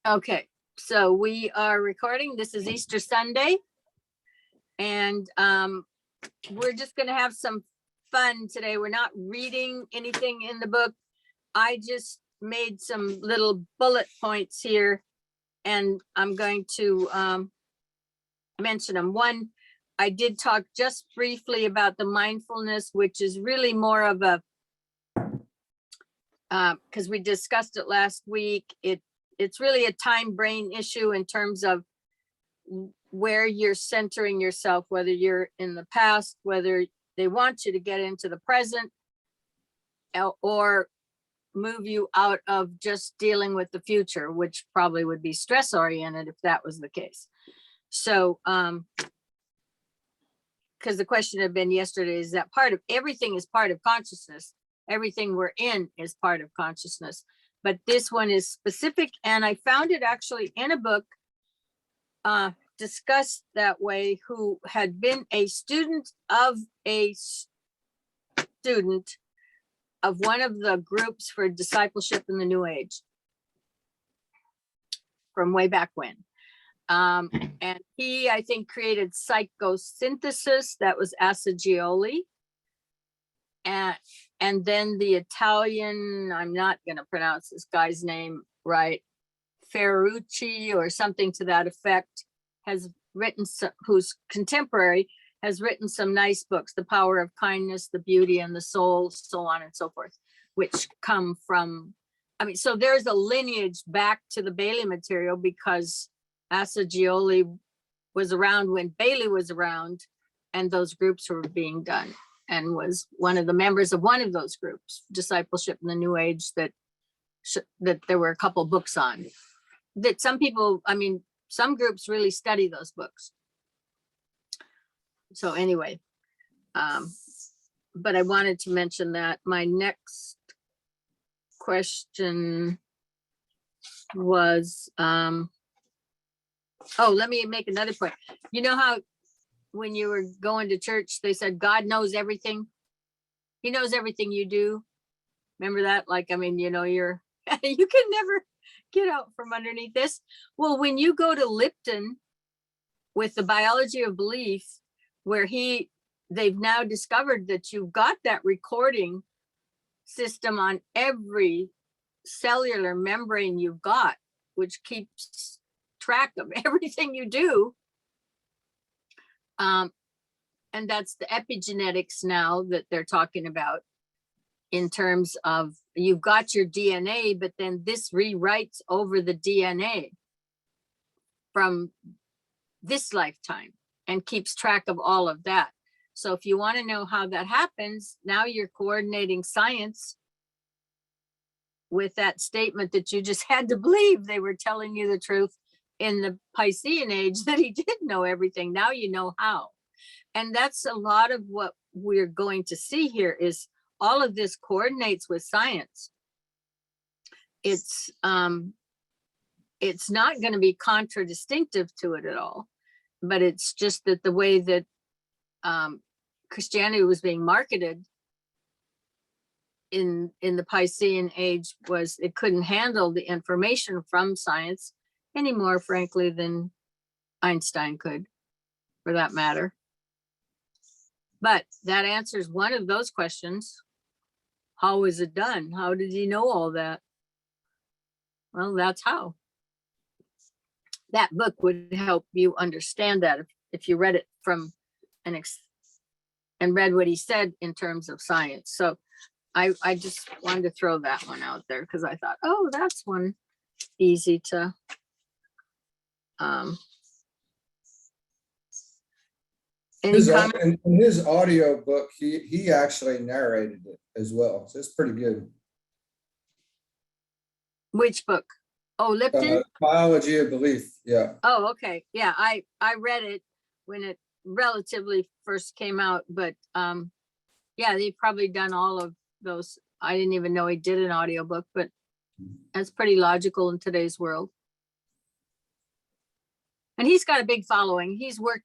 Okay, so we are recording. This is Easter Sunday. And we're just gonna have some fun today. We're not reading anything in the book. I just made some little bullet points here and I'm going to mention them. One, I did talk just briefly about the mindfulness, which is really more of a, because we discussed it last week. It's really a time brain issue in terms of where you're centering yourself, whether you're in the past, whether they want you to get into the present, or move you out of just dealing with the future, which probably would be stress oriented if that was the case. So, because the question had been yesterday, is that part of everything is part of consciousness. Everything we're in is part of consciousness. But this one is specific, and I found it actually in a book discussed that way, who had been a student of one of the groups for discipleship in the New Age from way back when. And he, I think, created psychosynthesis. That was Ascension. And then the Italian, I'm not going to pronounce this guy's name right, Ferrucci or something to that effect, has written, who's contemporary, has written some nice books, The Power of Kindness, The Beauty and the Soul, so on and so forth, which come from, I mean, so there's a lineage back to the Bailey material, because Assagioli was around when Bailey was around and those groups were being done, and was one of the members of one of those groups, Discipleship in the New Age, that there were a couple books on. That some people, I mean, some groups really study those books. So anyway, but I wanted to mention that. My next question was, oh, let me make another point. You know how when you were going to church, they said, God knows everything. He knows everything you do. Remember that? Like, I mean, you know, you can never get out from underneath this. Well, when you go to Lipton with the biology of belief, where they've now discovered that you've got that recording system on every cellular membrane you've got, which keeps track of everything you do. And that's the epigenetics now that they're talking about, in terms of you've got your DNA, but then this rewrites over the DNA from this lifetime and keeps track of all of that. So if you want to know how that happens, now you're coordinating science with that statement that you just had to believe they were telling you the truth in the Piscean age, that he did know everything. Now you know how. And that's a lot of what we're going to see here, is all of this coordinates with science. It's not going to be contradistinctive to it at all, but it's just that the way that Christianity was being marketed in the Piscean age was it couldn't handle the information from science any more, frankly, than Einstein could, for that matter. But that answers one of those questions. How was it done? How did he know all that? Well, that's how. That book would help you understand that if you read it from and read what he said in terms of science. So I just wanted to throw that one out there, because I thought, oh, that's one easy to any comment? In his audio book, he actually narrated it as well, so it's pretty good. Which book? Oh, Lipton? Biology of Belief. Yeah. Oh, okay. Yeah, I read it when it relatively first came out, but yeah, they've probably done all of those. I didn't even know he did an audiobook, but that's pretty logical in today's world. And he's got a big following. He's worked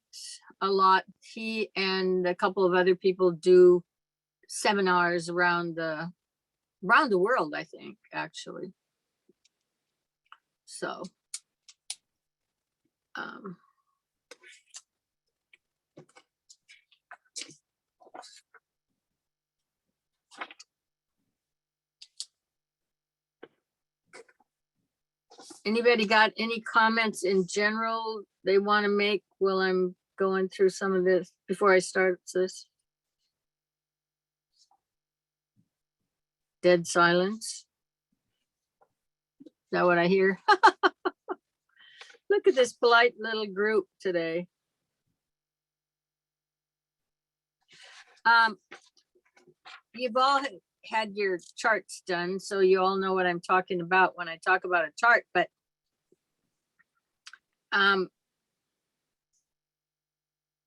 a lot. He and a couple of other people do seminars around the world, I think, actually. So Um, Anybody got any comments in general they want to make while I'm going through some of this before I start this? Dead silence. Is that what I hear? Look at this polite little group today. You've all had your charts done, so you all know what I'm talking about when I talk about a chart, but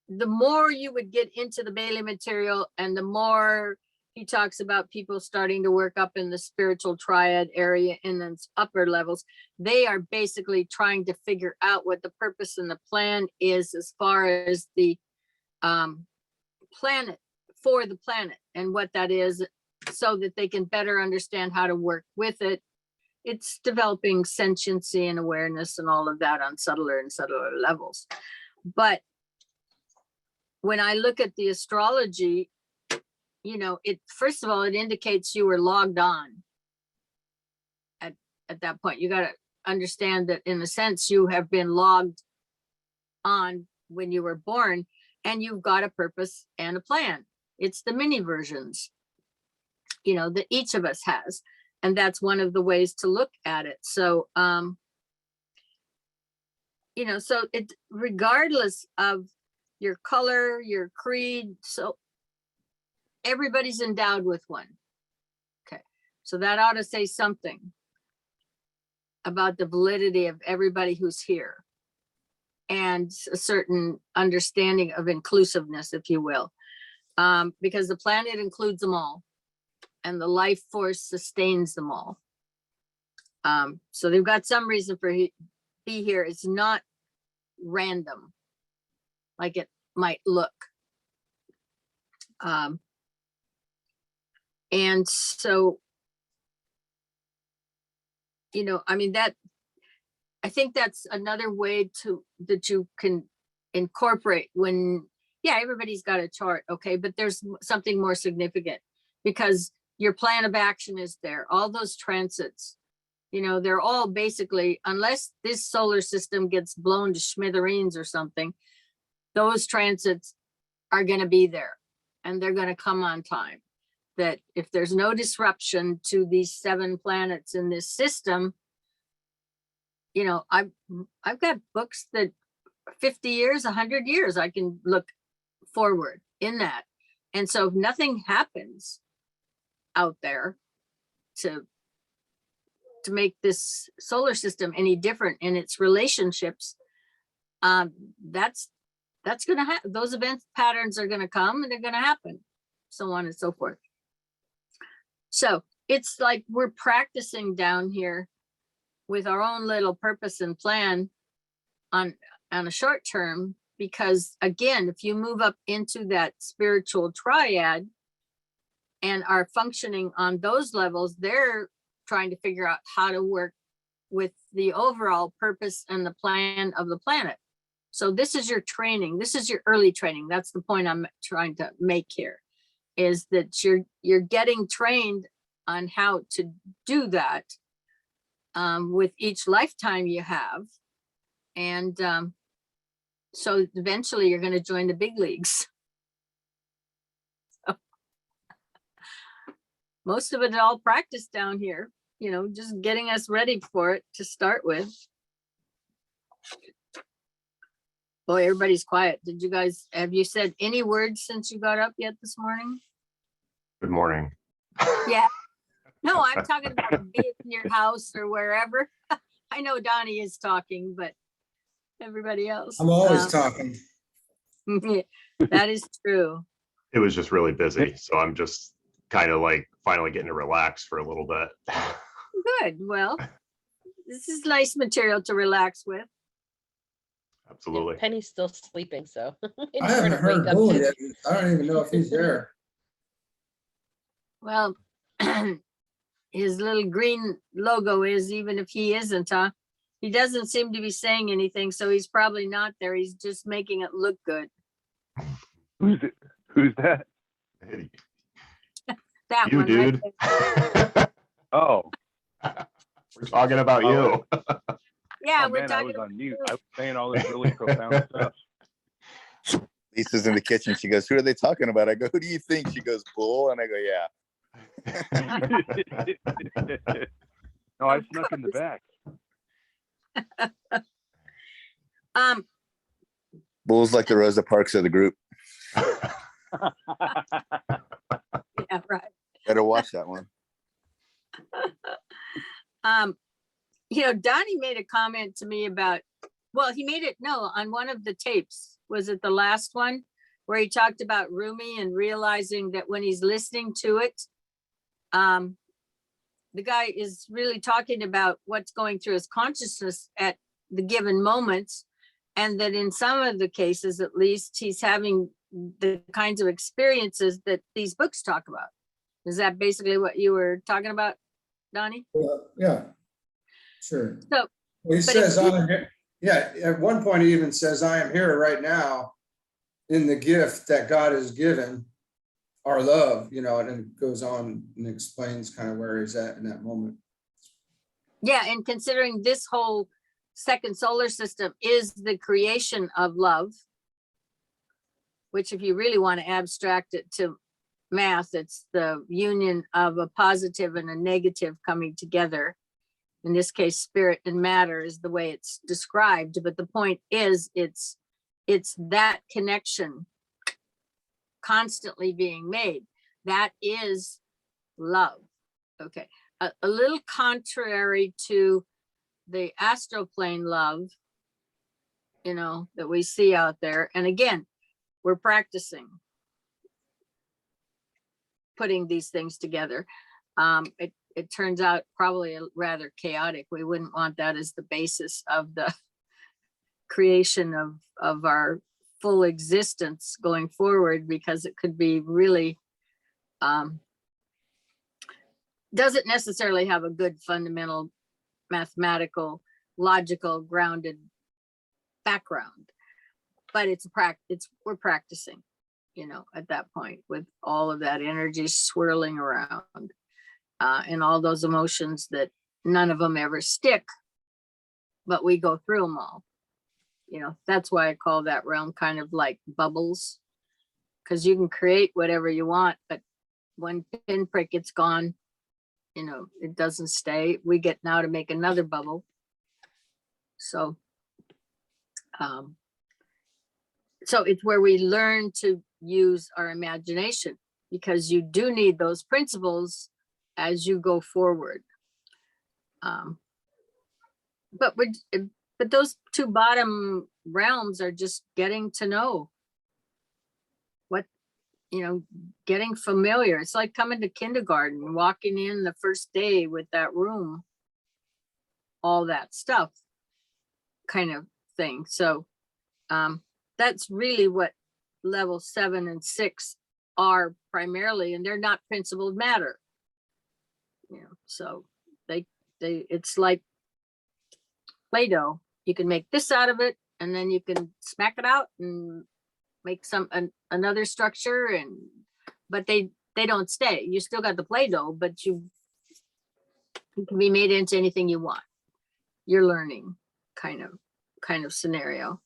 the more you would get into the Bailey material and the more he talks about people starting to work up in the spiritual triad area in the upper levels, they are basically trying to figure out what the purpose and the plan is as far as the planet, for the planet, and what that is, so that they can better understand how to work with it. It's developing sentiency and awareness and all of that on subtler and subtler levels. But when I look at the astrology, you know, it, first of all, it indicates you were logged on at that point. You got to understand that in a sense you have been logged on when you were born, and you've got a purpose and a plan. It's the mini versions, you know, that each of us has. And that's one of the ways to look at it. So, you know, so it, regardless of your color, your creed, so everybody's endowed with one. Okay, so that ought to say something about the validity of everybody who's here and a certain understanding of inclusiveness, if you will, because the planet includes them all and the life force sustains them all. So they've got some reason for be here. It's not random like it might look. And so, you know, I mean, that, I think that's another way to, that you can incorporate when, yeah, everybody's got a chart, okay, but there's something more significant because your plan of action is there. All those transits, you know, they're all basically, unless this solar system gets blown to smithereens or something, those transits are going to be there and they're going to come on time. That if there's no disruption to these 7 planets in this system, you know, I've got books that 50 years, 100 years, I can look forward in that. And so if nothing happens out there to make this solar system any different in its relationships, that's going to happen. Those event patterns are going to come and they're going to happen, so on and so forth. So it's like we're practicing down here with our own little purpose and plan on a short term, because again, if you move up into that spiritual triad and are functioning on those levels, they're trying to figure out how to work with the overall purpose and the plan of the planet. So this is your training. This is your early training. That's the point I'm trying to make here, is that you're getting trained on how to do that with each lifetime you have. And so eventually you're going to join the big leagues. So, most of it all practice down here, you know, just getting us ready for it to start with. Boy, everybody's quiet. Did you guys, have you said any words since you got up yet this morning? Good morning. Yeah. No, I'm talking about being in your house or wherever. I know Donnie is talking, but everybody else. I'm always talking. That is true. It was just really busy, so I'm just kind of like finally getting to relax for a little bit. Good. Well, this is nice material to relax with. Absolutely. Yeah, Penny's still sleeping, so I haven't heard Bull yet. I don't even know if he's there. Well, his little green logo is, even if he isn't, huh? He doesn't seem to be saying anything, so he's probably not there. He's just making it look good. Who's it? Who's that? That You, one right dude. there. Oh, We're talking about you. Yeah, oh we're man, I talking was about on mute. you. I was saying all this really profound stuff. Lisa's in the kitchen. She goes, "Who are they talking about?" I go, "Who do you think?" She goes, "Bull." And I go, "Yeah." No, I Of snuck in the course. back. Bull's like the Rosa Parks of the group. Yeah, right. Better watch that one. Donnie made a comment to me about, well, he made it, no, on one of the tapes. Was it the last one where he talked about Rumi and realizing that when he's listening to it, the guy is really talking about what's going through his consciousness at the given moments. And that in some of the cases, at least, he's having the kinds of experiences that these books talk about. Is that basically what you were talking about, Donnie? Well, yeah, sure. So, Well, he but says, if you- I am here. Yeah, at one point he even says, "I am here right now in the gift that God has given, our love," and then goes on and explains kind of where he's at in that moment. Yeah, and considering this whole second solar system is the creation of love, which if you really want to abstract it to math, it's the union of a positive and a negative coming together. In this case, spirit and matter is the way it's described. But the point is, it's that connection constantly being made. That is love. Okay. A little contrary to the astral plane love, that we see out there. And again, we're practicing putting these things together. It turns out probably rather chaotic. We wouldn't want that as the basis of the creation of our full existence going forward, because it could be really, doesn't necessarily have a good fundamental mathematical, logical, grounded background. But we're practicing, at that point, with all of that energy swirling around. And all those emotions that none of them ever stick, but we go through them all. That's why I call that realm kind of like bubbles, because you can create whatever you want, but when pinprick it's gone, it doesn't stay. We get now to make another bubble. So it's where we learn to use our imagination, because you do need those principles as you go forward. But those two bottom realms are just getting to know what, getting familiar. It's like coming to kindergarten, walking in the first day with that room, all that stuff kind of thing. So that's really what level 7 and 6 are primarily, and they're not principled matter. So it's like Play-Doh. You can make this out of it, and then you can smack it out and make another structure, but they don't stay. You still got the Play-Doh, but you can be made into anything you want. You're learning kind of scenario.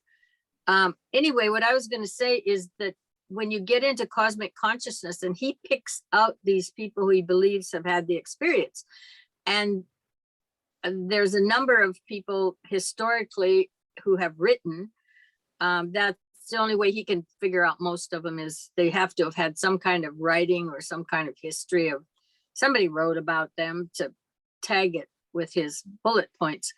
Anyway, what I was going to say is that when you get into cosmic consciousness, and he picks out these people who he believes have had the experience, and there's a number of people historically who have written, that's the only way he can figure out most of them, is they have to have had some kind of writing or some kind of history of somebody wrote about them to tag it with his bullet points.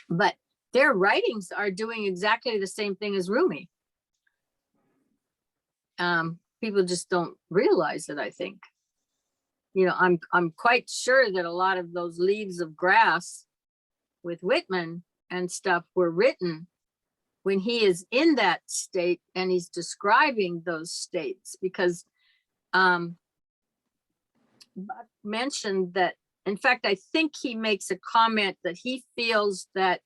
But their writings are doing exactly the same thing as Rumi. People just don't realize it, I think. I'm quite sure that a lot of those Leaves of Grass with Whitman and stuff were written when he is in that state and he's describing those states, because Bucke mentioned that in fact, I think he makes a comment that he feels that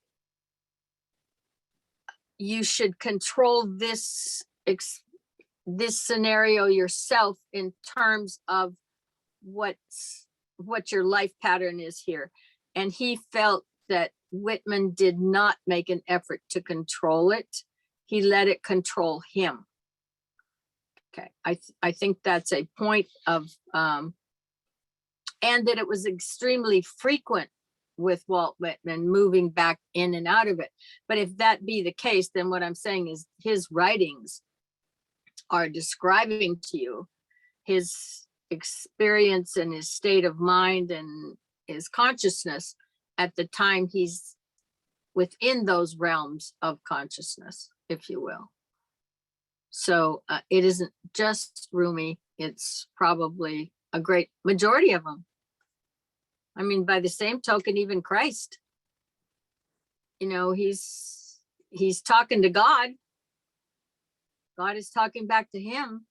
you should control this scenario yourself in terms of what your life pattern is here. And he felt that Whitman did not make an effort to control it. He let it control him. Okay, I think that's a point of, and that it was extremely frequent with Walt Whitman moving back in and out of it. But if that be the case, then what I'm saying is his writings are describing to you his experience and his state of mind and his consciousness at the time he's within those realms of consciousness, if you will. So it isn't just Rumi, it's probably a great majority of them. I mean, by the same token, even Christ, you know, he's talking to God. God is talking back to him,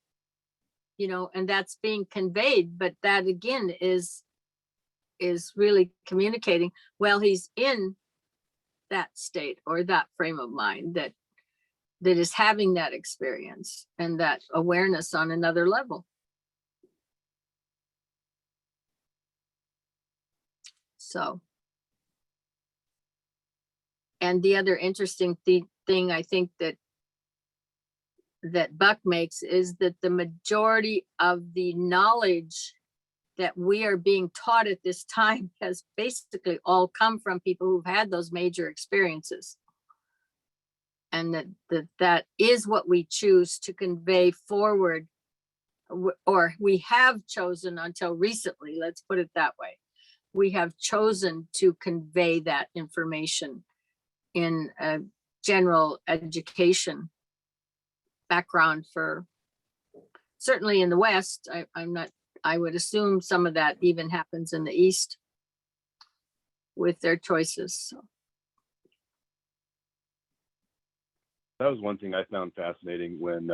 you know, and that's being conveyed. But that again is really communicating, well, he's in that state or that frame of mind that is having that experience and that awareness on another level. So, and the other interesting thing I think that Bucke makes is that the majority of the knowledge that we are being taught at this time has basically all come from people who've had those major experiences. And that is what we choose to convey forward, or we have chosen until recently, let's put it that way. We have chosen to convey that information in a general education background for, certainly in the West. I would assume some of that even happens in the East with their choices. So. That was one thing I found fascinating when,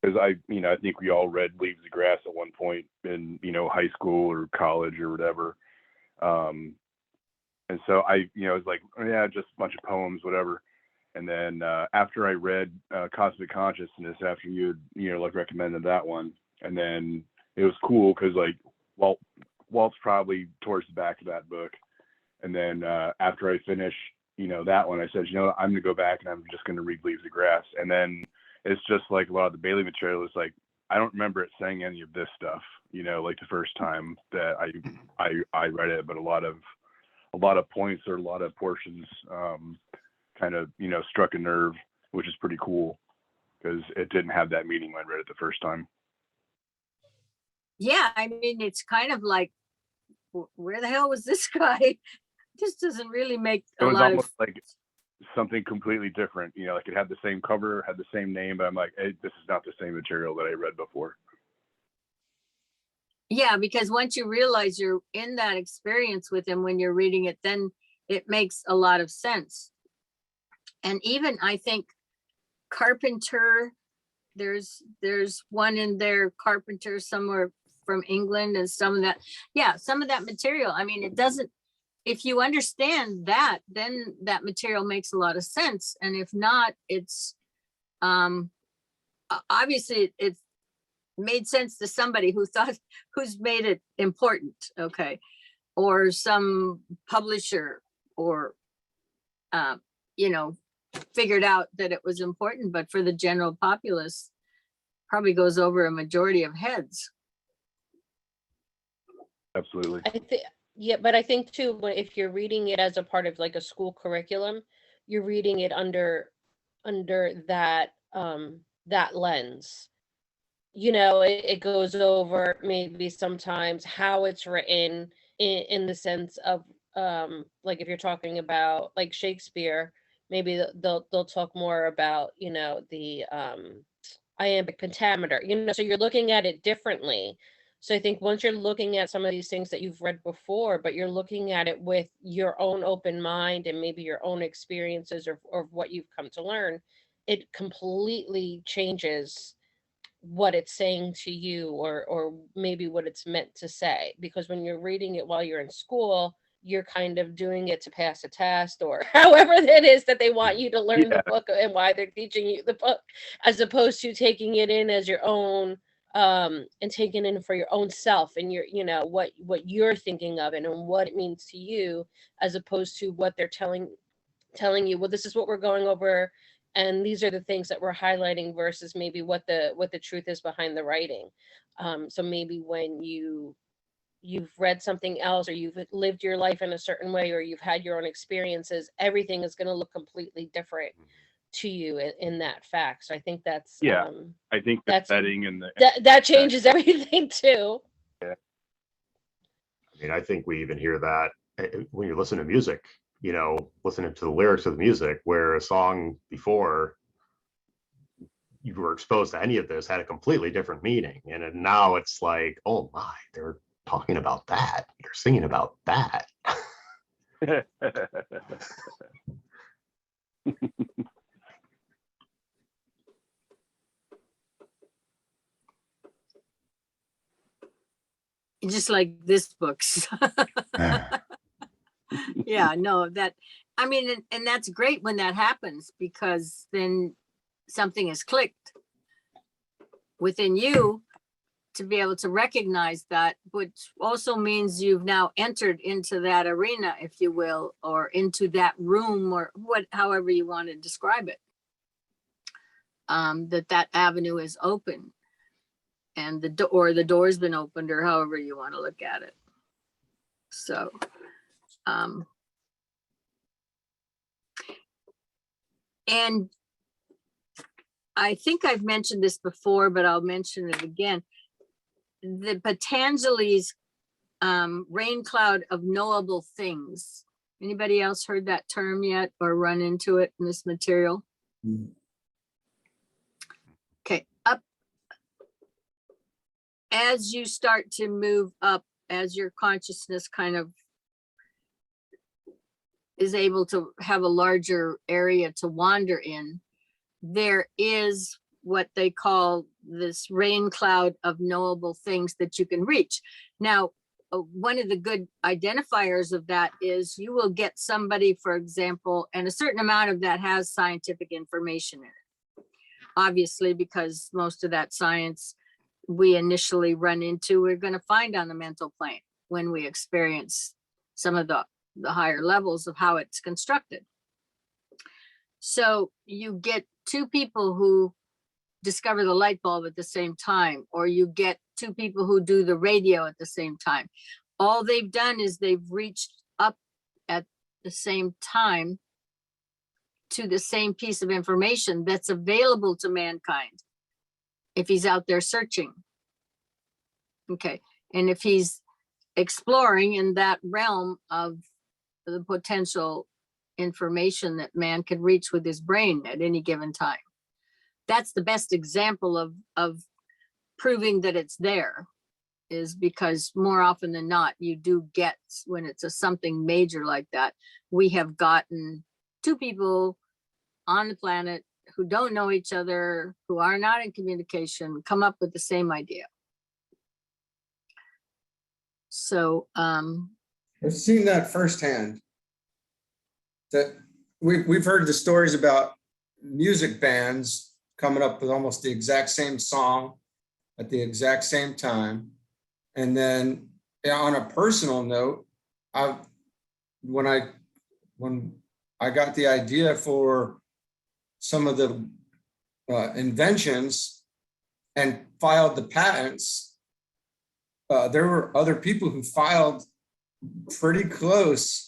because I think we all read Leaves of Grass at one point in, high school or college or whatever. And so I was like, oh, yeah, just a bunch of poems, whatever. And then after I read Cosmic Consciousness, after you had, recommended that one, and then it was cool because Walt's probably towards the back of that book. And then after I finished, that one, I said, I'm gonna go back and I'm just gonna read Leaves of Grass. And then it's just like a lot of the Bailey material is like, I don't remember it saying any of this stuff, like the first time that I read it, but a lot of points or a lot of portions kind of, struck a nerve, which is pretty cool because it didn't have that meaning when I read it the first time. Yeah, I mean, it's kind of like, where the hell was this guy? This doesn't really make a lot of. It was almost like something completely different. Like it had the same cover, had the same name, but I'm like, hey, this is not the same material that I read before. Yeah, because once you realize you're in that experience with him when you're reading it, then it makes a lot of sense. And even I think Carpenter, there's one in there, Carpenter somewhere from England, and some of that material. I mean, it doesn't, if you understand that, then that material makes a lot of sense. And if not, it's obviously it's made sense to somebody who's made it important, okay, or some publisher, or figured out that it was important. But for the general populace, probably goes over a majority of heads. Absolutely. But I think too, if you're reading it as a part of like a school curriculum, you're reading it under that that lens. It goes over maybe sometimes how it's written in the sense of like if you're talking about like Shakespeare, maybe they'll talk more about the iambic pentameter. So you're looking at it differently. So I think once you're looking at some of these things that you've read before, but you're looking at it with your own open mind and maybe your own experiences or what you've come to learn, it completely changes what it's saying to you, or maybe what it's meant to say. Because when you're reading it while you're in school, you're kind of doing it to pass a test, or however it is that they want you to learn the book and why they're teaching you the book, as opposed to taking it in as your own, and taking it in for your own self, and your, you know, what you're thinking of it and what it means to you, as opposed to what they're telling you, well, this is what we're going over, and these are the things that we're highlighting, versus maybe what the truth is behind the writing. So maybe when you've read something else, or you've lived your life in a certain way, or you've had your own experiences, everything is going to look completely different to you in that fact. So I think that's, I think the setting and that changes everything too. I mean, I think we even hear that when you listen to music, you know, listening to the lyrics of the music, where a song before you were exposed to any of this had a completely different meaning. And now it's like, oh my, they're talking about that. They're singing about that. Just like this book's. Yeah, no, that, I mean, and that's great when that happens, because then something is clicked within you to be able to recognize that, which also means you've now entered into that arena, if you will, or into that room, or however you want to describe it. That avenue is open, and the door's been opened, or however you want to look at it. So, and I think I've mentioned this before, but I'll mention it again. The Patanjali's rain cloud of knowable things. Anybody else heard that term yet, or run into it in this material? Okay, up. As you start to move up, as your consciousness kind of is able to have a larger area to wander in, there is what they call this rain cloud of knowable things that you can reach. Now, one of the good identifiers of that is you will get somebody, for example, and a certain amount of that has scientific information in it. Obviously, because most of that science we initially run into, we're going to find on the mental plane when we experience some of the higher levels of how it's constructed. So you get two people who discover the light bulb at the same time, or you get two people who do the radio at the same time. All they've done is they've reached up at the same time to the same piece of information that's available to mankind if he's out there searching. Okay, and if he's exploring in that realm of the potential information that man can reach with his brain at any given time. That's the best example of proving that it's there, is because more often than not, you do get, when it's something major like that, we have gotten two people on the planet who don't know each other, who are not in communication, come up with the same idea. So I've seen that firsthand. That we've heard the stories about music bands coming up with almost the exact same song at the exact same time. And then on a personal note, when I got the idea for some of the inventions and filed the patents, there were other people who filed pretty close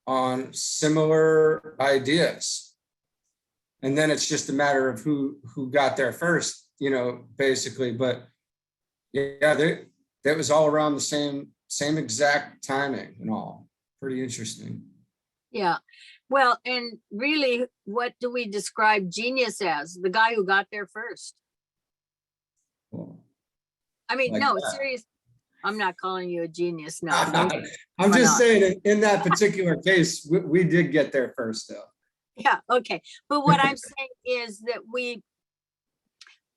on similar ideas. And then it's just a matter of who got there first, you know, basically. But yeah, that was all around the same exact timing and all. Pretty interesting. yeah, well, and really, what do we describe genius as? The guy who got there first. Cool. I mean, Like no, that. serious. I'm not calling you a genius now. I'm Why just not? saying, in that particular case, we did get there first, though. Yeah, okay. But what I'm saying is that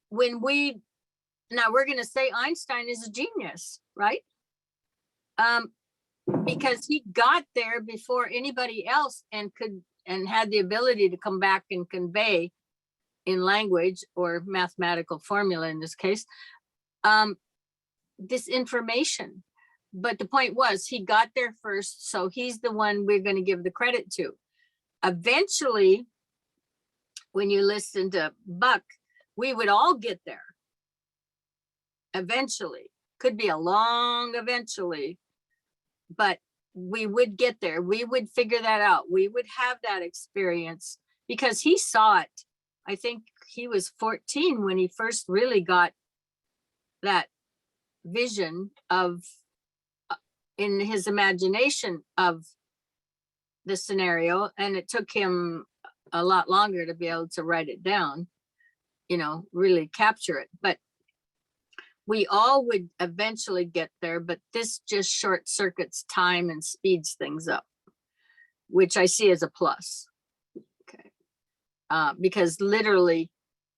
when we Now we're going to say Einstein is a genius, right? Because he got there before anybody else and had the ability to come back and convey in language or mathematical formula in this case, this information. But the point was he got there first, so he's the one we're going to give the credit to. Eventually, when you listen to Bucke, we would all get there. Eventually, could be a long eventually, but we would get there. We would figure that out. We would have that experience because he saw it. I think he was 14 when he first really got that vision of, in his imagination, of the scenario. And it took him a lot longer to be able to write it down, you know, really capture it. But we all would eventually get there, but this just short circuits time and speeds things up, which I see as a plus. Okay. Because literally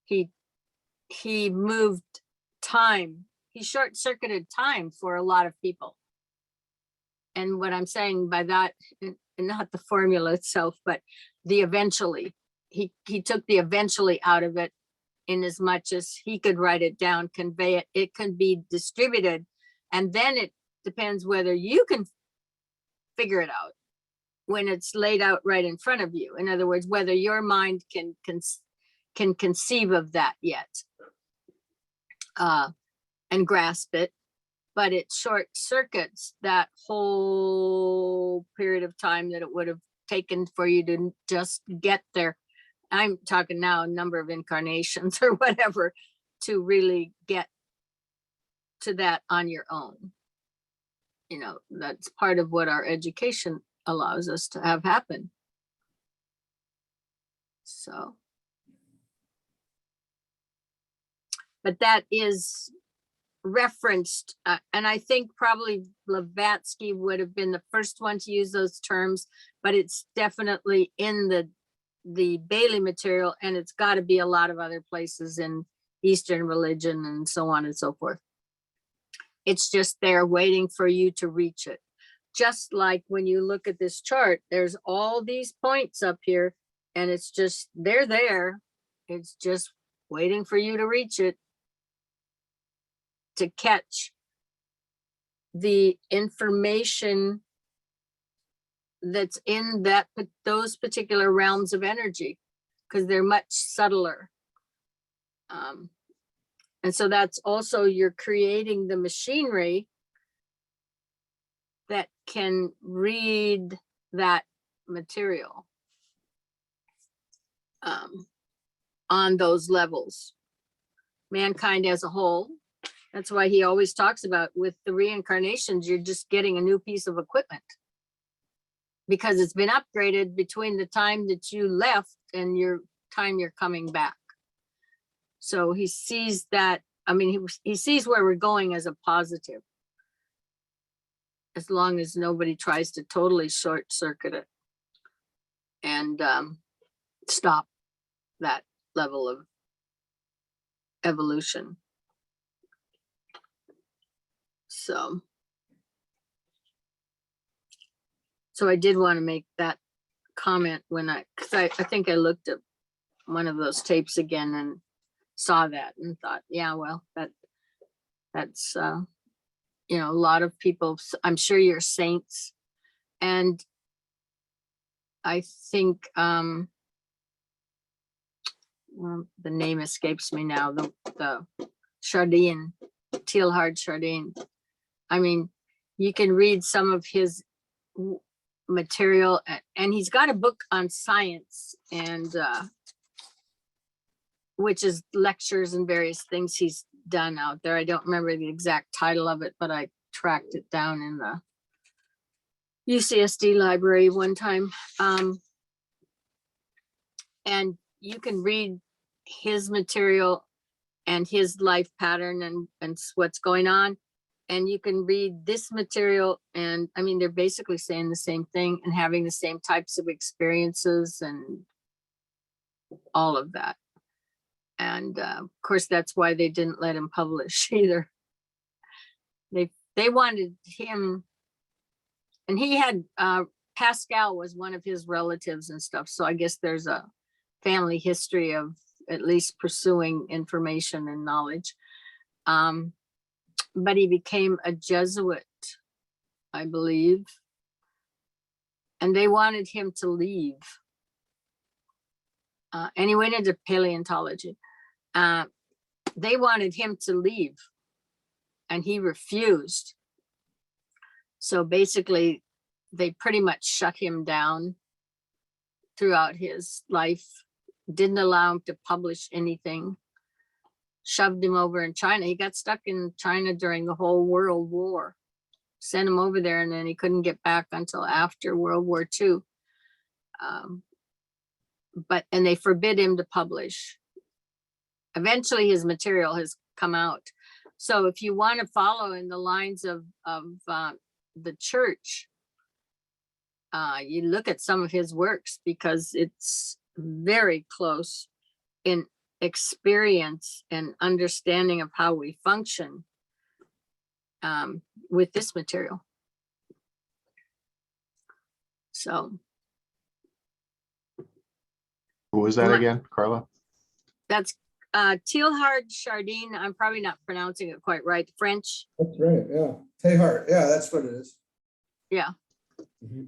he moved time. He short circuited time for a lot of people. And what I'm saying by that, and not the formula itself, but the eventually, he took the eventually out of it, in as much as he could write it down, convey it, it can be distributed. And then it depends whether you can figure it out when it's laid out right in front of you. In other words, whether your mind can conceive of that yet and grasp it. But it short circuits that whole period of time that it would have taken for you to just get there. I'm talking now a number of incarnations or whatever to really get to that on your own. You know, that's part of what our education allows us to have happen. So, but that is referenced, and I think probably Blavatsky would have been the first one to use those terms, but it's definitely in the Bailey material, and it's got to be a lot of other places in Eastern religion and so on and so forth. It's just there waiting for you to reach it. Just like when you look at this chart, there's all these points up here, and it's just, they're there. It's just waiting for you to reach it, to catch the information that's in those particular realms of energy, because they're much subtler. And so that's also, you're creating the machinery that can read that material on those levels. Mankind as a whole. That's why he always talks about, with the reincarnations, you're just getting a new piece of equipment, because it's been upgraded between the time that you left and your time you're coming back. So he sees that, I mean, he sees where we're going as a positive, as long as nobody tries to totally short circuit it and stop that level of evolution. So I did want to make that comment when because I think I looked at one of those tapes again and saw that and thought, yeah, well, that's you know, a lot of people, I'm sure you're saints, and I think well, the name escapes me now, the Chardin, Teilhard Chardin. I mean, you can read some of his material, and he's got a book on science, and which is lectures and various things he's done out there. I don't remember the exact title of it, but I tracked it down in the UCSD library one time. And you can read his material and his life pattern and what's going on. And you can read this material, and I mean, they're basically saying the same thing and having the same types of experiences and all of that. And of course, that's why they didn't let him publish either. They wanted him, and he had Pascal was one of his relatives and stuff. So I guess there's a family history of at least pursuing information and knowledge. But he became a Jesuit, I believe. And they wanted him to leave. And he went into paleontology. They wanted him to leave, and he refused. So basically, they pretty much shut him down throughout his life, didn't allow him to publish anything, shoved him over in China. He got stuck in China during the whole World War, sent him over there, and then he couldn't get back until after World War II. And they forbid him to publish. Eventually his material has come out. So if you want to follow in the lines of the church, you look at some of his works, because it's very close in experience and understanding of how we function with this material. So Who was that again, Carla? that's Teilhard Chardin. I'm probably not pronouncing it quite right. French. That's right, yeah. Teilhard, yeah, that's what it is. Yeah. Mhm.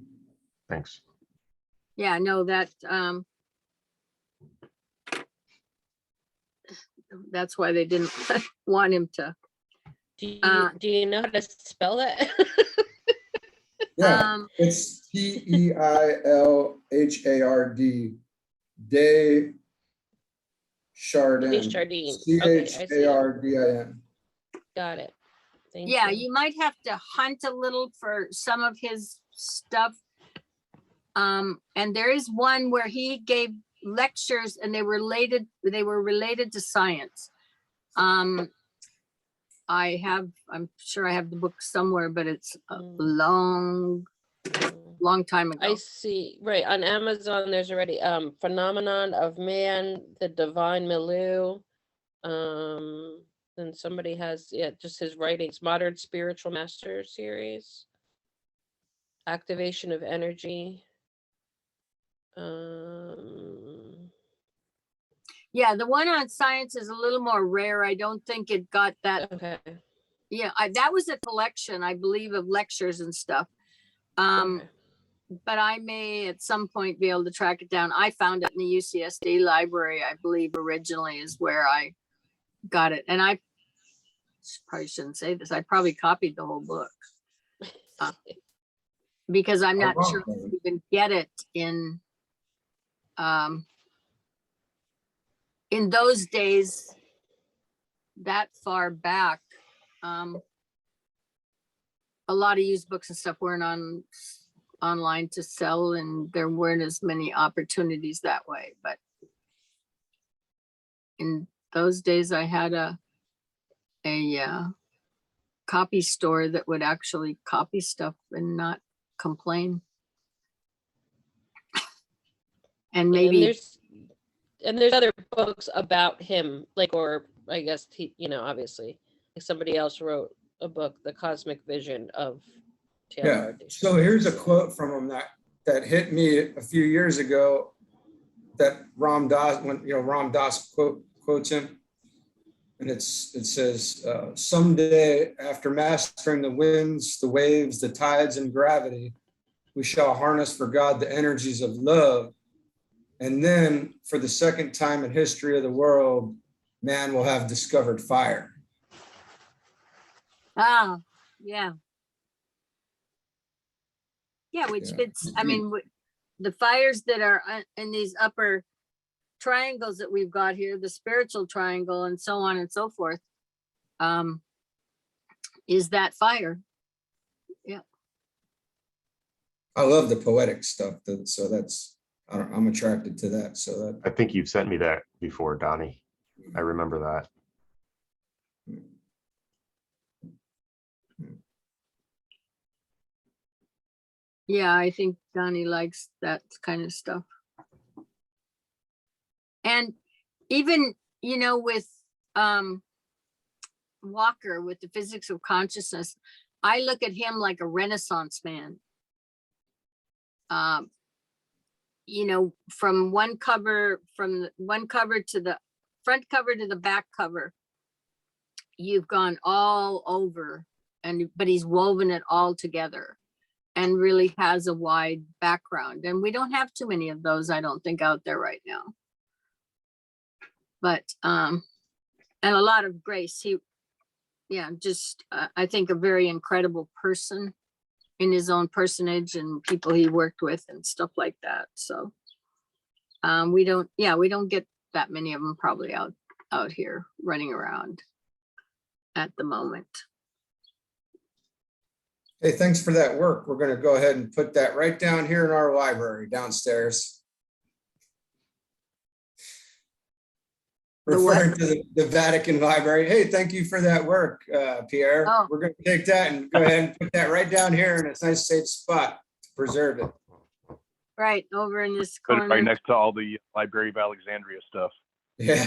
Thanks. Yeah, no, that that's why they didn't want him to. Do you know how to spell that? Yeah, it's Teilhard, Day Chardin. Chardin. Okay, I see it. Chardin. Got it. Thank Yeah, you. you might have to hunt a little for some of his stuff. And there is one where he gave lectures, and they were related to science. I'm sure I have the book somewhere, but it's a long time ago. I see. Right, on Amazon, there's already Phenomenon of Man, the Divine Milieu. Then somebody has, just his writings, Modern Spiritual Master series, Activation of Energy. Yeah, the one on science is a little more rare. I don't think it got that. Okay. Yeah, that was a collection, I believe, of lectures and stuff. Okay. But I may at some point be able to track it down. I found it in the UCSD library, I believe originally is where I got it. And I probably shouldn't say this. I probably copied the whole book. Because I'm not sure if you can get it in those days, that far back. A lot of used books and stuff weren't online to sell, and there weren't as many opportunities that way. But in those days, I had a copy store that would actually copy stuff and not complain. And maybe and there's other books about him, like, or I guess he, obviously, like somebody else wrote a book, The Cosmic Vision of Yeah, Teilhard. so here's a quote from him that hit me a few years ago, that Ram Dass, when Ram Dass quotes him, and it says, someday after mastering the winds, the waves, the tides, and gravity, we shall harness for God the energies of love. And then for the second time in history of the world, man will have discovered fire. yeah. Yeah, which Yeah. fits, I mean, the fires that are in these upper triangles that we've got here, the spiritual triangle and so on and so forth, is that fire. Yeah. I love the poetic stuff, so that's, I'm attracted to that. So that, I think you've sent me that before, Donnie. I remember that. Yeah, I think Donnie likes that kind of stuff. And even you know, with Walker, with the physics of consciousness, I look at him like a Renaissance man. You know, from one cover to the front cover to the back cover, you've gone all over, but he's woven it all together and really has a wide background. And we don't have too many of those, I don't think, out there right now. But and a lot of grace. Just I think a very incredible person in his own personage and people he worked with and stuff like that. So we don't get that many of them probably out here running around at the moment. Hey, thanks for that work. We're going to go ahead and put that right down here in our library downstairs. Referring to the Vatican Library. Hey, thank you for that work, Pierre. Oh. We're going to take that and go ahead and put that right down here in a nice safe spot to preserve it. Right over in this Put it corner. right next to all the Library of Alexandria stuff. Yeah.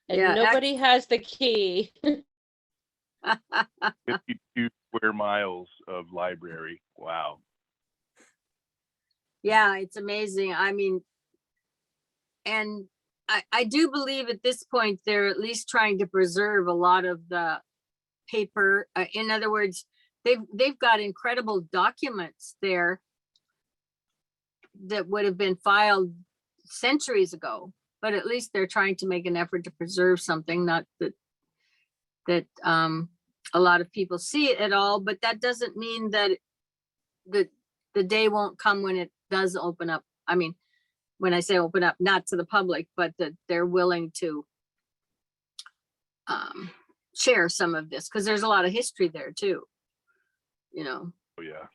And Yeah, nobody has the key. 52 square miles of library. Wow. Yeah, it's amazing. I mean, and I do believe at this point, they're at least trying to preserve a lot of the paper. In other words, they've got incredible documents there that would have been filed centuries ago, but at least they're trying to make an effort to preserve something, not that a lot of people see it at all, but that doesn't mean that the day won't come when it does open up. I mean, when I say open up, not to the public, but that they're willing to share some of this, because there's a lot of history there too, you know. Oh yeah.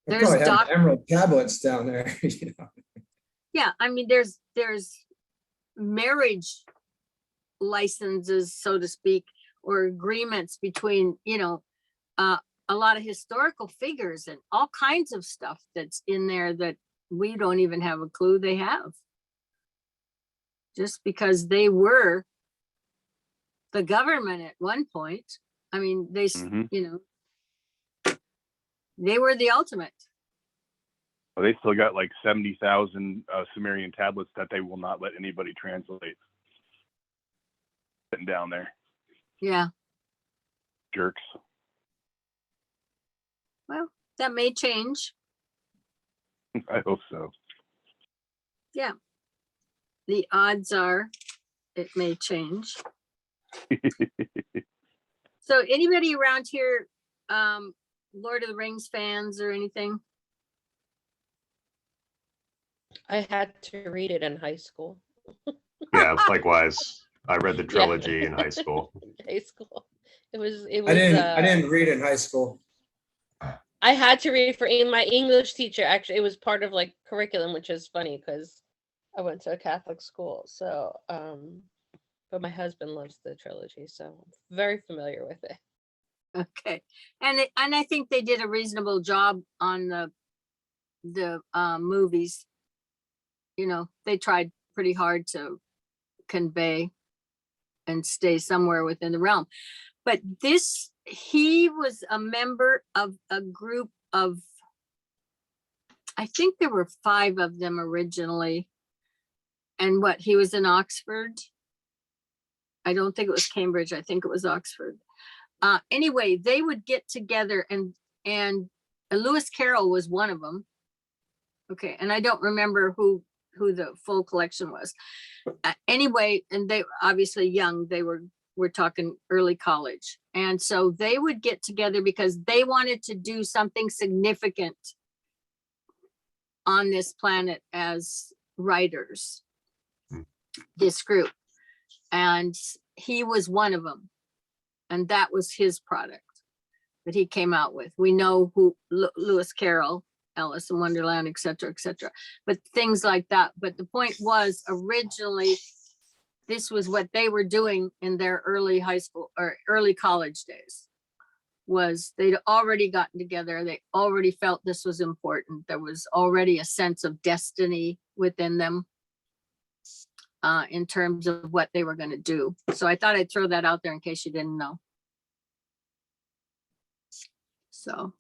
They There's probably have emerald tablets down there. You know? Yeah, I mean, there's marriage licenses, so to speak, or agreements between, you know, a lot of historical figures and all kinds of stuff that's in there that we don't even have a clue they have. Just because they were the government at one point. I mean, you know, they were the ultimate. Well, they still got like 70,000 Sumerian tablets that they will not let anybody translate. Sitting down there. Yeah. Jerks. Well, that may change. I hope so. Yeah. The odds are it may change. So anybody around here, Lord of the Rings fans or anything? I had to read it in high school. Yeah, likewise. I read the trilogy in high school. High school. It was. I didn't read in high school. I had to read for my English teacher. Actually, it was part of like curriculum, which is funny because I went to a Catholic school. So, but my husband loves the trilogy, so I'm very familiar with it. Okay. And I think they did a reasonable job on the movies. You know, they tried pretty hard to convey and stay somewhere within the realm. But he was a member of a group of, I think there were 5 of them originally. And he was in Oxford. I don't think it was Cambridge. I think it was Oxford. Anyway, they would get together and Lewis Carroll was one of them. Okay. And I don't remember who the full collection was. Anyway, and they obviously young, we're talking early college. And so they would get together because they wanted to do something significant on this planet as writers, this group. And he was one of them. And that was his product that he came out with. We know who Lewis Carroll, Alice in Wonderland, et cetera, but things like that. But the point was, originally, this was what they were doing in their early high school or early college days, was they'd already gotten together. They already felt this was important. There was already a sense of destiny within them. in terms of what they were going to do. So I thought I'd throw that out there in case you didn't know. So,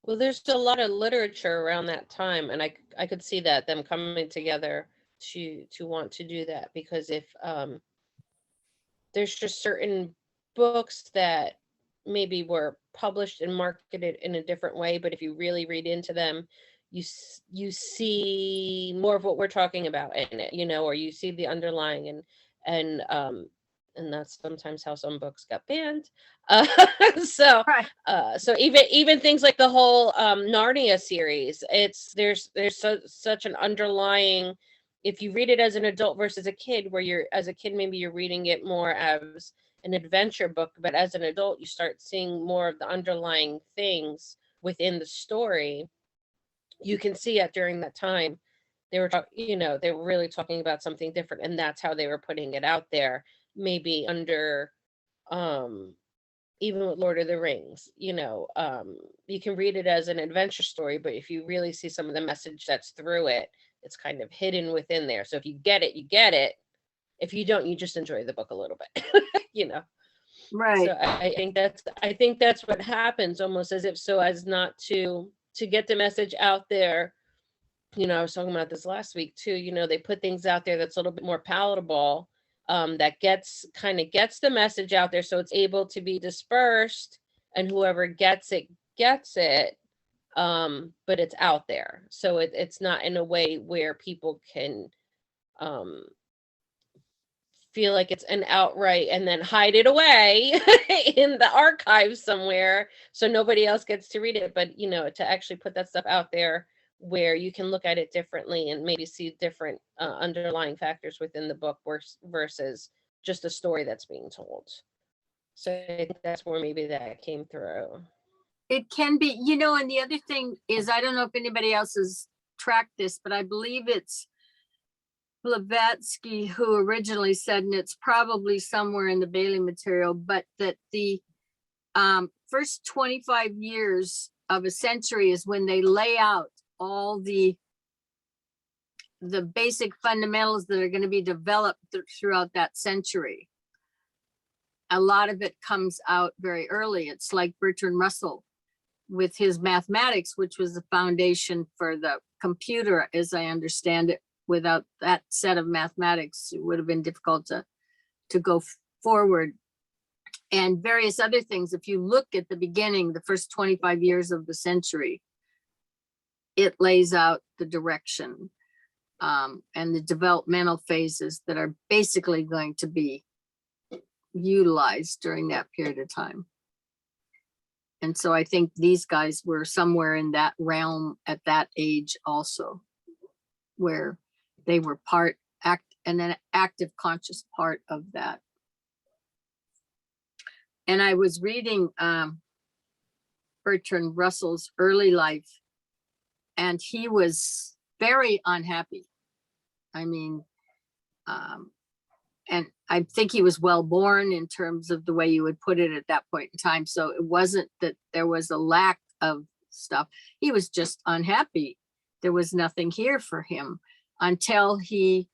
Well, there's a lot of literature around that time, and I could see that them coming together to want to do that, because if there's just certain books that maybe were published and marketed in a different way, but if you really read into them, you see more of what we're talking about in it, you know, or you see the underlying, and that's sometimes how some books got banned. So right. so even things like the whole Narnia series, there's such an underlying, if you read it as an adult versus a kid, where you're as a kid maybe you're reading it more as an adventure book, but as an adult you start seeing more of the underlying things within the story. You can see it during that time they were you know, they were really talking about something different, and that's how they were putting it out there, maybe under even with Lord of the Rings, you know, you can read it as an adventure story, but if you really see some of the message that's through it, it's kind of hidden within there. So if you get it, you get it. If you don't, you just enjoy the book a little bit, you know. Right. So I think that's what happens, almost as if so as not to get the message out there. You know, I was talking about this last week too. You know, they put things out there that's a little bit more palatable, that gets the message out there, so it's able to be dispersed, and whoever gets it gets it. But it's out there, so it's not in a way where people can feel like it's an outright and then hide it away in the archives somewhere so nobody else gets to read it. But you know, to actually put that stuff out there where you can look at it differently and maybe see different underlying factors within the book versus just a story that's being told. So I think that's where maybe that came through. It can be, you know, and the other thing is, I don't know if anybody else has tracked this, but I believe it's Blavatsky who originally said, and it's probably somewhere in the Bailey material, but that the first 25 years of a century is when they lay out all the basic fundamentals that are going to be developed throughout that century. A lot of it comes out very early. It's like Bertrand Russell with his mathematics, which was the foundation for the computer, as I understand it. Without that set of mathematics, it would have been difficult to go forward. And various other things. If you look at the beginning, the first 25 years of the century, it lays out the direction and the developmental phases that are basically going to be utilized during that period of time. And so I think these guys were somewhere in that realm at that age also, where they were an active conscious part of that. And I was reading Bertrand Russell's early life, and he was very unhappy. I mean, and I think he was well born in terms of the way you would put it at that point in time. So it wasn't that there was a lack of stuff. He was just unhappy. There was nothing here for him until he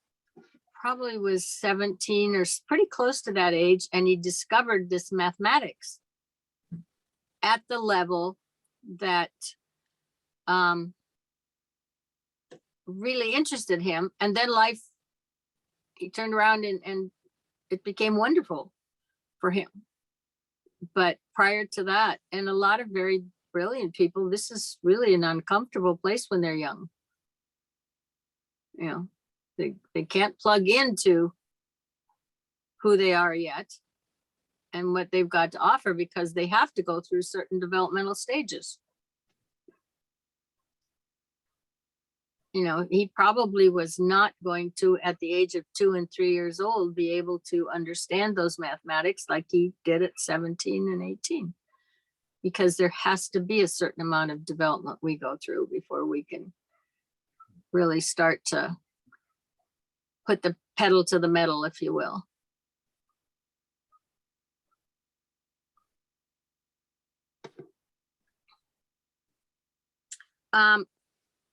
probably was 17 or pretty close to that age. And he discovered this mathematics at the level that really interested him. And then life, he turned around and it became wonderful for him. But prior to that, and a lot of very brilliant people, this is really an uncomfortable place when they're young. You know, they can't plug into who they are yet and what they've got to offer because they have to go through certain developmental stages. You know, he probably was not going to, at the age of 2 and 3 years old, be able to understand those mathematics like he did at 17 and 18, because there has to be a certain amount of development we go through before we can really start to put the pedal to the metal, if you will.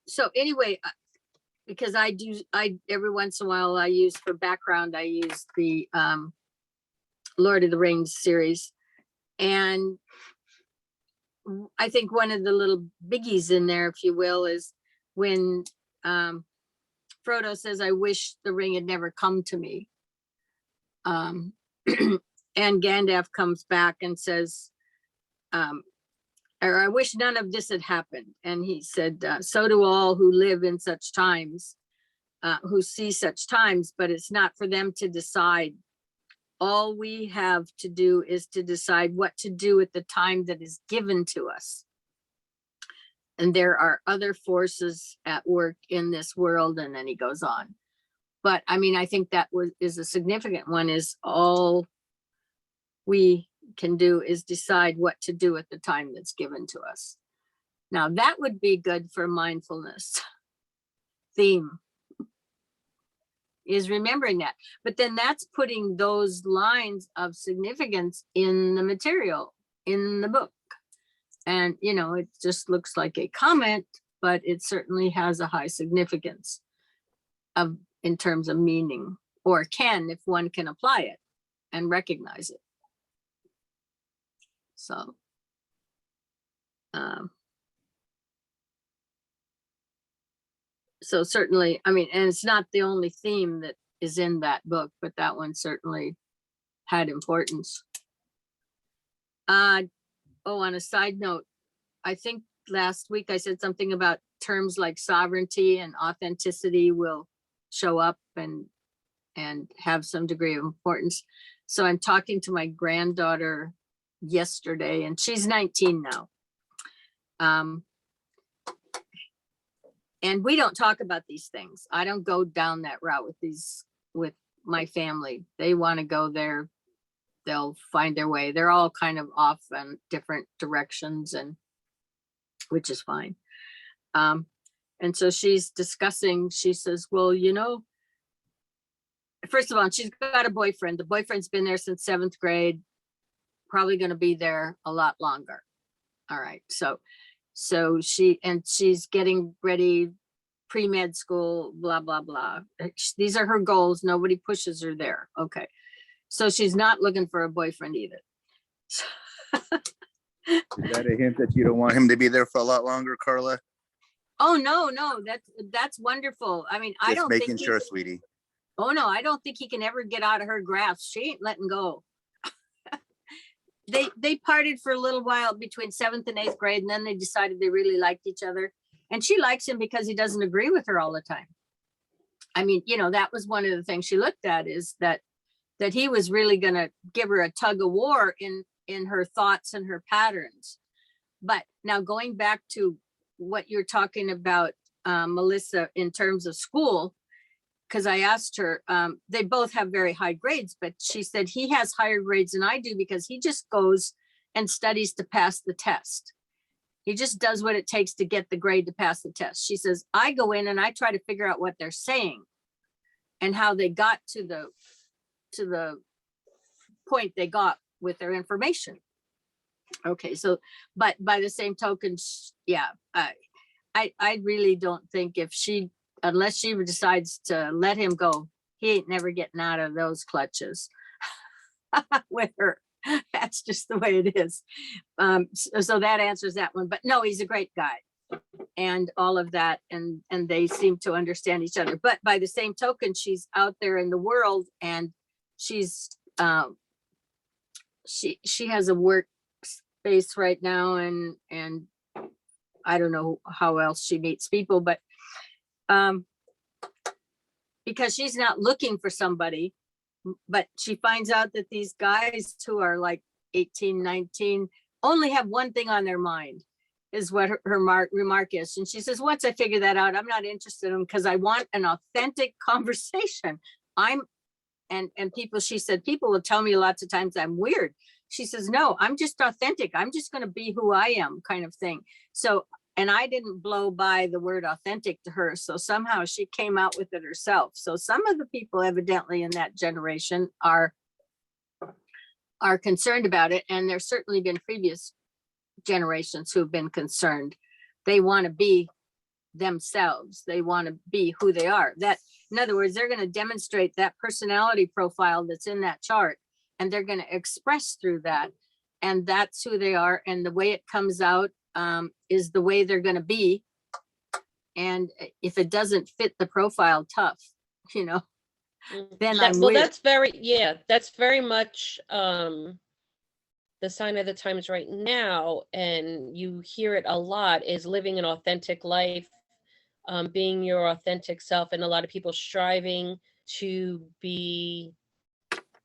So anyway, because every once in a while I use for background, I use the Lord of the Rings series. And I think one of the little biggies in there, if you will, is when Frodo says, I wish the ring had never come to me. And Gandalf comes back and says, or I wish none of this had happened. And he said, so do all who live in such times, who see such times, but it's not for them to decide. All we have to do is to decide what to do at the time that is given to us. And there are other forces at work in this world. And then he goes on. But I mean, I think that is a significant one, is all we can do is decide what to do at the time that's given to us. Now that would be good for mindfulness theme, is remembering that. But then that's putting those lines of significance in the material, in the book. And, you know, it just looks like a comment, but it certainly has a high significance in terms of meaning, or can, if one can apply it and recognize it. So, so certainly, I mean, and it's not the only theme that is in that book, but that one certainly had importance. Oh, on a side note, I think last week I said something about terms like sovereignty and authenticity will show up and have some degree of importance. So I'm talking to my granddaughter yesterday, and she's 19 now. And we don't talk about these things. I don't go down that route with my family. They want to go there, they'll find their way. They're all kind of off in different directions, and which is fine. And so she's discussing, she says, well, you know, first of all, she's got a boyfriend. The boyfriend's been there since 7th grade, probably going to be there a lot longer. All right. So she's getting ready, pre-med school, blah, blah, blah. These are her goals. Nobody pushes her there. Okay. So she's not looking for a boyfriend either. Is that a hint that you don't want him to be there for a lot longer, Carla? Oh, no, that's wonderful. I mean, I Just don't making think sure, sweetie. Oh no, I don't think he can ever get out of her grasp. She ain't letting go. They parted for a little while between 7th and 8th grade, and then they decided they really liked each other. And she likes him because he doesn't agree with her all the time. I mean, you know, that was one of the things she looked at, is that he was really going to give her a tug of war in her thoughts and her patterns. But now going back to what you're talking about, Melissa, in terms of school, because I asked her, they both have very high grades, but she said he has higher grades than I do because he just goes and studies to pass the test. He just does what it takes to get the grade to pass the test. She says, I go in and I try to figure out what they're saying and how they got to the point they got with their information. Okay, so, but by the same token, yeah, I really don't think unless she decides to let him go, he ain't never getting out of those clutches with her. That's just the way it is. So that answers that one. But no, he's a great guy and all of that. And they seem to understand each other. But by the same token, she's out there in the world, and she's she has a work space right now, and I don't know how else she meets people, but because she's not looking for somebody, but she finds out that these guys who are like 18, 19 only have one thing on their mind, is what her remark is. And she says, once I figure that out, I'm not interested in them because I want an authentic conversation. And people, she said, people will tell me lots of times I'm weird. She says, no, I'm just authentic. I'm just going to be who I am, kind of thing. So, and I didn't blow by the word authentic to her. So somehow she came out with it herself. So some of the people evidently in that generation are concerned about it. And there's certainly been previous generations who've been concerned. They want to be themselves. They want to be who they are. That, in other words, they're going to demonstrate that personality profile that's in that chart, and they're going to express through that. And that's who they are. And the way it comes out is the way they're going to be. And if it doesn't fit the profile, tough, you know, then I'm well, weird. that's very much the sign of the times right now, and you hear it a lot, is living an authentic life, being your authentic self, and a lot of people striving to be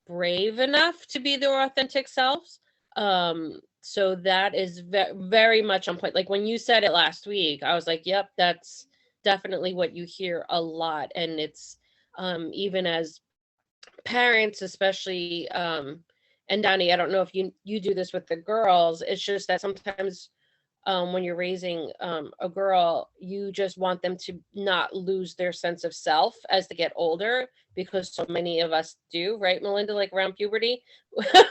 brave enough to be their authentic selves. So that is very much on point. Like when you said it last week, I was like, yep, that's definitely what you hear a lot. And it's even as parents, especially, and Donnie, I don't know if you do this with the girls. It's just that sometimes when you're raising a girl, you just want them to not lose their sense of self as they get older, because so many of us do, right, Melinda? Like around puberty,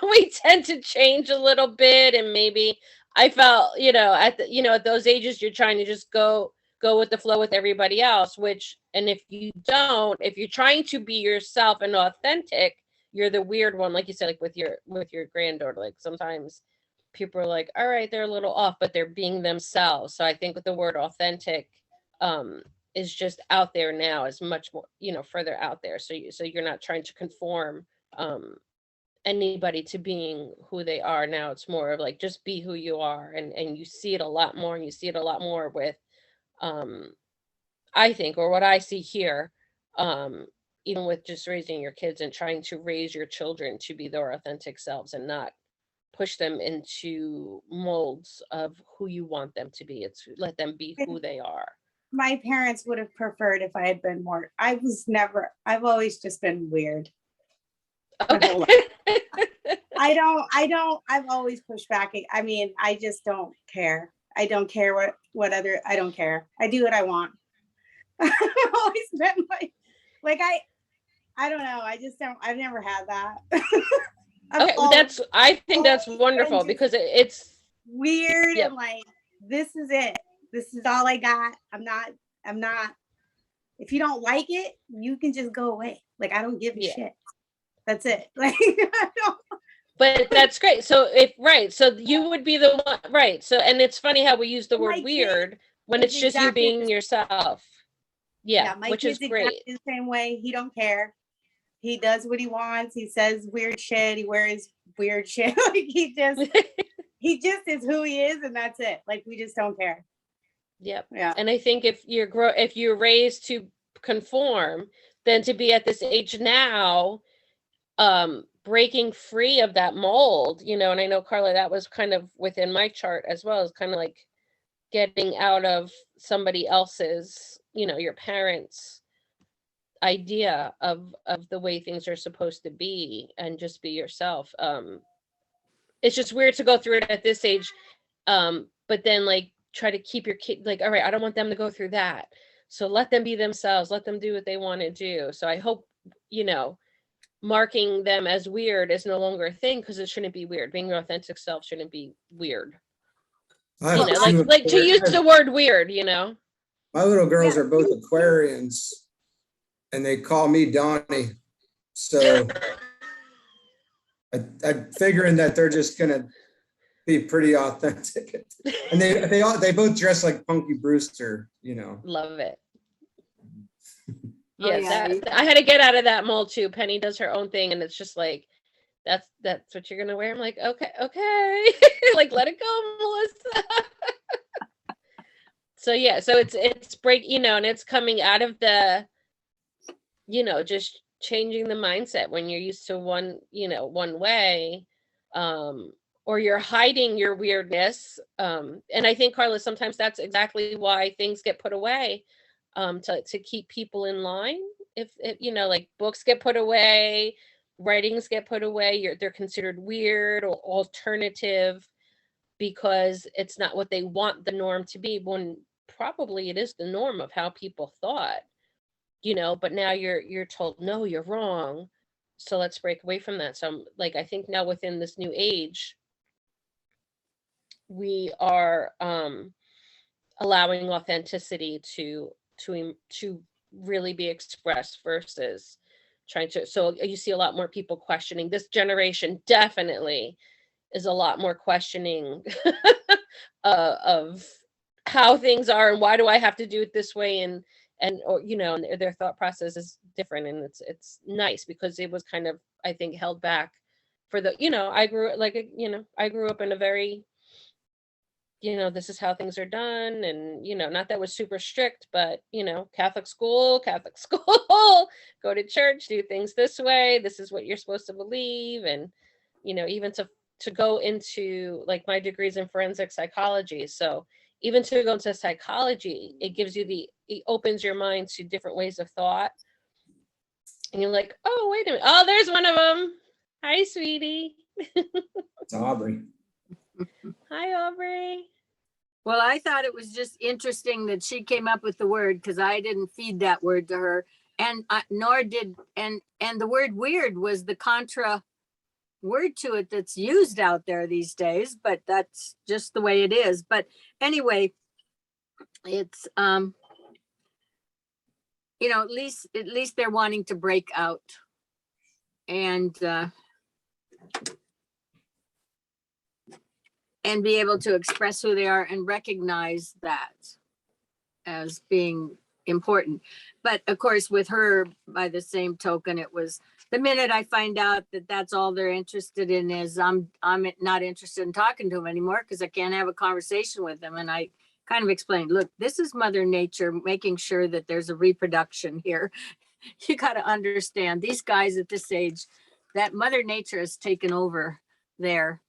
we tend to change a little bit, and maybe I felt, at those ages, you're trying to just go with the flow with everybody else. Which, and if you're trying to be yourself and authentic, you're the weird one, like you said, like with your granddaughter. Like sometimes people are like, all right, they're a little off, but they're being themselves. So I think with the word authentic is just out there now, is much more, further out there. So you're not trying to conform anybody to being who they are. Now it's more of like, just be who you are. And you see it a lot more, and you see it a lot more with, I think, or what I see here, even with just raising your kids and trying to raise your children to be their authentic selves and not push them into molds of who you want them to be. It's let them be who they are. My parents would have preferred if I had been more. I've always just been weird. Okay. I've always pushed back. I mean, I just don't care. I don't care I don't care. I do what I want. I've always been like I don't know. I just don't, I've never had that. Okay, I think that's wonderful, because it's weird. Yep. And like, this is it. This is all I got. I'm not, if you don't like it, you can just go away. Like, I don't give a shit. That's it. Like, I don't. But that's great. So so you would be the one, right? So, and it's funny how we use the word weird when it's just you being yourself. Yeah, my which is kid's great. exactly the same way. He don't care. He does what he wants. He says weird shit. He wears weird shit. Like he just is who he is, and that's it. Like, we just don't care. Yep. Yeah. And I think if you're raised to conform, then to be at this age now, breaking free of that mold, and I know, Carla, that was kind of within my chart as well, as kind of like getting out of somebody else's, your parents' idea of the way things are supposed to be, and just be yourself. It's just weird to go through it at this age, but then like try to keep your kid, like, all right, I don't want them to go through that, so let them be themselves, let them do what they want to do. So I hope, marking them as weird is no longer a thing, because it shouldn't be weird. Being your authentic self shouldn't be weird. Like to use the word weird, My little girls are both Aquarians, and they call me Donnie. So I'm figuring that they're just gonna be pretty authentic. And they both dress like Punky Brewster, Love it. Oh, Yeah, I had to get out of that mold too. Penny does her own thing, and it's just like, that's what you're gonna wear. I'm like, okay. Like, let it go, Melissa. So it's break, and it's coming out of the, just changing the mindset when you're used to one way, or you're hiding your weirdness. And I think, Carla, sometimes that's exactly why things get put away, to keep people in line. If like books get put away, writings get put away, they're considered weird or alternative, because it's not what they want the norm to be, when probably it is the norm of how people thought, but now you're told, no, you're wrong. So let's break away from that. So like, I think now within this new age, we are allowing authenticity to really be expressed versus trying to. So you see a lot more people questioning. This generation definitely is a lot more questioning of how things are and why do I have to do it this way, and or and their thought process is different, and it's nice because it was kind of, I think, held back for the I grew up in a very this is how things are done, and not that was super strict, but Catholic school, go to church, do things this way, this is what you're supposed to believe. And even to go into, like, my degrees in forensic psychology, so even to go into psychology, it gives you it opens your mind to different ways of thought, and you're like, oh, wait a minute, oh, there's one of them. Hi, sweetie. It's Aubrey. Hi, Aubrey. Well, I thought it was just interesting that she came up with the word, because I didn't feed that word to her, and nor did, and the word weird was the contra word to it that's used out there these days, but that's just the way it is. But anyway, it's at least they're wanting to break out and be able to express who they are and recognize that as being important. But of course, with her, by the same token, it was the minute I find out that that's all they're interested in is I'm not interested in talking to them anymore, because I can't have a conversation with them. And I kind of explained, look, this is Mother Nature making sure that there's a reproduction here. You got to understand, these guys at this age, that Mother Nature has taken over there.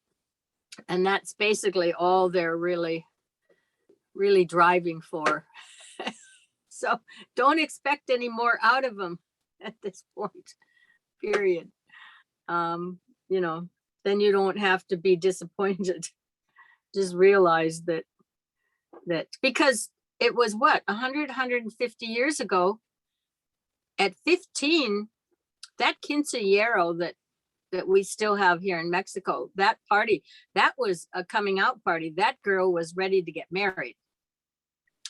And that's basically all they're really, really driving for. So don't expect any more out of them at this point, period. Then you don't have to be disappointed. Just realize that because it was 150 years ago, at 15, that quinceañero that we still have here in Mexico, that party, that was a coming out party. That girl was ready to get married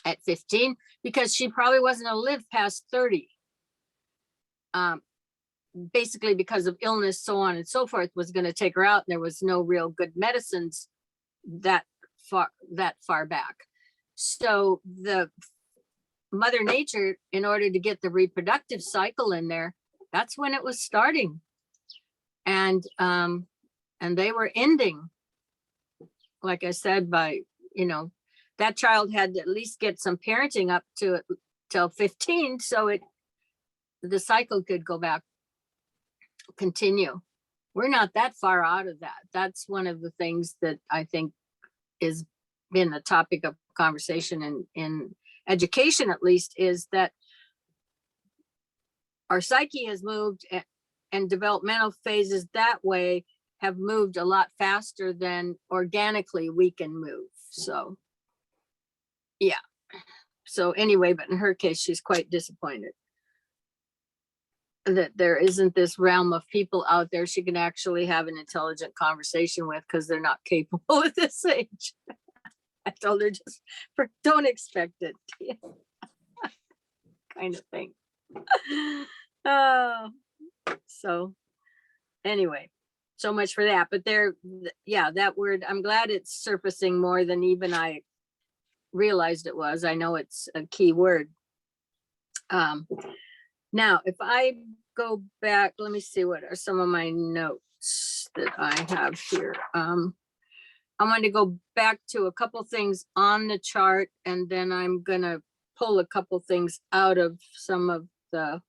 at 15 because she probably wasn't going to live past 30. Basically because of illness, so on and so forth, was going to take her out. And there was no real good medicines that far back. So the Mother Nature, in order to get the reproductive cycle in there, that's when it was starting. And they were ending, like I said, by, that child had to at least get some parenting up to it till 15, so the cycle could go back, continue. We're not that far out of that. That's one of the things that I think has been the topic of conversation in education, at least, is that our psyche has moved, and developmental phases that way have moved a lot faster than organically we can move. So, yeah. So anyway, but in her case, she's quite disappointed that there isn't this realm of people out there she can actually have an intelligent conversation with, because they're not capable at this age. I told her, just don't expect it. Kind of thing. So anyway, so much for that. But that word, I'm glad it's surfacing more than even I realized it was. I know it's a key word. Now, if I go back, let me see, what are some of my notes that I have here. I want to go back to a couple things on the chart, and then I'm going to pull a couple things out of some of the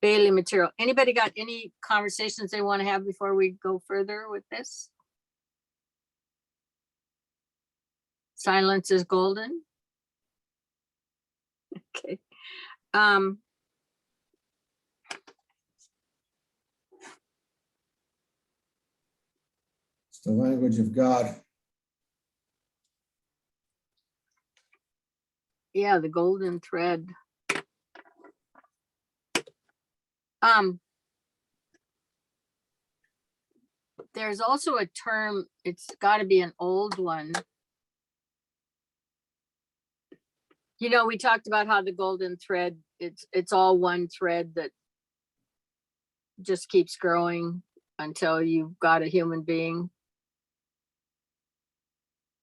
Bailey material. Anybody got any conversations they want to have before we go further with this? Silence is golden. Okay. It's the language of God. Yeah, the golden thread. There's also a term, it's got to be an old one. You know, we talked about how the golden thread, it's all one thread that just keeps growing until you've got a human being.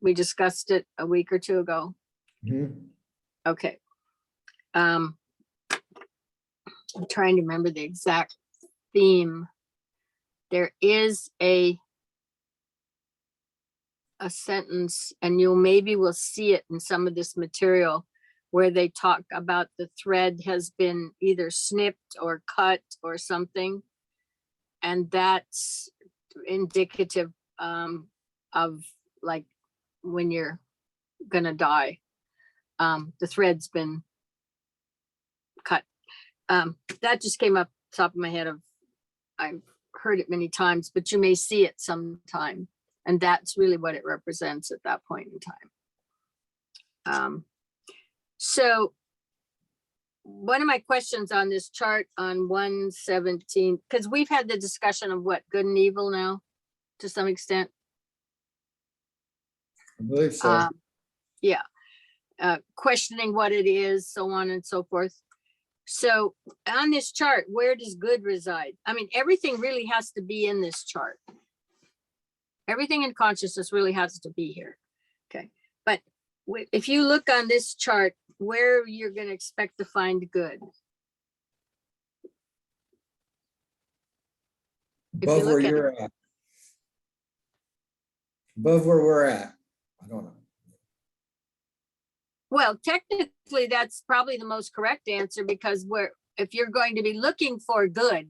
We discussed it a week or two ago. Mhm. Okay. I'm trying to remember the exact theme. There is a sentence, and you maybe will see it in some of this material, where they talk about the thread has been either snipped or cut or something. And that's indicative of like when you're gonna die. The thread's been cut. That just came up top of my head. I've heard it many times, but you may see it sometime. And that's really what it represents at that point in time. So one of my questions on this chart on 117, because we've had the discussion of what good and evil now to some extent. I believe so. Yeah. Questioning what it is, so on and so forth. So on this chart, where does good reside? I mean, everything really has to be in this chart. Everything in consciousness really has to be here. Okay. But if you look on this chart, where you're going to expect to find good. Above where you're at. Above where we're at. I don't know. Well, technically, that's probably the most correct answer, because if you're going to be looking for good,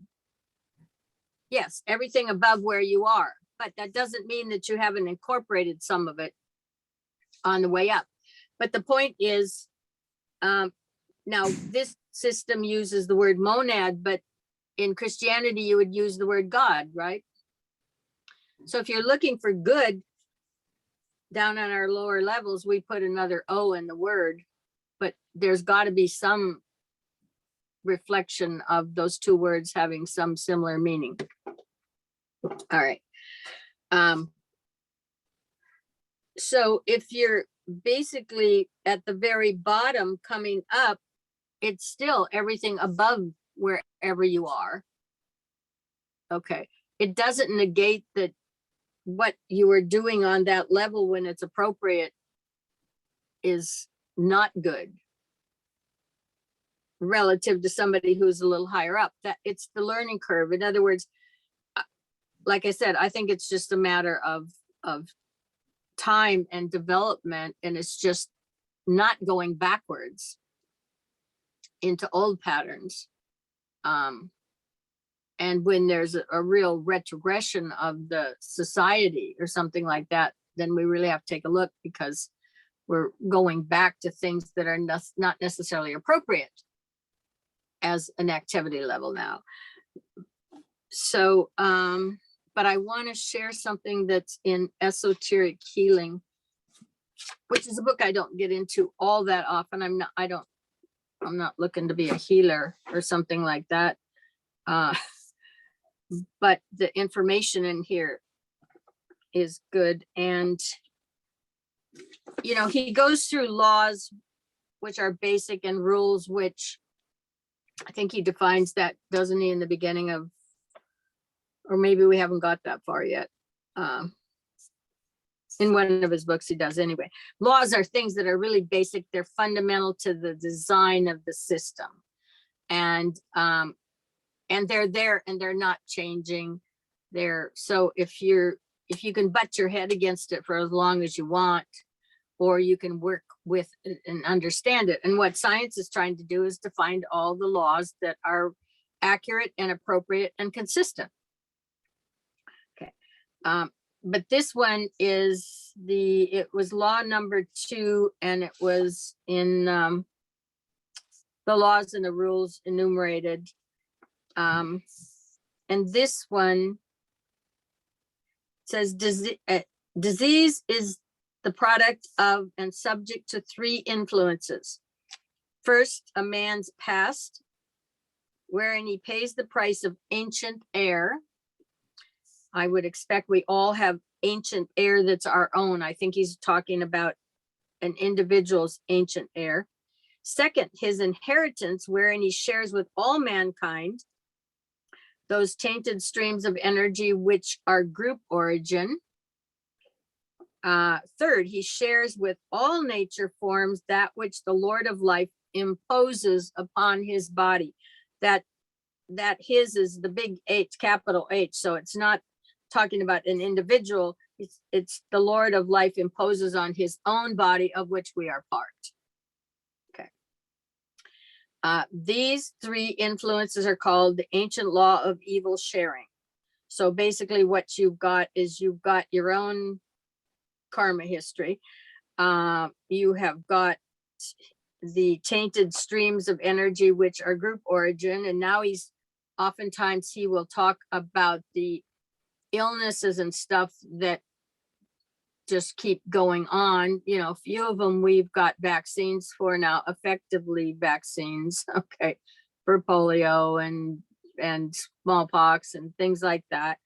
yes, everything above where you are, but that doesn't mean that you haven't incorporated some of it on the way up. But the point is, now this system uses the word monad, but in Christianity, you would use the word God, right? So if you're looking for good, down on our lower levels, we put another O in the word, but there's got to be some reflection of those two words having some similar meaning. All right. So if you're basically at the very bottom coming up, it's still everything above wherever you are. Okay. It doesn't negate that what you are doing on that level when it's appropriate is not good relative to somebody who's a little higher up. That it's the learning curve. In other words, like I said, I think it's just a matter of time and development, and it's just not going backwards into old patterns. And when there's a real retrogression of the society or something like that, then we really have to take a look, because we're going back to things that are not necessarily appropriate as an activity level now. So, but I want to share something that's in Esoteric Healing, which is a book I don't get into all that often. I'm not looking to be a healer or something like that. But the information in here is good. And, you know, he goes through laws, which are basic, and rules, which I think he defines that, doesn't he, in the beginning of, or maybe we haven't got that far yet. In one of his books, he does anyway. Laws are things that are really basic. They're fundamental to the design of the system. And they're there and they're not changing. So if you can butt your head against it for as long as you want, or you can work with it and understand it. And what science is trying to do is to find all the laws that are accurate and appropriate and consistent. Okay. But this one is it was law number 2, and it was in the laws and the rules enumerated. And this one says disease is the product of and subject to 3 influences. First, a man's past, wherein he pays the price of ancient air. I would expect we all have ancient air that's our own. I think he's talking about an individual's ancient air. Second, his inheritance, wherein he shares with all mankind those tainted streams of energy which are group origin. Third, he shares with all nature forms that which the Lord of life imposes upon his body. That his is the big H, capital H. So it's not talking about an individual. It's the Lord of life imposes on his own body, of which we are part. Okay. These three influences are called the ancient law of evil sharing. So basically what you've got is you've got your own karma history. You have got the tainted streams of energy, which are group origin. And now oftentimes he will talk about the illnesses and stuff that just keep going on. You know, a few of them we've got vaccines for now, effectively vaccines, okay, for polio and smallpox and things like that.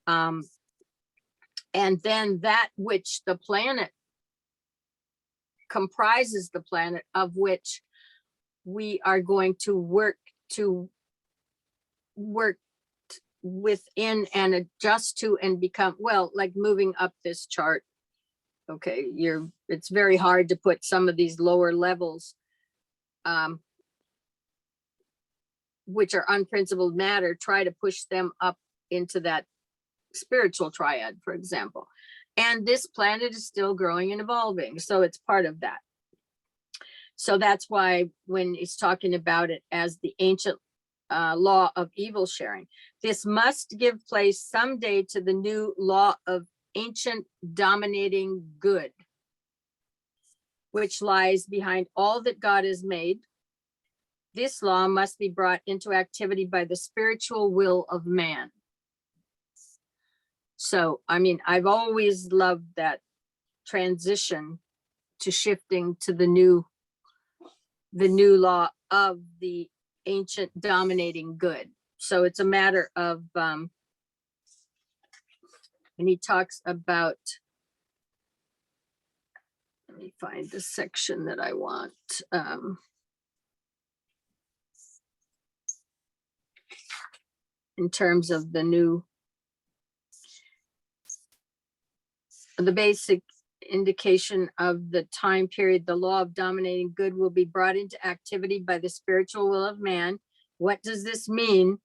And then that which the planet comprises, the planet of which we are going to work within and adjust to and become, well, like moving up this chart. Okay, it's very hard to put some of these lower levels, which are unprincipled matter, try to push them up into that spiritual triad, for example. And this planet is still growing and evolving, so it's part of that. So that's why when he's talking about it as the ancient law of evil sharing, this must give place someday to the new law of ancient dominating good, which lies behind all that God has made. This law must be brought into activity by the spiritual will of man. So, I mean, I've always loved that transition to shifting to the new law of the ancient dominating good. So it's a matter of, and he talks about, let me find the section that I want. In terms of the basic indication of the time period, the law of dominating good will be brought into activity by the spiritual will of man. What does this mean?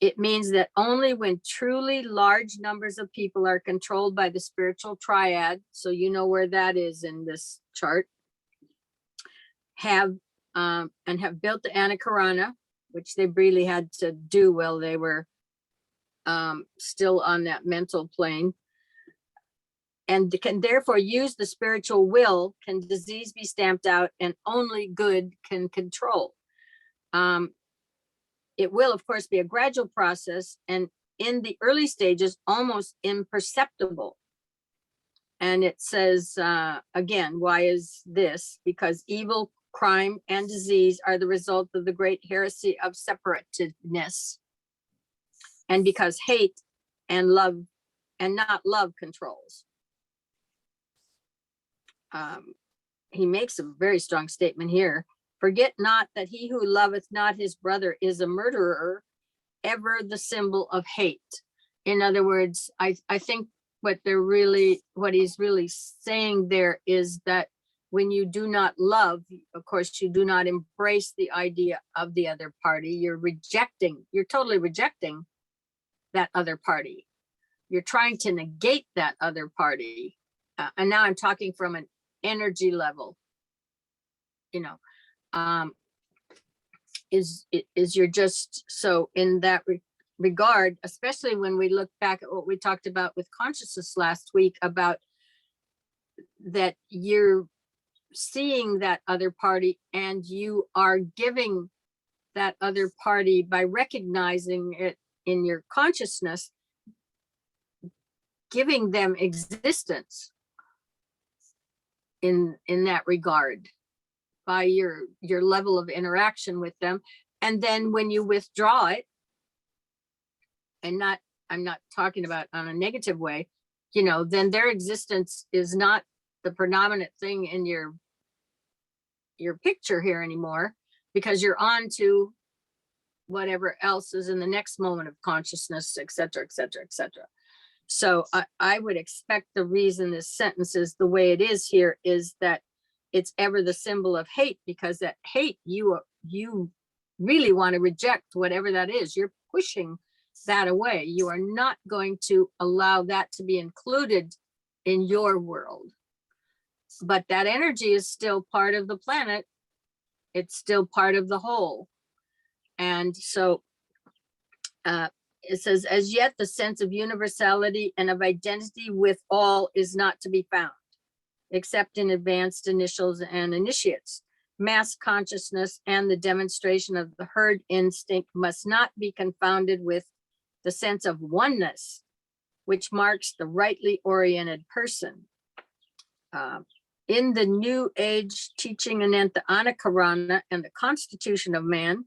It means that only when truly large numbers of people are controlled by the spiritual triad, so you know where that is in this chart, have built the Anakarana, which they really had to do while they were still on that mental plane, and can therefore use the spiritual will, can disease be stamped out, and only good can control. It will, of course, be a gradual process, and in the early stages, almost imperceptible. And it says, again, why is this? Because evil, crime, and disease are the result of the great heresy of separatedness. And because hate and love, and not love, controls. He makes a very strong statement here. Forget not that he who loveth not his brother is a murderer, ever the symbol of hate. In other words, I think what he's really saying there is that when you do not love, of course, you do not embrace the idea of the other party. You're totally rejecting that other party. You're trying to negate that other party. And now I'm talking from an energy level, is you're just, so in that regard, especially when we look back at what we talked about with consciousness last week, about that you're seeing that other party and you are giving that other party, by recognizing it in your consciousness, giving them existence in that regard by your level of interaction with them. And then when you withdraw it, and I'm not talking about on a negative way, then their existence is not the predominant thing in your your picture here anymore, because you're on to whatever else is in the next moment of consciousness, et cetera, et cetera, et cetera. So I would expect the reason this sentence is the way it is here is that it's ever the symbol of hate, because that hate, you really want to reject whatever that is. You're pushing that away. You are not going to allow that to be included in your world. But that energy is still part of the planet. It's still part of the whole. And so it says, as yet the sense of universality and of identity with all is not to be found, except in advanced initials and initiates. Mass consciousness and the demonstration of the herd instinct must not be confounded with the sense of oneness, which marks the rightly oriented person. In the New Age teaching Ananta Anakarana and the Constitution of Man,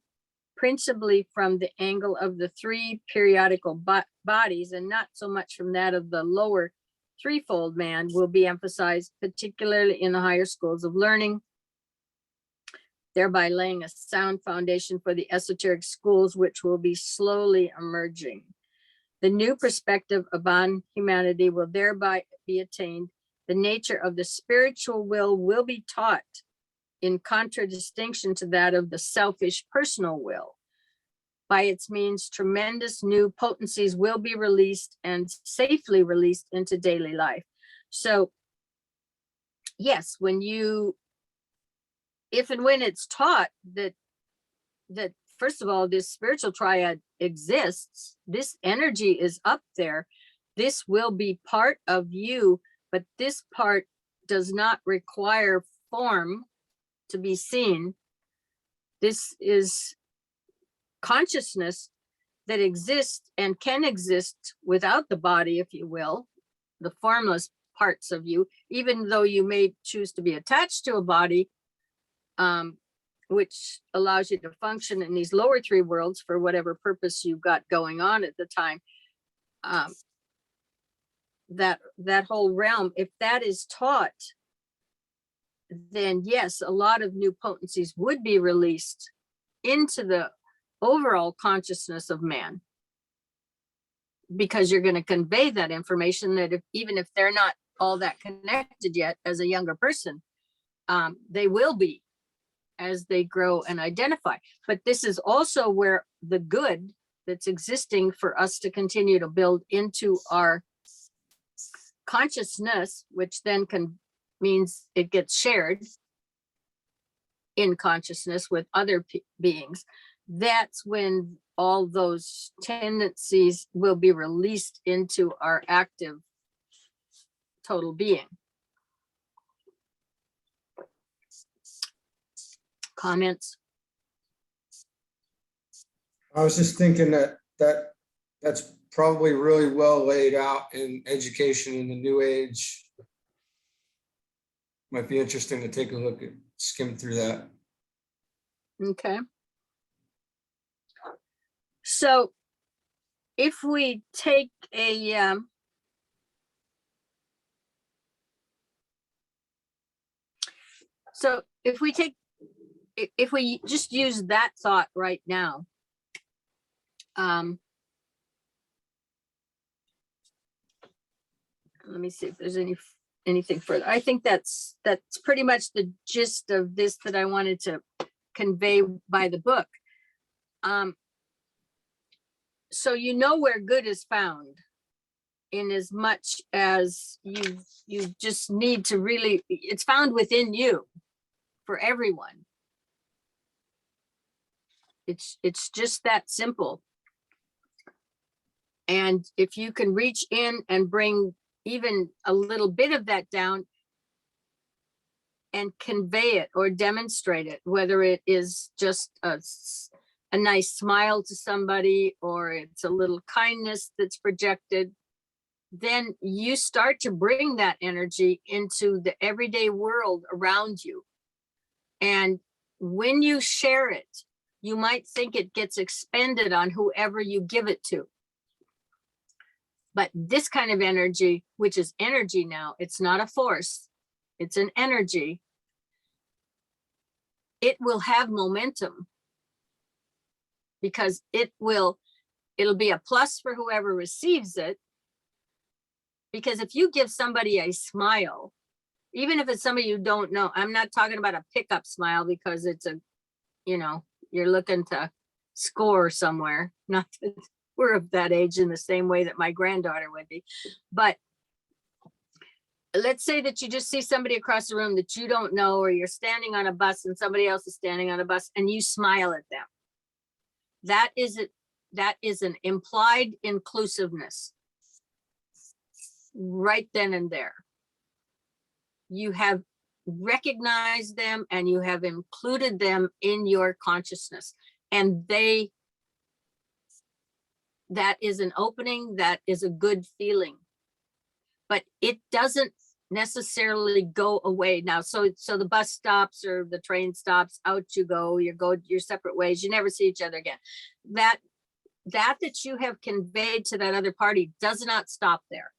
principally from the angle of the three periodical bodies and not so much from that of the lower threefold man, will be emphasized, particularly in the higher schools of learning, thereby laying a sound foundation for the esoteric schools, which will be slowly emerging. The new perspective upon humanity will thereby be attained. The nature of the spiritual will be taught in contradistinction to that of the selfish personal will. By its means, tremendous new potencies will be released and safely released into daily life. So yes, if and when it's taught that first of all, this spiritual triad exists, this energy is up there, this will be part of you, but this part does not require form to be seen. This is consciousness that exists and can exist without the body, if you will, the formless parts of you, even though you may choose to be attached to a body, which allows you to function in these lower three worlds for whatever purpose you've got going on at the time. That whole realm, if that is taught, then yes, a lot of new potencies would be released into the overall consciousness of man, because you're going to convey that information that even if they're not all that connected yet as a younger person, they will be as they grow and identify. But this is also where the good that's existing for us to continue to build into our consciousness, which then means it gets shared in consciousness with other beings. That's when all those tendencies will be released into our active total being. Comments? I was just thinking that's probably really well laid out in education in the New Age. Might be interesting to take a look at, skim through that. Okay. So if we take if we just use that thought right now, let me see if there's anything further. I think that's pretty much the gist of this that I wanted to convey by the book. So you know where good is found, in as much as you just need to really, it's found within you for everyone. It's just that simple. And if you can reach in and bring even a little bit of that down and convey it or demonstrate it, whether it is just a nice smile to somebody or it's a little kindness that's projected, then you start to bring that energy into the everyday world around you. And when you share it, you might think it gets expended on whoever you give it to. But this kind of energy, which is energy now, it's not a force, it's an energy. it will have momentum, because it'll be a plus for whoever receives it. Because if you give somebody a smile, even if it's somebody you don't know, I'm not talking about a pickup smile because it's you're looking to score somewhere. Not that we're of that age in the same way that my granddaughter would be. But let's say that you just see somebody across the room that you don't know, or you're standing on a bus and somebody else is standing on a bus and you smile at them. That is an implied inclusiveness right then and there. You have recognized them and you have included them in your consciousness, and that is an opening, that is a good feeling, but it doesn't necessarily go away now. So the bus stops or the train stops, out you go your separate ways, you never see each other again. That you have conveyed to that other party does not stop there.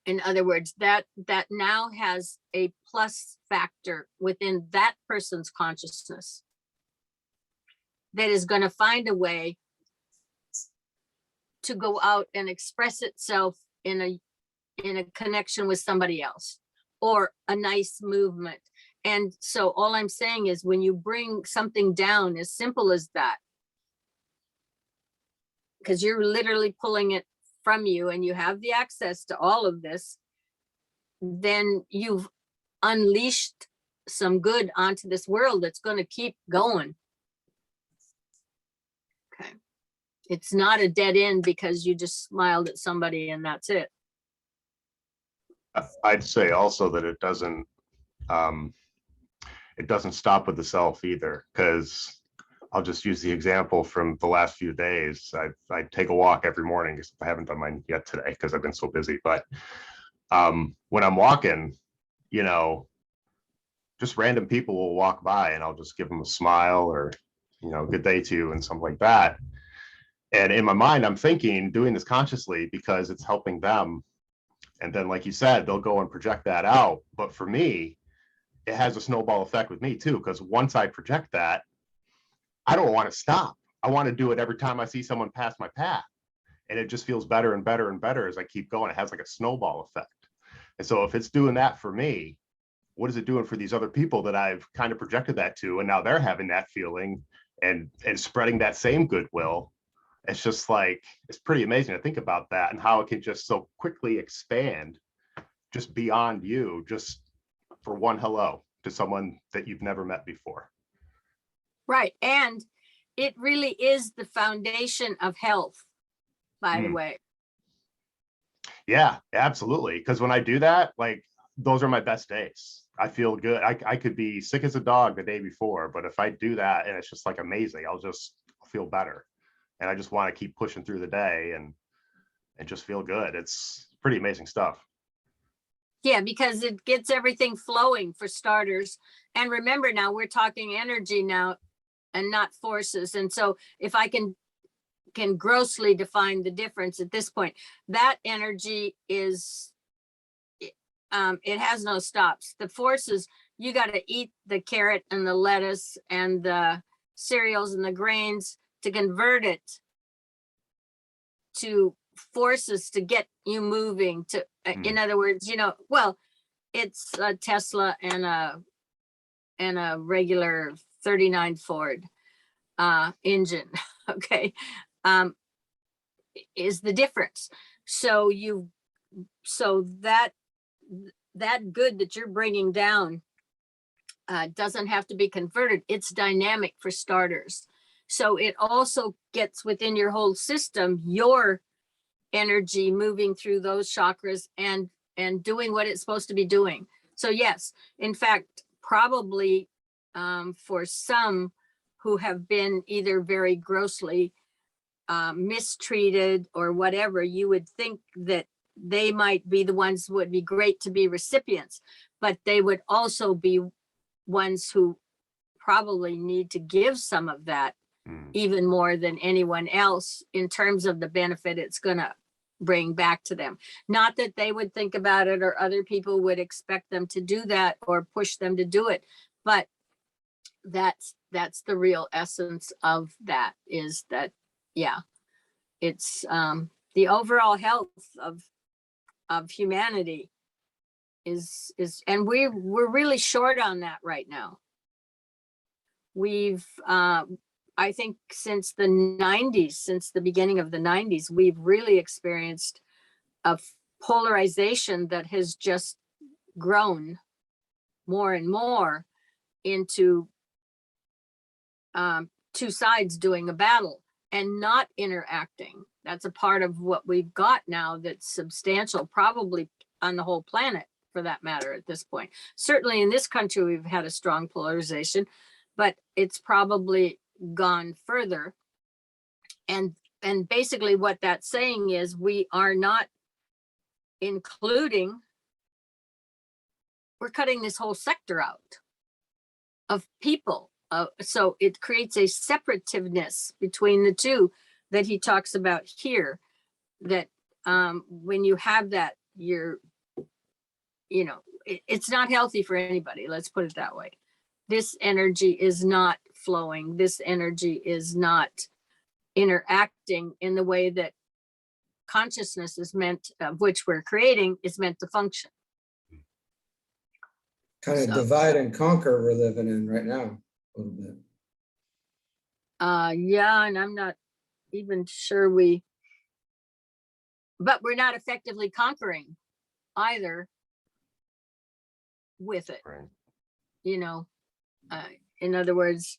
In other words, that now has a plus factor within that person's consciousness that is going to find a way to go out and express itself in a connection with somebody else, or a nice movement. And so all I'm saying is, when you bring something down as simple as that, because you're literally pulling it from you and you have the access to all of this, then you've unleashed some good onto this world that's going to keep going. Okay. It's not a dead end because you just smiled at somebody and that's it. I'd say also that it doesn't stop with the self either, because I'll just use the example from the last few days. I take a walk every morning, except I haven't done mine yet today because I've been so busy. But when I'm walking, just random people will walk by and I'll just give them a smile or, good day to you and something like that. And in my mind, I'm thinking, doing this consciously because it's helping them. And then, like you said, they'll go and project that out. But for me, it has a snowball effect with me too, because once I project that, I don't want to stop. I want to do it every time I see someone pass my path. And it just feels better and better and better as I keep going. It has like a snowball effect. And so if it's doing that for me, what is it doing for these other people that I've kind of projected that to? And now they're having that feeling and spreading that same goodwill. It's just like, it's pretty amazing to think about that and how it can just so quickly expand just beyond you, just for one hello to someone that you've never met before. Right. And it really is the foundation of health, by the way. Yeah, absolutely. Because when I do that, like, those are my best days. I feel good. I could be sick as a dog the day before, but if I do that and it's just like amazing, I'll just feel better. And I just want to keep pushing through the day and just feel good. It's pretty amazing stuff. Yeah, because it gets everything flowing for starters. And remember, now we're talking energy now and not forces. And so if I can grossly define the difference at this point, that energy is, it has no stops. The forces, you got to eat the carrot and the lettuce and the cereals and the grains to convert it to forces to get you moving to, in other words, well, it's a Tesla and a regular 39 Ford engine. Okay. Is the difference. So that good that you're bringing down doesn't have to be converted. It's dynamic for starters. So it also gets within your whole system, your energy moving through those chakras and doing what it's supposed to be doing. So yes, in fact, probably for some who have been either very grossly mistreated or whatever, you would think that they might be the ones who would be great to be recipients, but they would also be ones who probably need to give some of that even more than anyone else in terms of the benefit it's going to bring back to them. Not that they would think about it or other people would expect them to do that or push them to do it, but that's the real essence of that, is that, yeah, it's the overall health of humanity is, and we're really short on that right now. We've I think since the 90s, since the beginning of the 90s, we've really experienced a polarization that has just grown more and more into two sides doing a battle and not interacting. That's a part of what we've got now that's substantial, probably on the whole planet for that matter at this point. Certainly in this country, we've had a strong polarization, but it's probably gone further. And basically what that's saying is we are not including, we're cutting this whole sector out of people. So it creates a separativeness between the two that he talks about here, that when you have that, it's not healthy for anybody. Let's put it that way. This energy is not flowing. This energy is not interacting in the way that consciousness is meant, of which we're creating, is meant to function. Kind of So- divide and conquer we're living in right now, a little bit. Yeah, and I'm not even sure but we're not effectively conquering either with it. Right. In other words,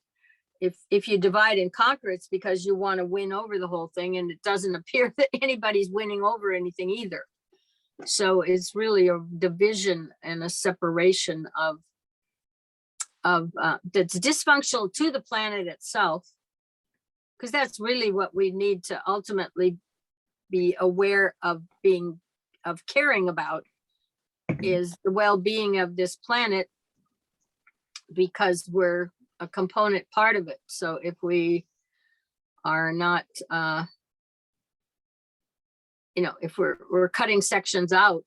if you divide and conquer, it's because you want to win over the whole thing, and it doesn't appear that anybody's winning over anything either. So it's really a division and a separation of that's dysfunctional to the planet itself, because that's really what we need to ultimately be aware of, caring about, is the well-being of this planet, because we're a component part of it. So if we are not, if we're cutting sections out,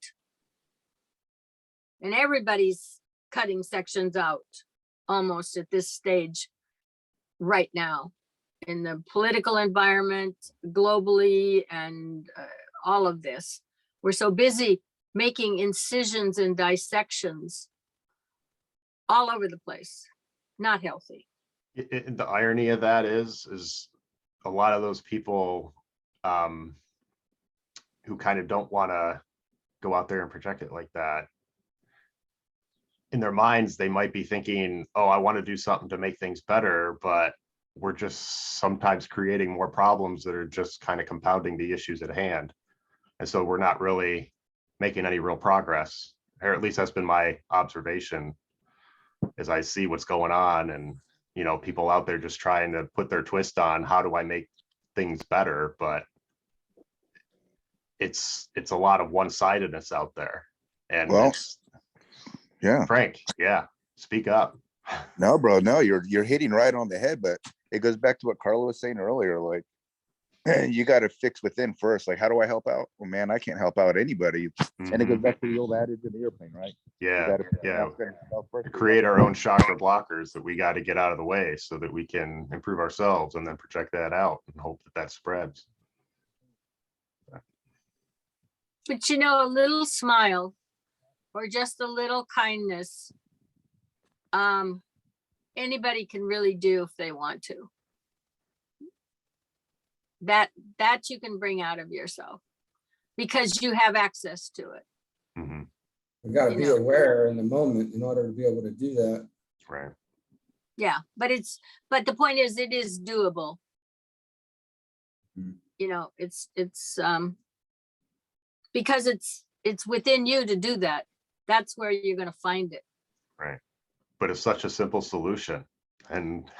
and everybody's cutting sections out almost at this stage right now in the political environment globally, and all of this, we're so busy making incisions and dissections all over the place. Not healthy. The irony of that is a lot of those people who kind of don't want to go out there and project it like that, in their minds, they might be thinking, oh, I want to do something to make things better, but we're just sometimes creating more problems that are just kind of compounding the issues at hand. And so we're not really making any real progress, or at least that's been my observation as I see what's going on, and people out there just trying to put their twist on how do I make things better, but it's a lot of one-sidedness out there. And Well, yeah. Frank, yeah, speak up. No, bro, no, you're hitting right on the head, but it goes back to what Carla was saying earlier. Like, you got to fix within first. Like, how do I help out? Well, man, I can't help out anybody. And it goes back to the old adage in the airplane, right? Yeah, create our own chakra blockers that we got to get out of the way so that we can improve ourselves, and then project that out and hope that spreads. But a little smile or just a little kindness, anybody can really do if they want to. That you can bring out of yourself because you have access to it. Mm-hmm. We got to be aware in the moment in order to be able to do that. Right. Yeah, but the point is, it is doable. It's because it's within you to do that. That's where you're going to find it. Right. But it's such a simple solution, and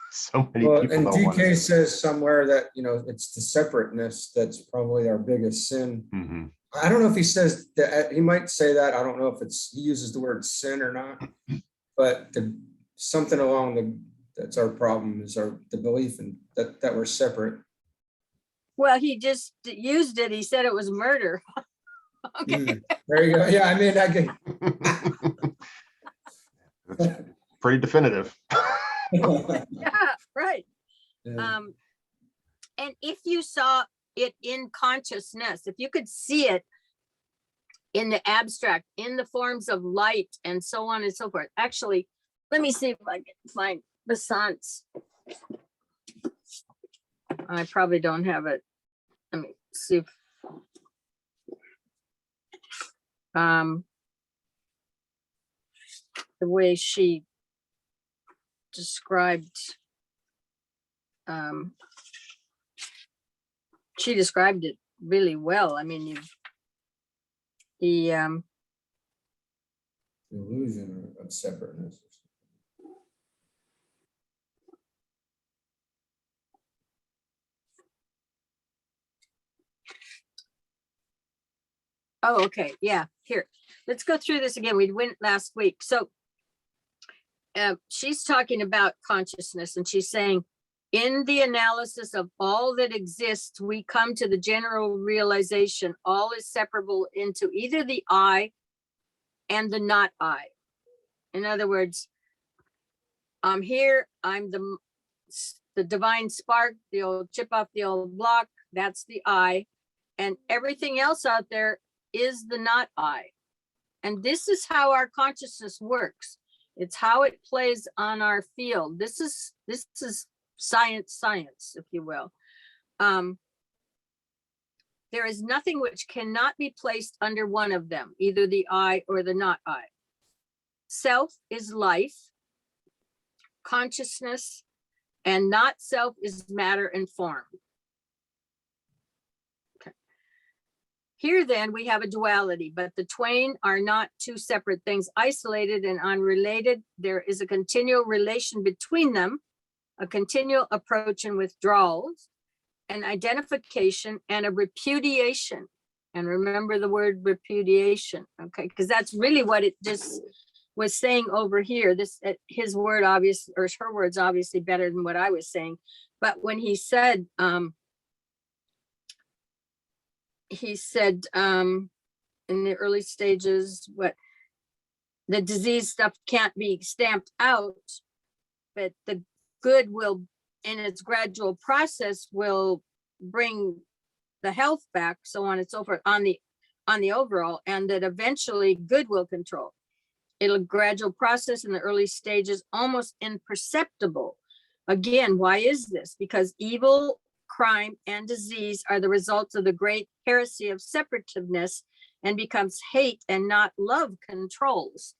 so many Well, people and don't want DK to. says somewhere that it's the separateness that's probably our biggest sin. Mm-hmm. I don't know if he says that. He might say that. I don't know if he uses the word sin or not, but something along that's our problem, is the belief in that we're separate. Well, he just used it. He said it was murder. Okay. There you go. Yeah, I mean, It's pretty definitive. Yeah, right. Yeah. And if you saw it in consciousness, if you could see it in the abstract, in the forms of light and so on and so forth. Actually, let me see if I can find Besant's. I probably don't have it. Let me see if, the way she described, she described it really well. I mean, the Illusion of separateness. oh, okay, yeah, here, let's go through this again. We went last week. So she's talking about consciousness, and she's saying, in the analysis of all that exists, we come to the general realization all is separable into either the I and the not I. In other words, I'm here, I'm the divine spark, the old chip off the old block, that's the I, and everything else out there is the not I. And this is how our consciousness works. It's how it plays on our field. This is science, if you will. There is nothing which cannot be placed under one of them, either the I or the not I. Self is life, consciousness, and not self is matter and form. Okay. Here then we have a duality, but the twain are not two separate things, isolated and unrelated. There is a continual relation between them, a continual approach and withdrawals, an identification and a repudiation. And remember the word repudiation, okay? Because that's really what it just was saying over here. This, his word obvious, or her words obviously better than what I was saying. But when he said in the early stages, what the disease stuff can't be stamped out, but the good will, in its gradual process, will bring the health back, so on and so forth, on the overall, and that eventually good will control. It'll gradual process in the early stages, almost imperceptible. Again, why is this? Because evil, crime, and disease are the results of the great heresy of separativeness, and becomes hate and not love controls.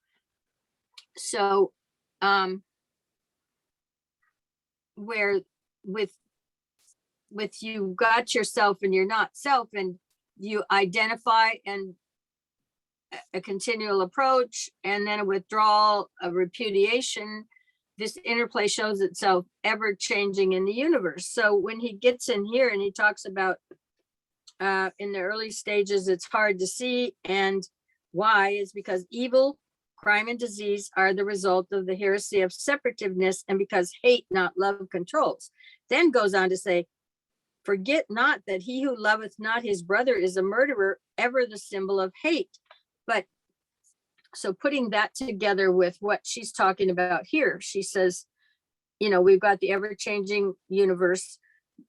So where with you got yourself and you're not self, and you identify, and a continual approach, and then a withdrawal, a repudiation, this interplay shows itself ever changing in the universe. So when he gets in here and he talks about in the early stages, it's hard to see, and why is because evil, crime, and disease are the result of the heresy of separativeness, and because hate, not love, controls. Then goes on to say, forget not that he who loveth not his brother is a murderer, ever the symbol of hate. But so putting that together with what she's talking about here, she says, you know, we've got the ever-changing universe.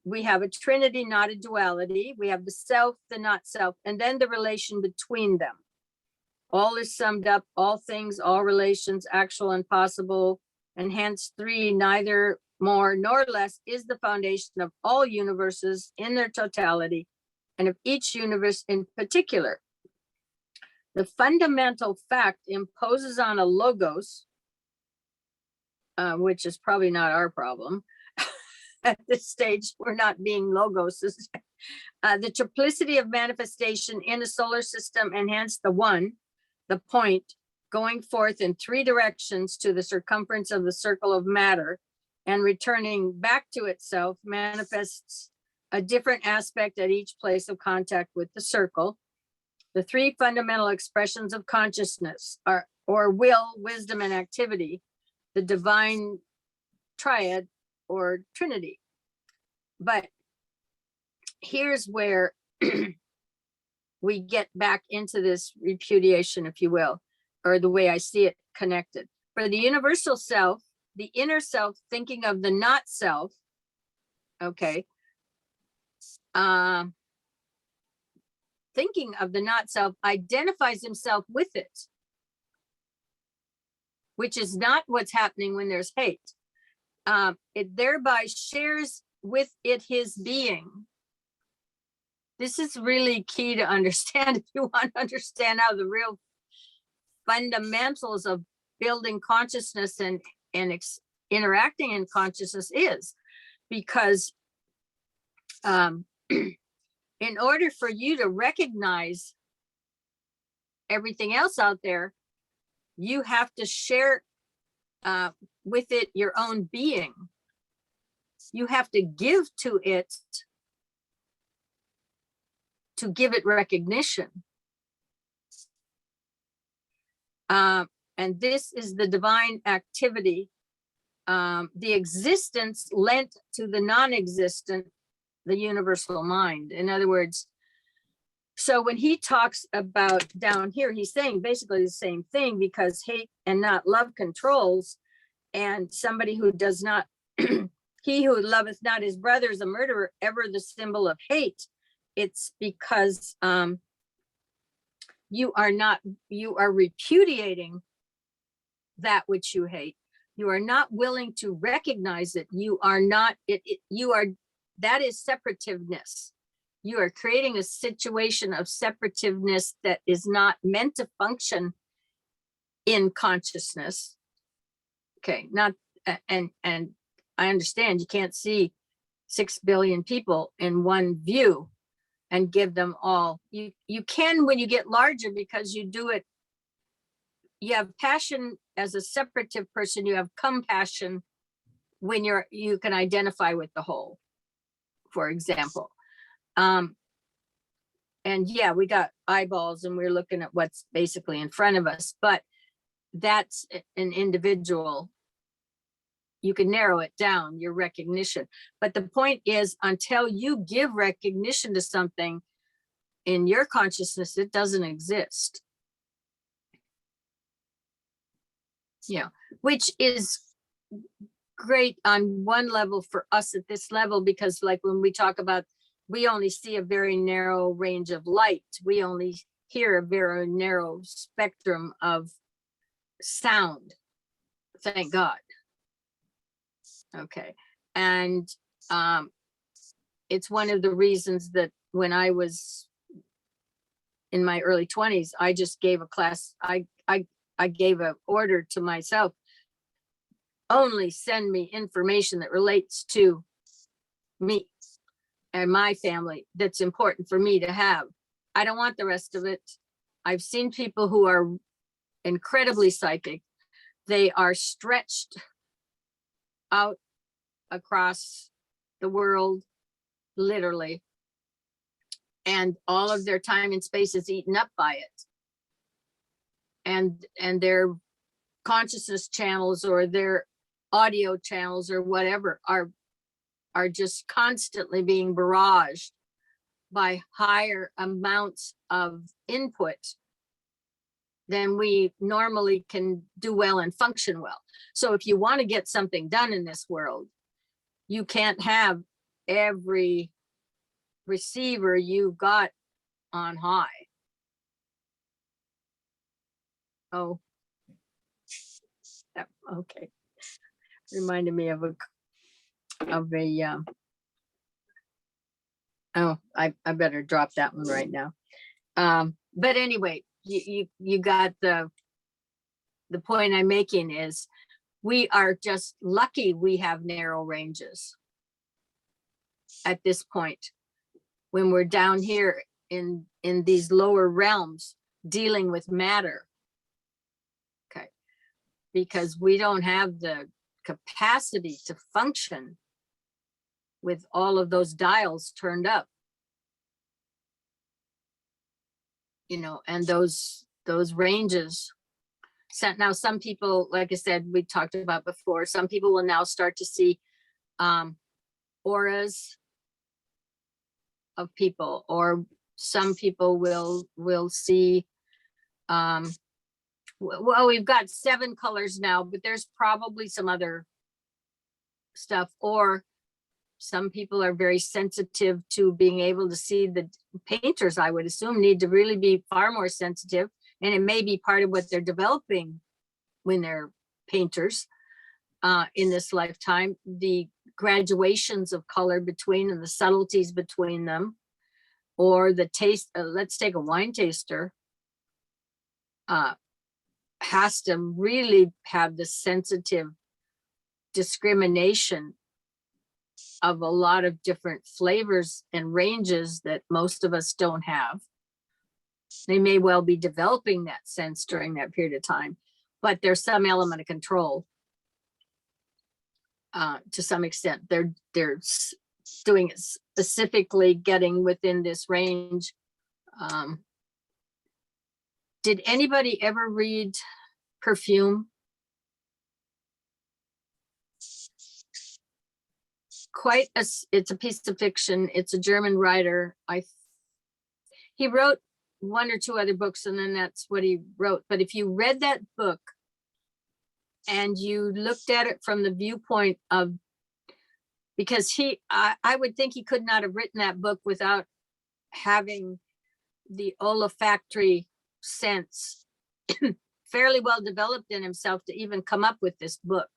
We have a trinity, not a duality. We have the self, the not self, and then the relation between them. All is summed up, all things, all relations, actual and possible, and hence three, neither more nor less, is the foundation of all universes in their totality, and of each universe in particular. The fundamental fact imposes on a logos, which is probably not our problem. At this stage, we're not being logoses. The triplicity of manifestation in a solar system, and hence the one, the point, going forth in three directions to the circumference of the circle of matter, and returning back to itself, manifests a different aspect at each place of contact with the circle. The three fundamental expressions of consciousness are, or will, wisdom, and activity, the divine triad or trinity. But here's where we get back into this repudiation, if you will, or the way I see it connected. For the universal self, the inner self thinking of the not self, okay, thinking of the not self identifies himself with it, which is not what's happening when there's hate. It thereby shares with it his being. This is really key to understand if you want to understand how the real fundamentals of building consciousness and interacting in consciousness is. Because in order for you to recognize everything else out there, you have to share with it your own being. You have to give to it to give it recognition. And this is the divine activity, the existence lent to the non-existent, the universal mind. In other words, so when he talks about down here, he's saying basically the same thing, because hate and not love controls, and somebody who does not, he who loveth not his brother is a murderer, ever the symbol of hate. It's because you are repudiating that which you hate. You are not willing to recognize it. You are not, that is separativeness. You are creating a situation of separativeness that is not meant to function in consciousness. Okay, not, and I understand you can't see 6 billion people in one view and give them all. You can when you get larger, because you do it, you have passion as a separative person, you have compassion when you can identify with the whole, for example. And yeah, we got eyeballs and we're looking at what's basically in front of us, but that's an individual. You can narrow it down, your recognition. But the point is, until you give recognition to something in your consciousness, it doesn't exist. Yeah, which is great on one level for us at this level, because like when we talk about, we only see a very narrow range of light. We only hear a very narrow spectrum of sound. Thank God. Okay. And it's one of the reasons that when I was in my early 20s, I just gave a class, I gave an order to myself, only send me information that relates to me and my family that's important for me to have. I don't want the rest of it. I've seen people who are incredibly psychic. They are stretched out across the world, literally, and all of their time and space is eaten up by it. And their consciousness channels or their audio channels or whatever are just constantly being barraged by higher amounts of input than we normally can do well and function well. So if you want to get something done in this world, you can't have every receiver you got on high. Oh, okay. Reminded me of a oh, I better drop that one right now. But anyway, you got the point I'm making is we are just lucky we have narrow ranges at this point when we're down here in these lower realms dealing with matter. Okay, because we don't have the capacity to function with all of those dials turned up, you know, and those ranges. So now some people, like I said, we talked about before, some people will now start to see auras of people, or some people will see Well, we've got 7 colors now, but there's probably some other stuff, or some people are very sensitive to being able to see. The painters, I would assume, need to really be far more sensitive, and it may be part of what they're developing when they're painters in this lifetime, the graduations of color between and the subtleties between them, or the taste. Let's take a wine taster. Has to really have the sensitive discrimination of a lot of different flavors and ranges that most of us don't have. They may well be developing that sense during that period of time, but there's some element of control to some extent. They're doing it specifically, getting within this range. Did anybody ever read Perfume? It's a piece of fiction. It's a German writer. He wrote 1 or 2 other books, and then that's what he wrote. But if you read that book and you looked at it from the viewpoint of, because I would think he could not have written that book without having the olfactory sense fairly well developed in himself to even come up with this book.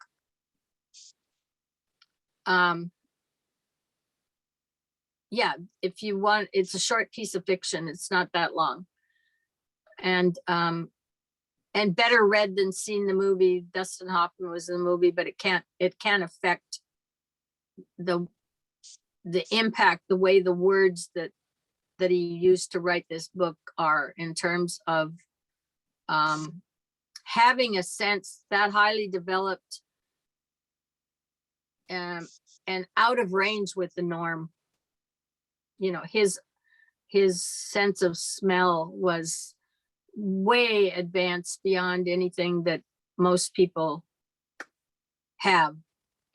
Yeah, if you want, it's a short piece of fiction. It's not that long. And better read than seen the movie. Dustin Hoffman was in the movie, but it can affect the impact, the way the words that he used to write this book are, in terms of having a sense that highly developed and out of range with the norm. You know, his sense of smell was way advanced beyond anything that most people have,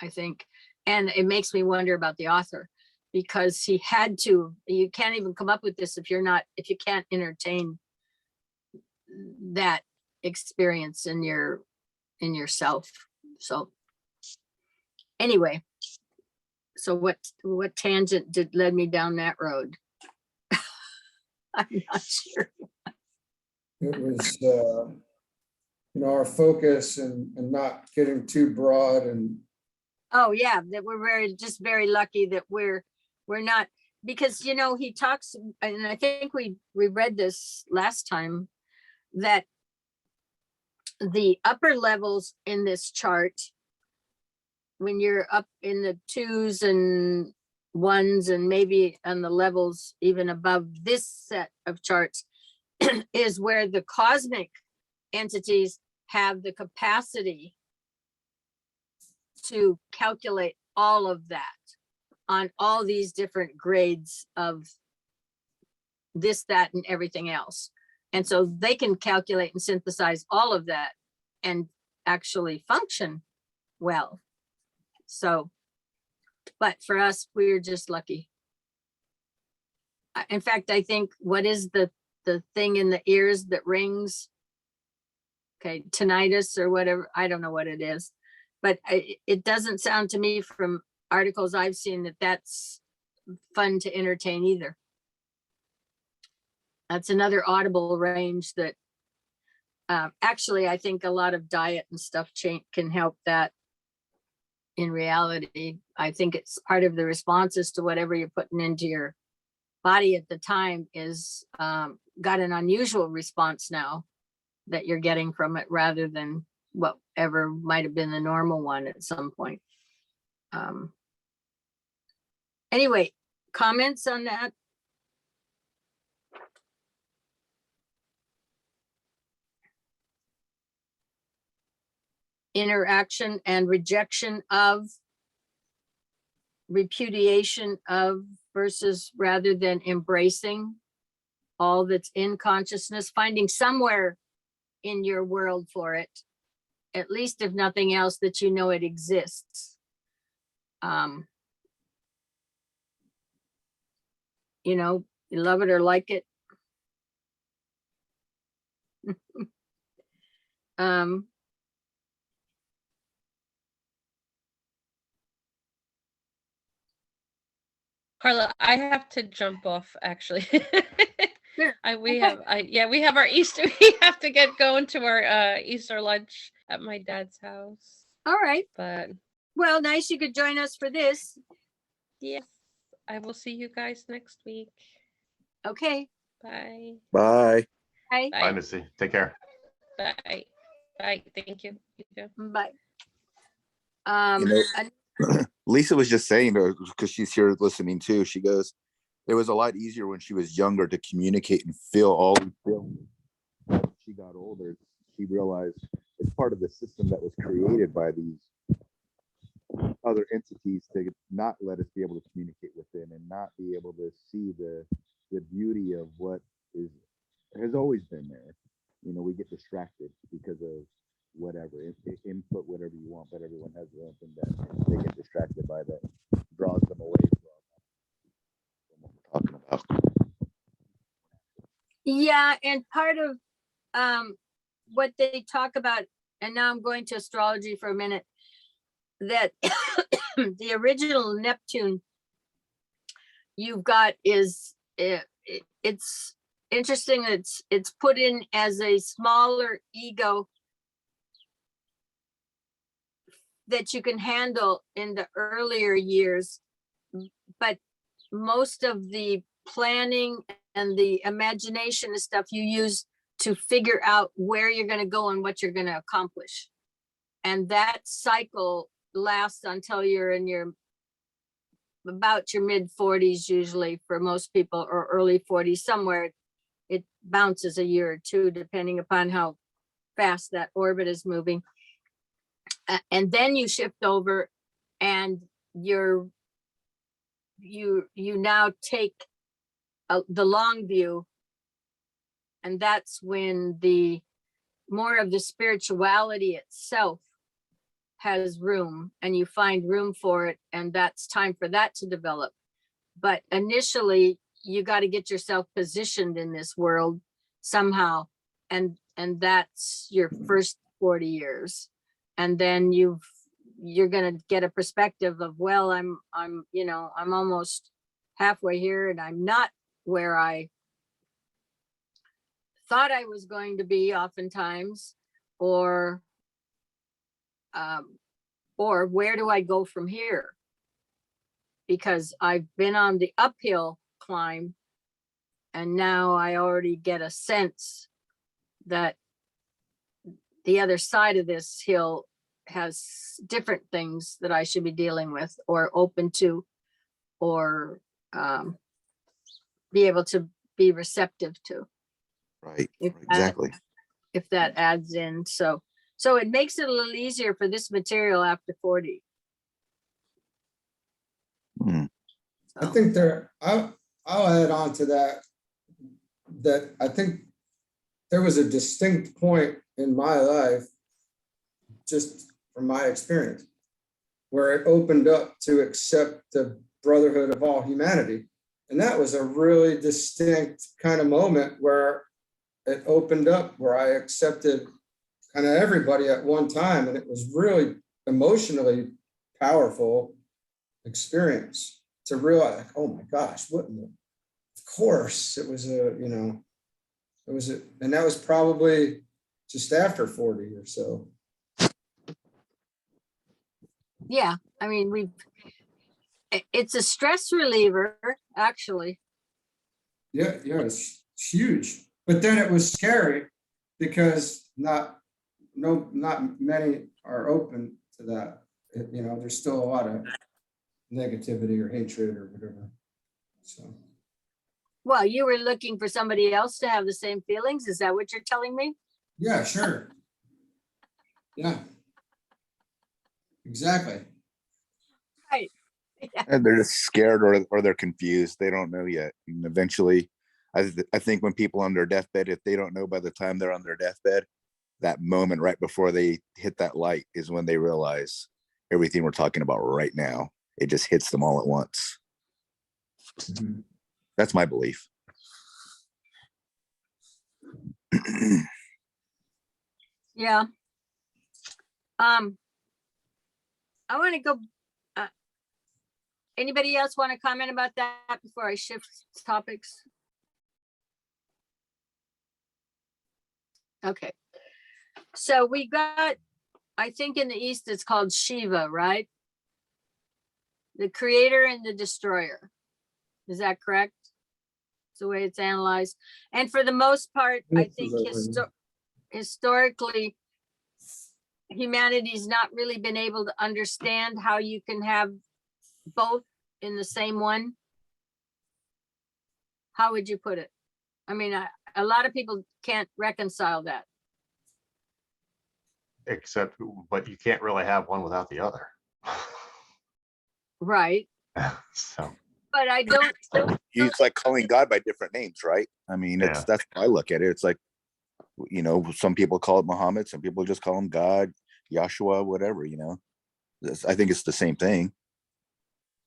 I think. And it makes me wonder about the author, because he had to. You can't even come up with this if you can't entertain that experience in yourself. So anyway, so what tangent led me down that road? I'm not sure. It was, our focus and not getting too broad and. Oh yeah, that we're very lucky that we're not, because he talks, and I think we read this last time, that the upper levels in this chart, when you're up in the 2s and 1s and maybe on the levels even above this set of charts, is where the cosmic entities have the capacity to calculate all of that on all these different grades of this, that, and everything else. And so they can calculate and synthesize all of that and actually function well. So, but for us, we're just lucky. In fact, I think, what is the thing in the ears that rings? Okay, tinnitus or whatever. I don't know what it is, but it doesn't sound to me from articles I've seen that that's fun to entertain either. That's another audible range that actually, I think a lot of diet and stuff can help that. In reality, I think it's part of the responses to whatever you're putting into your body at the time is got an unusual response now that you're getting from it, rather than whatever might have been the normal one at some point. Anyway, comments on that? Interaction and rejection of, repudiation of, versus rather than embracing all that's in consciousness, finding somewhere in your world for it, at least if nothing else, that it exists. You love it or like it. Um, Carla, I have to jump off actually. Sure. We Okay. have our Easter. We have to get going to our Easter lunch at my dad's house. All right. But Well, nice you could join us for this. yes, I will see you guys next week. Okay. Bye. Bye. Bye. Bye, Missy. Take care. Bye. Bye. Thank you. You too. Bye. You know, and- Lisa was just saying, because she's here listening too, she goes, it was a lot easier when she was younger to communicate and feel all these feelings. As she got older, she realized it's part of the system that was created by these other entities to not let us be able to communicate within and not be able to see the beauty of what has always been there. You know, we get distracted because of whatever input, whatever you want, but everyone has their own thing that they get distracted by that draws them away from what we're talking about. yeah, and part of what they talk about, and now I'm going to astrology for a minute, that the original Neptune you've got is it's interesting. It's put in as a smaller ego that you can handle in the earlier years, but most of the planning and the imagination and stuff you use to figure out where you're going to go and what you're going to accomplish. And that cycle lasts until you're in about your mid 40s, usually for most people, or early 40s, somewhere. It bounces a year or two, depending upon how fast that orbit is moving. And then you shift over and you now take the long view. And that's when the more of the spirituality itself has room, and you find room for it, and that's time for that to develop. But initially you got to get yourself positioned in this world somehow, and that's your first 40 years. And then you're going to get a perspective of, well, I'm almost halfway here, and I'm not where I thought I was going to be oftentimes, or where do I go from here? Because I've been on the uphill climb, and now I already get a sense that the other side of this hill has different things that I should be dealing with or open to, or be able to be receptive to. Right. If Exactly. if that adds in. So it makes it a little easier for this material after 40. Hmm. I think I'll add on to that I think there was a distinct point in my life, just from my experience, where it opened up to accept the brotherhood of all humanity. And that was a really distinct kind of moment where it opened up, where I accepted kind of everybody at one time. And it was really emotionally powerful experience to realize, like, oh my gosh, what in the, of course it was and that was probably just after 40 or so. Yeah, I mean, it's a stress reliever, actually. Yeah, it's huge. But then it was scary because not many are open to that. There's still a lot of negativity or hatred or whatever. So. Well, you were looking for somebody else to have the same feelings. Is that what you're telling me? Yeah, sure. Yeah. Exactly. Right. Yeah. And they're just scared, or they're confused. They don't know yet. And eventually, I think when people on their deathbed, if they don't know by the time they're on their deathbed, that moment right before they hit that light is when they realize everything we're talking about right now. It just hits them all at once. Mhm. That's my belief. Yeah. I want to go. Anybody else want to comment about that before I shift topics? Okay. So we got, I think in the East, it's called Shiva, right? The creator and the destroyer. Is that correct? It's the way it's analyzed. And for the most part, I think historically, humanity's not really been able to understand how you can have both in the same one. How would you put it? I mean, a lot of people can't reconcile that. Except, but you can't really have one without the other. Right. So, But I don't. It's like calling God by different names, right? I mean, Yeah. that's how I look at it. It's like, you know, some people call it Muhammad, some people just call him God, Yahshua, whatever, you know. I think it's the same thing.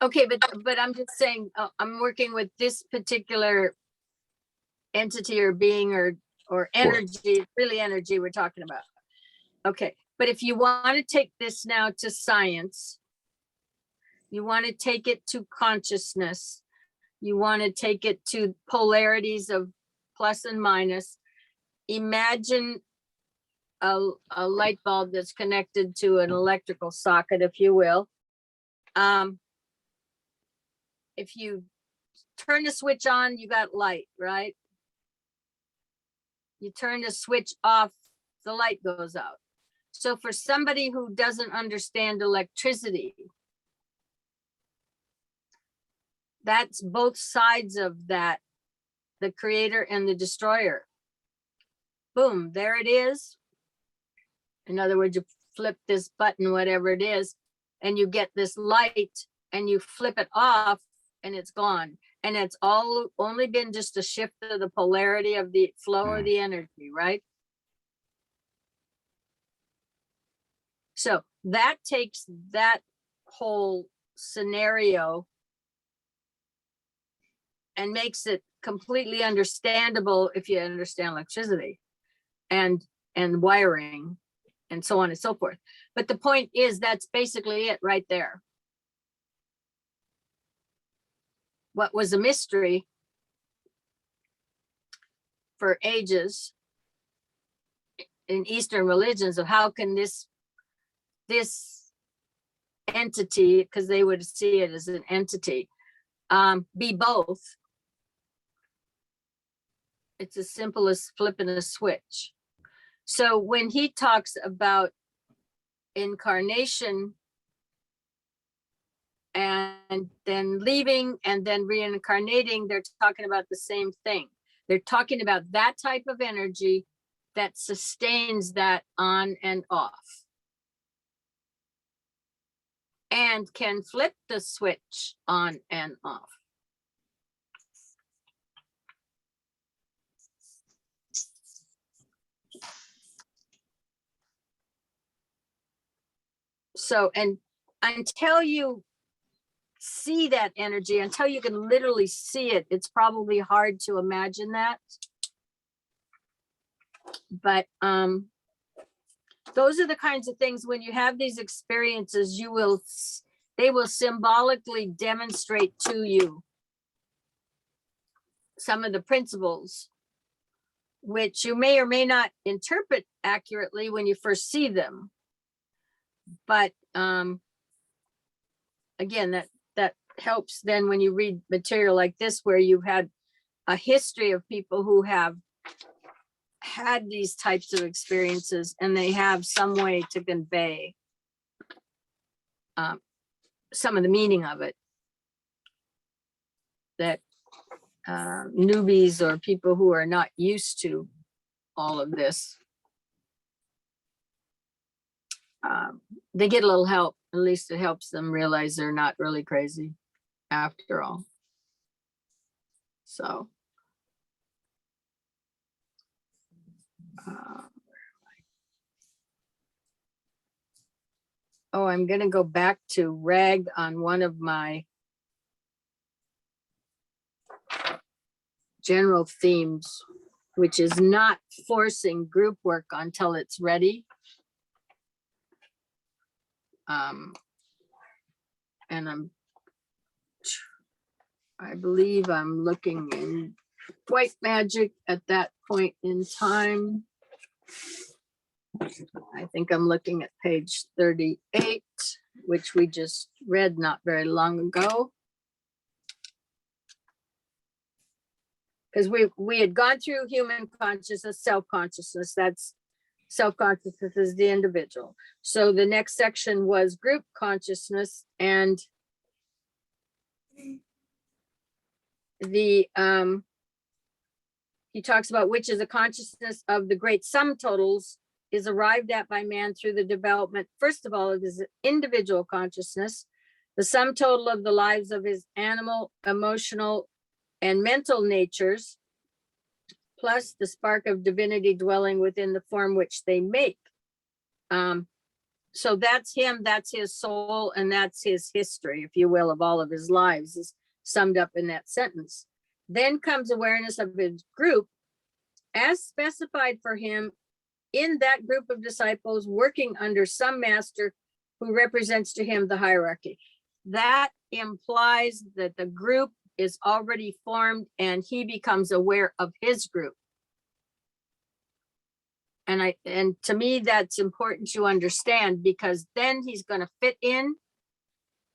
Okay, but I'm just saying, I'm working with this particular entity or being or energy, really energy we're talking about. Okay, but if you want to take this now to science, you want to take it to consciousness, you want to take it to polarities of plus and minus, imagine a light bulb that's connected to an electrical socket, if you will. If you turn the switch on, you got light, right? You turn the switch off, the light goes out. So for somebody who doesn't understand electricity, that's both sides of that, the creator and the destroyer. Boom, there it is. In other words, you flip this button, whatever it is, and you get this light and you flip it off and it's gone. And it's all only been just a shift of the polarity of the flow of the energy, right? So that takes that whole scenario and makes it completely understandable if you understand electricity and wiring and so on and so forth. But the point is, that's basically it right there. What was a mystery for ages in Eastern religions of how can this entity, because they would see it as an entity, be both. It's as simple as flipping a switch. So when he talks about incarnation and then leaving and then reincarnating, they're talking about the same thing. They're talking about that type of energy that sustains that on and off and can flip the switch on and off. So, and until you see that energy, until you can literally see it, it's probably hard to imagine that. But those are the kinds of things when you have these experiences, they will symbolically demonstrate to you some of the principles, which you may or may not interpret accurately when you first see them. But again, that helps then when you read material like this, where you've had a history of people who have had these types of experiences and they have some way to convey some of the meaning of it that newbies or people who are not used to all of this, they get a little help. At least it helps them realize they're not really crazy after all. So oh, I'm going to go back to rag on one of my general themes, which is not forcing group work until it's ready. And I believe I'm looking in white magic at that point in time. I think I'm looking at page 38, which we just read not very long ago. Because we had gone through human consciousness, self-consciousness. That's self-consciousness is the individual. So the next section was group consciousness, and the he talks about which is a consciousness of the great sum totals is arrived at by man through the development, first of all, of his individual consciousness, the sum total of the lives of his animal, emotional, and mental natures, plus the spark of divinity dwelling within the form which they make. So that's him, that's his soul, and that's his history, if you will, of all of his lives is summed up in that sentence. Then comes awareness of his group as specified for him in that group of disciples working under some master who represents to him the hierarchy. That implies that the group is already formed and he becomes aware of his group. And to me, that's important to understand, because then he's going to fit in.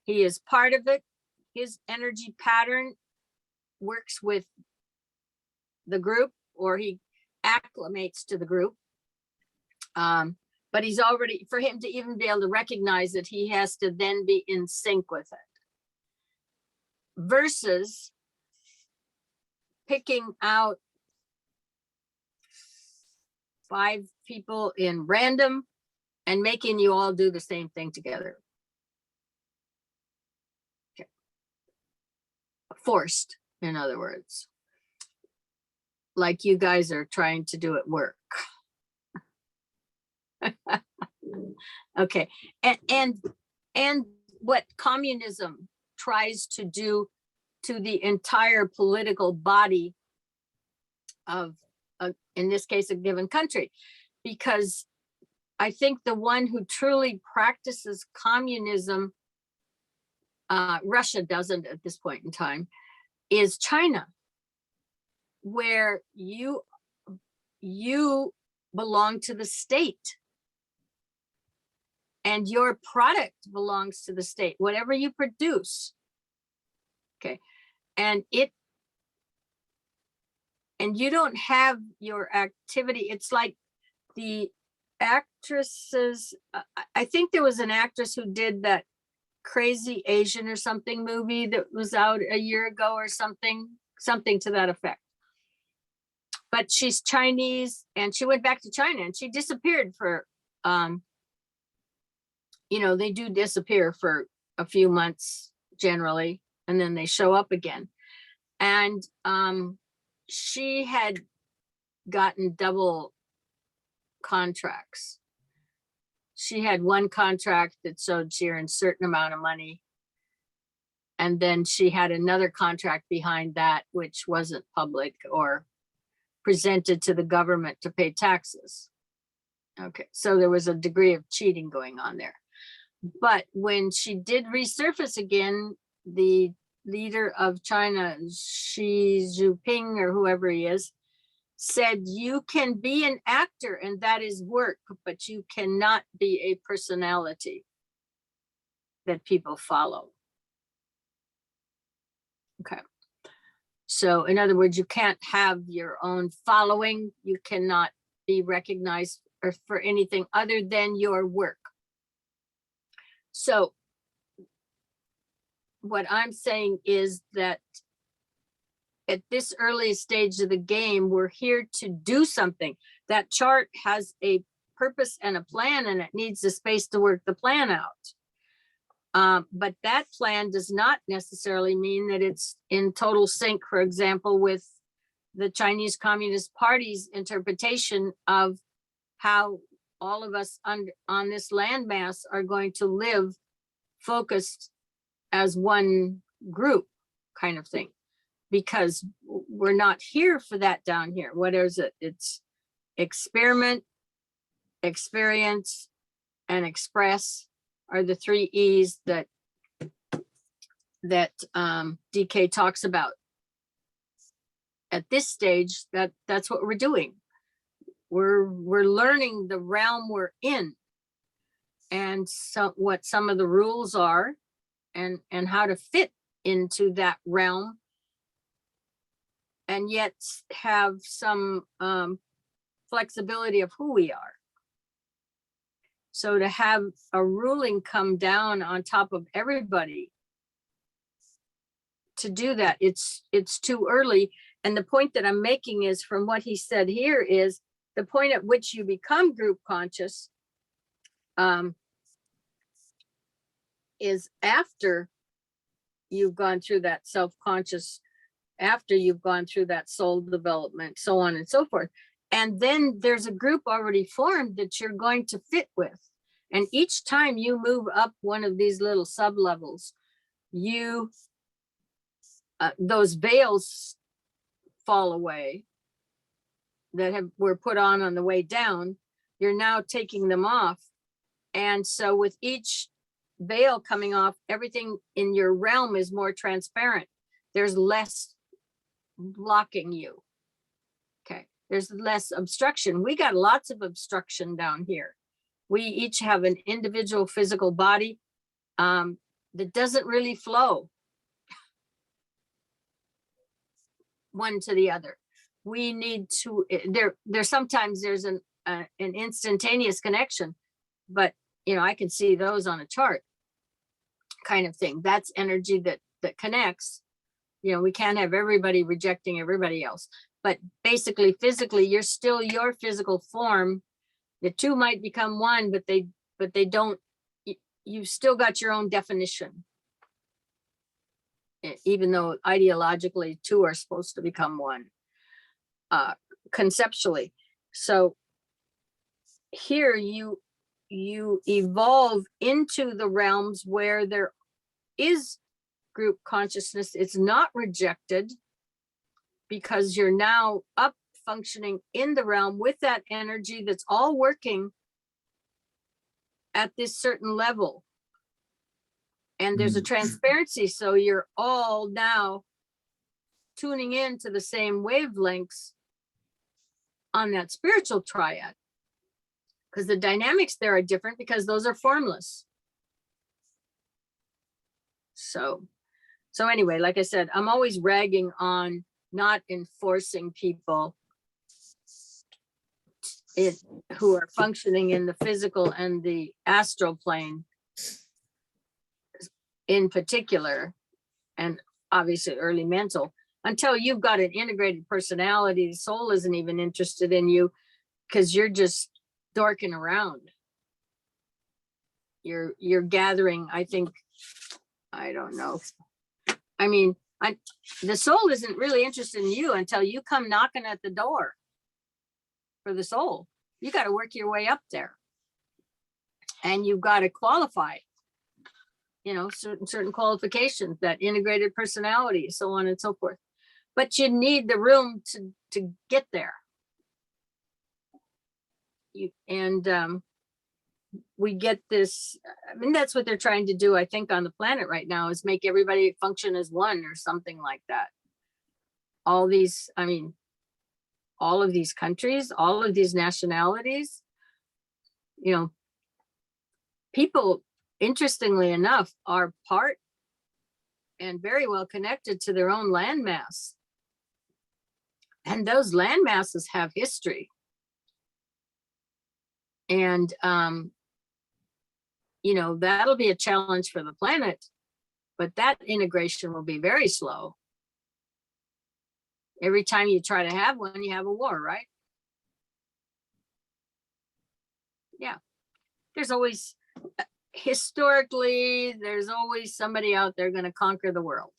He is part of it. His energy pattern works with the group, or he acclimates to the group. But he's already, for him to even be able to recognize it, he has to then be in sync with it. Versus picking out 5 people in random and making you all do the same thing together. Okay. Forced, in other words. Like you guys are trying to do at work. Okay, and what communism tries to do to the entire political body of, in this case, a given country, because I think the one who truly practices communism, Russia doesn't at this point in time, is China, where you belong to the state. And your product belongs to the state, whatever you produce. Okay. And you don't have your activity. It's like the actresses. I think there was an actress who did that Crazy Asian or something movie that was out a year ago or something to that effect. But she's Chinese and she went back to China and she disappeared for, they do disappear for a few months generally, and then they show up again. And she had gotten double contracts. She had one contract that showed she earned a certain amount of money. And then she had another contract behind that, which wasn't public or presented to the government to pay taxes. Okay, so there was a degree of cheating going on there. But when she did resurface again, the leader of China, Xi Jinping or whoever he is, said, you can be an actor and that is work, but you cannot be a personality that people follow. Okay. So in other words, you can't have your own following. You cannot be recognized or for anything other than your work. So what I'm saying is that at this early stage of the game, we're here to do something. That chart has a purpose and a plan, and it needs the space to work the plan out. But that plan does not necessarily mean that it's in total sync, for example, with the Chinese Communist Party's interpretation of how all of us on this landmass are going to live focused as one group kind of thing. because we're not here for that down here. What is it? It's experiment, experience, and express are the 3 E's that DK talks about. At this stage, that's what we're doing. We're learning the realm we're in, and so what some of the rules are, and how to fit into that realm, and yet have some flexibility of who we are. So to have a ruling come down on top of everybody, to do that, it's too early. And the point that I'm making is, from what he said here, is the point at which you become group conscious is after you've gone through that self-conscious, after you've gone through that soul development, so on and so forth. And then there's a group already formed that you're going to fit with. And each time you move up one of these little sub-levels, those veils fall away that were put on the way down. You're now taking them off. And so with each veil coming off, everything in your realm is more transparent. There's less blocking you. Okay. There's less obstruction. We got lots of obstruction down here. We each have an individual physical body that doesn't really flow one to the other. We need to, sometimes there's an instantaneous connection, but I can see those on a chart kind of thing. That's energy that connects. We can't have everybody rejecting everybody else, but basically physically, you're still your physical form. The two might become one, but they don't, you've still got your own definition. Even though ideologically two are supposed to become one, conceptually. So here you evolve into the realms where there is group consciousness. It's not rejected, because you're now up functioning in the realm with that energy that's all working at this certain level. And there's a transparency, so you're all now tuning in to the same wavelengths on that spiritual triad, because the dynamics there are different, because those are formless. So anyway, like I said, I'm always ragging on not enforcing people who are functioning in the physical and the astral plane in particular, and obviously early mental, until you've got an integrated personality. The soul isn't even interested in you, because you're just dorking around. You're gathering, I think, I don't know. I mean, the soul isn't really interested in you until you come knocking at the door for the soul. You got to work your way up there, and you've got to qualify, certain qualifications, that integrated personality, so on and so forth. But you need the room to get there. We get this, that's what they're trying to do, I think, on the planet right now, is make everybody function as one or something like that. All of these countries, all of these nationalities, people, interestingly enough, are part and very well connected to their own landmass. And those land masses have history. And, that'll be a challenge for the planet, but that integration will be very slow. Every time you try to have one, you have a war, right? Yeah. There's always, historically, there's always somebody out there going to conquer the world.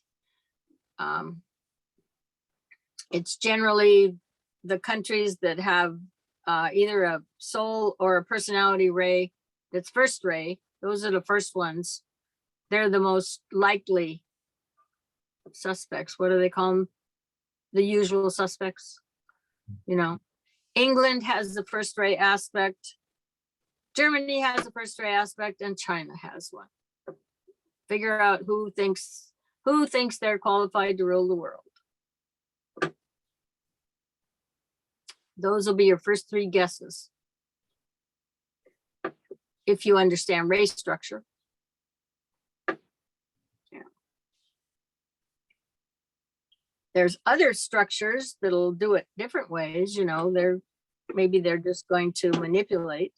It's generally the countries that have either a soul or a personality ray that's first ray. Those are the first ones. They're the most likely suspects. What do they call them? the usual suspects, you know. England has the first ray aspect, Germany has the first ray aspect, and China has one. Figure out who thinks they're qualified to rule the world. Those will be your first three guesses. If you understand race structure. Yeah. There's other structures that'll do it different ways, you know, maybe they're just going to manipulate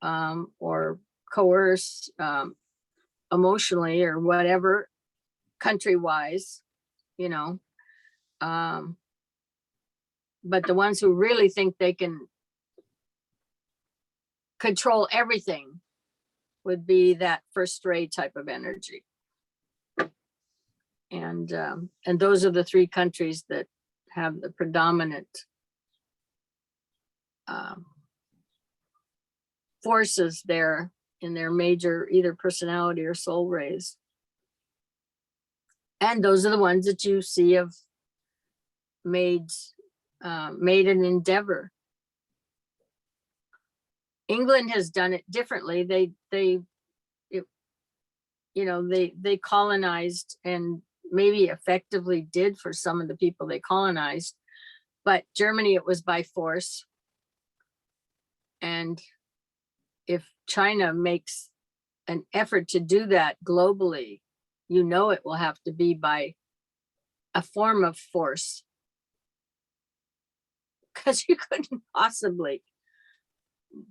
or coerce emotionally or whatever, country-wise, you know. But the ones who really think they can control everything would be that first ray type of energy. And those are the three countries that have the predominant forces there in their major either personality or soul rays. And those are the ones that you see have made an endeavor. England has done it differently. They colonized, and maybe effectively did for some of the people they colonized, but Germany, it was by force. And if China makes an effort to do that globally, you know it will have to be by a form of force, because you couldn't possibly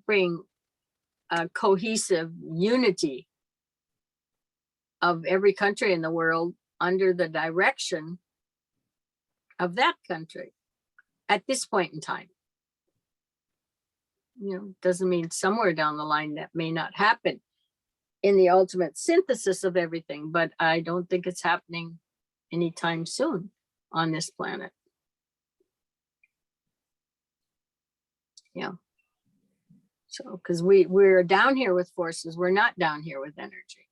bring a cohesive unity of every country in the world under the direction of that country at this point in time. You know, doesn't mean somewhere down the line that may not happen in the ultimate synthesis of everything, but I don't think it's happening anytime soon on this planet. Yeah. So, because we're down here with forces, we're not down here with energy.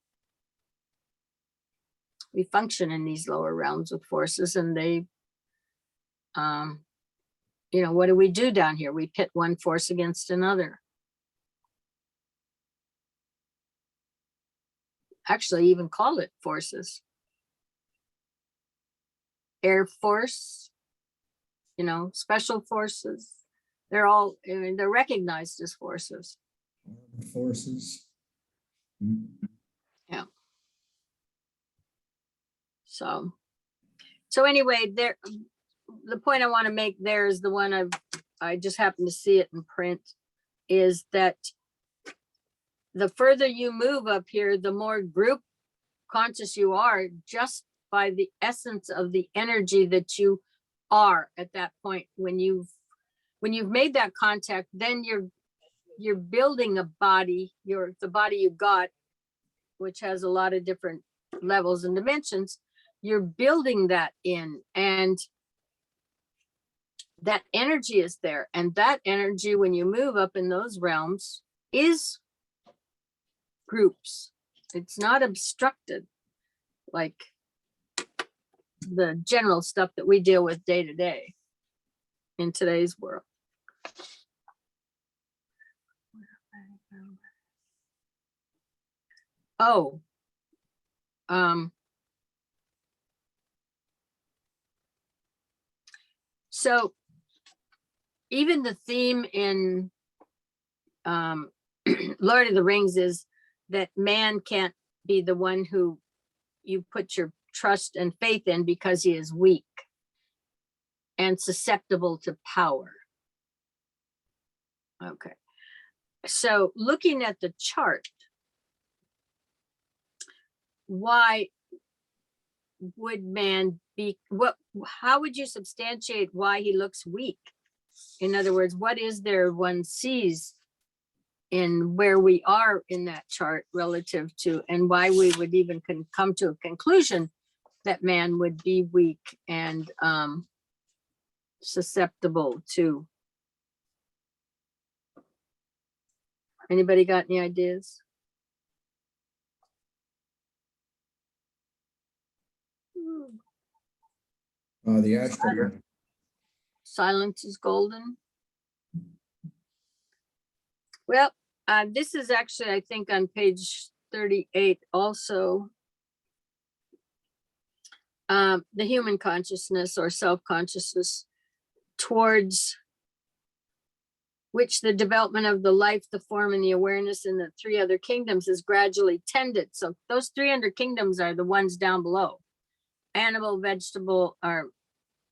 We function in these lower realms with forces, and they, you know, what do we do down here? We pit one force against another. Actually, even call it forces. Air Force, you know, special forces. They're all, I mean, they're recognized as forces. Forces. Yeah. So anyway, there, the point I want to make there is the one I just happened to see it in print, is that the further you move up here, the more group conscious you are, just by the essence of the energy that you are at that point. When you've made that contact, then you're building a body, the body you got, which has a lot of different levels and dimensions. You're building that in, and that energy is there. And that energy, when you move up in those realms, is groups. It's not obstructed like the general stuff that we deal with day to day in today's world. Oh, so even the theme in Lord of the Rings is that man can't be the one who you put your trust and faith in, because he is weak and susceptible to power. Okay, so looking at the chart, why would man be, how would you substantiate why he looks weak? In other words, what is there one sees in where we are in that chart relative to, and why we would even come to a conclusion that man would be weak and susceptible to. Anybody got any ideas? The astral. Silence is golden. Well, this is actually, I think, on page 38 also. The human consciousness or self-consciousness, towards which the development of the life, the form, and the awareness in the three other kingdoms is gradually tended. So those 300 kingdoms are the ones down below. Animal, vegetable, or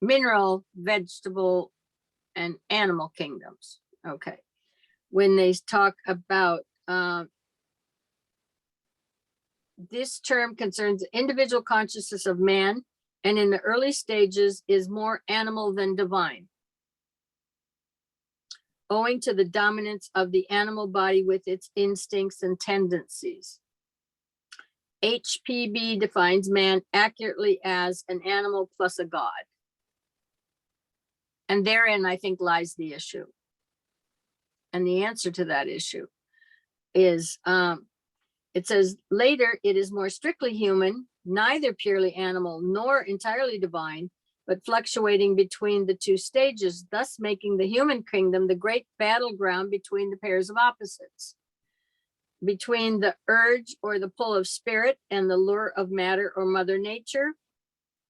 mineral, vegetable, and animal kingdoms. Okay. When they talk about this term concerns the individual consciousness of man, and in the early stages is more animal than divine, owing to the dominance of the animal body with its instincts and tendencies. HPB defines man accurately as an animal plus a god. And therein, I think, lies the issue. And the answer to that issue is, it says, later it is more strictly human, neither purely animal nor entirely divine, but fluctuating between the two stages, thus making the human kingdom the great battleground between the pairs of opposites, between the urge or the pull of spirit and the lure of matter or mother nature,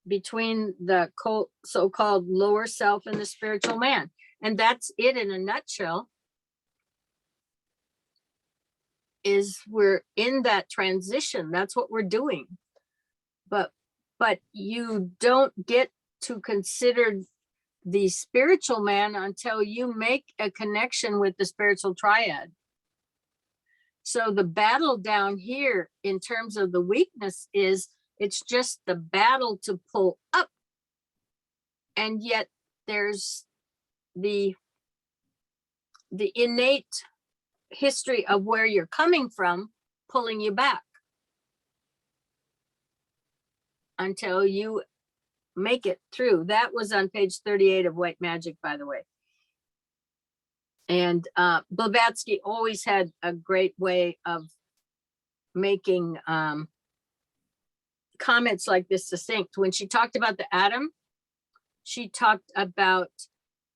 between the so-called lower self and the spiritual man. And that's it in a nutshell, is we're in that transition. That's what we're doing. But you don't get to consider the spiritual man until you make a connection with the spiritual triad. So the battle down here in terms of the weakness is, it's just the battle to pull up. And yet there's the innate history of where you're coming from pulling you back until you make it through. That was on page 38 of White Magic, by the way. And Blavatsky always had a great way of making comments like this succinct. When she talked about the atom, she talked about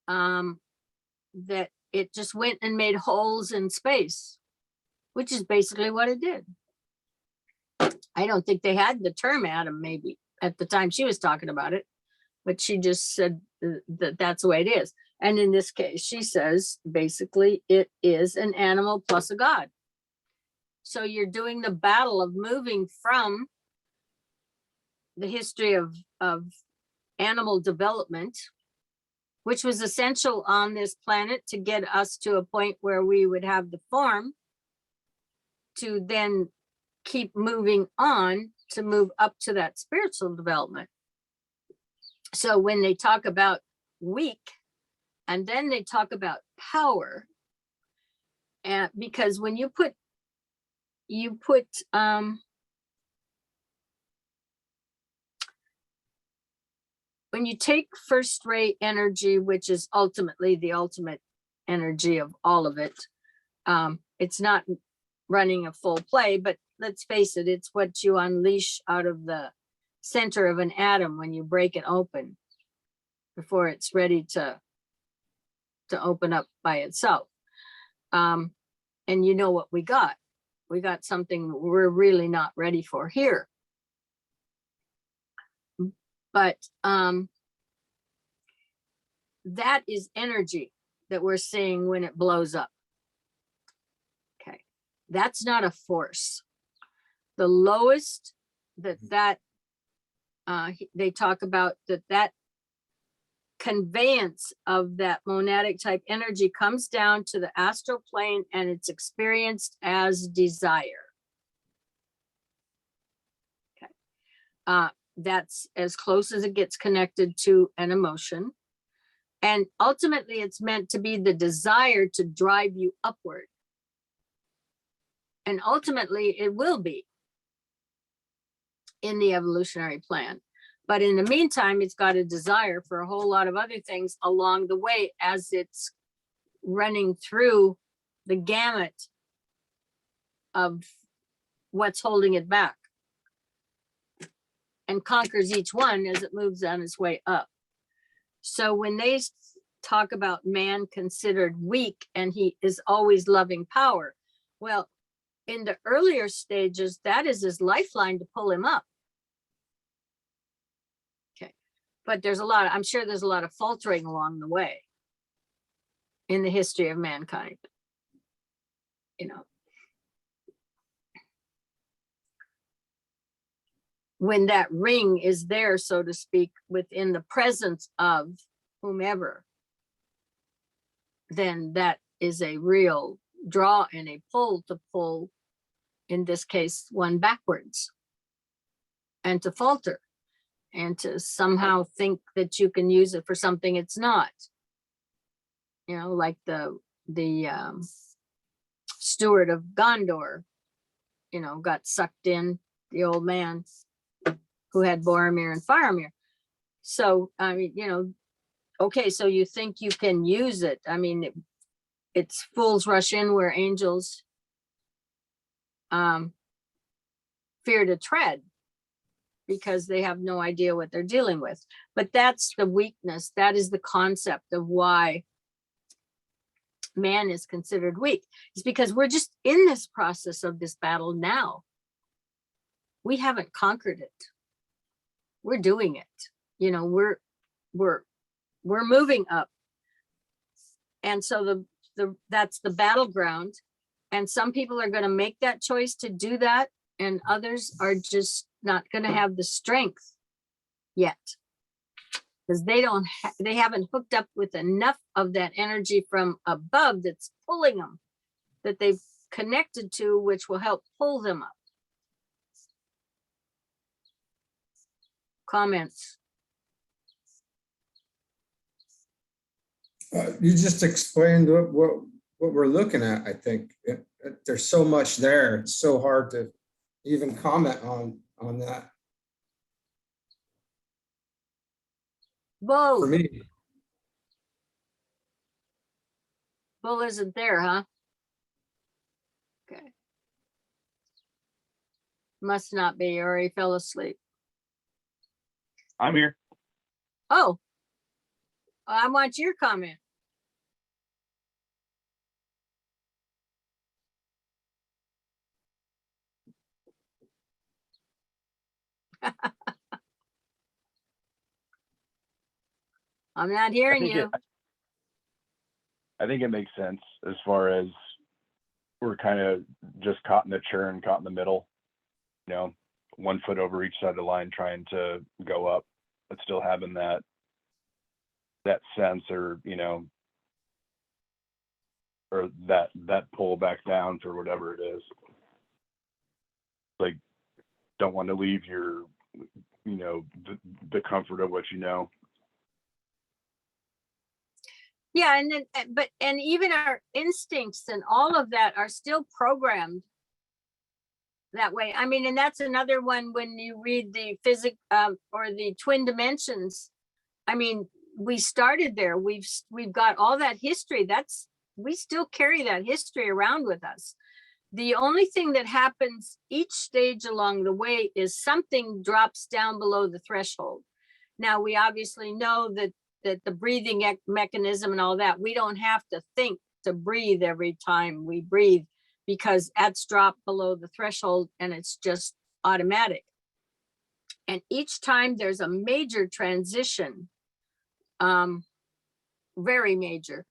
that it just went and made holes in space, which is basically what it did. I don't think they had the term atom maybe at the time she was talking about it, but she just said that that's the way it is. And in this case, she says, basically, it is an animal plus a god. So you're doing the battle of moving from the history of animal development, which was essential on this planet to get us to a point where we would have the form to then keep moving on to move up to that spiritual development. So when they talk about weak, and then they talk about power, and because when you put when you take first ray energy, which is ultimately the ultimate energy of all of it, it's not running a full play, but let's face it, it's what you unleash out of the center of an atom when you break it open before it's ready to open up by itself. And you know what we got? We got something we're really not ready for here. But that is energy that we're seeing when it blows up. Okay, that's not a force. The lowest that they talk about, that conveyance of that monadic type energy comes down to the astral plane, and it's experienced as desire. Okay. That's as close as it gets connected to an emotion. And ultimately, it's meant to be the desire to drive you upward. And ultimately, it will be in the evolutionary plan. But in the meantime, it's got a desire for a whole lot of other things along the way as it's running through the gamut of what's holding it back, and conquers each one as it moves on its way up. So when they talk about man considered weak and he is always loving power, well, in the earlier stages, that is his lifeline to pull him up. Okay. But I'm sure there's a lot of faltering along the way in the history of mankind. You know, when that ring is there, so to speak, within the presence of whomever, then that is a real draw and a pull to pull, in this case, one backwards and to falter and to somehow think that you can use it for something it's not. You know, like the steward of Gondor, you know, got sucked in, the old man who had Boromir and Faramir. So, I mean, you know, okay, so you think you can use it. I mean, it's fools rush in where angels fear to tread, because they have no idea what they're dealing with. But that's the weakness. That is the concept of why man is considered weak. It's because we're just in this process of this battle now. We haven't conquered it. We're doing it. You know, we're moving up. And so that's the battleground. And some people are going to make that choice to do that, and others are just not going to have the strength yet, because they haven't hooked up with enough of that energy from above that's pulling them, that they've connected to, which will help pull them up. Comments? You just explained what we're looking at. I think there's so much there. It's so hard to even comment on that Whoa, for me. Bull isn't there, huh? Okay. Must not be, or he fell asleep. I'm here. Oh, I want your comment. I'm not hearing you. I think it makes sense as far as we're kind of just caught in the churn, caught in the middle, you know, 1 foot over each side of the line, trying to go up, but still having that sense, or, you know, or that pull back down for whatever it is. Like, don't want to leave your, you know, the comfort of what you know. Yeah, and then, and even our instincts and all of that are still programmed that way. I mean, and that's another one when you read the physics or the twin dimensions. I mean, we started there. We've got all that history. We still carry that history around with us. The only thing that happens each stage along the way is something drops down below the threshold. Now, we obviously know that the breathing mechanism and all that, we don't have to think to breathe every time we breathe, because that's dropped below the threshold and it's just automatic. And each time there's a major transition, very major,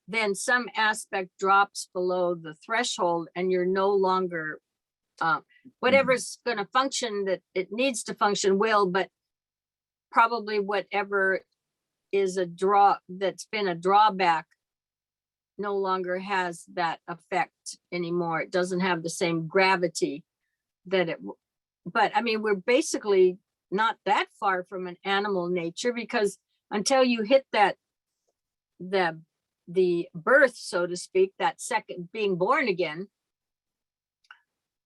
then some aspect drops below the threshold and you're no longer, whatever's going to function that it needs to function will, but probably whatever is that's been a drawback no longer has that effect anymore. It doesn't have the same gravity that but I mean, we're basically not that far from an animal nature, because until you hit the birth, so to speak, that second being born again,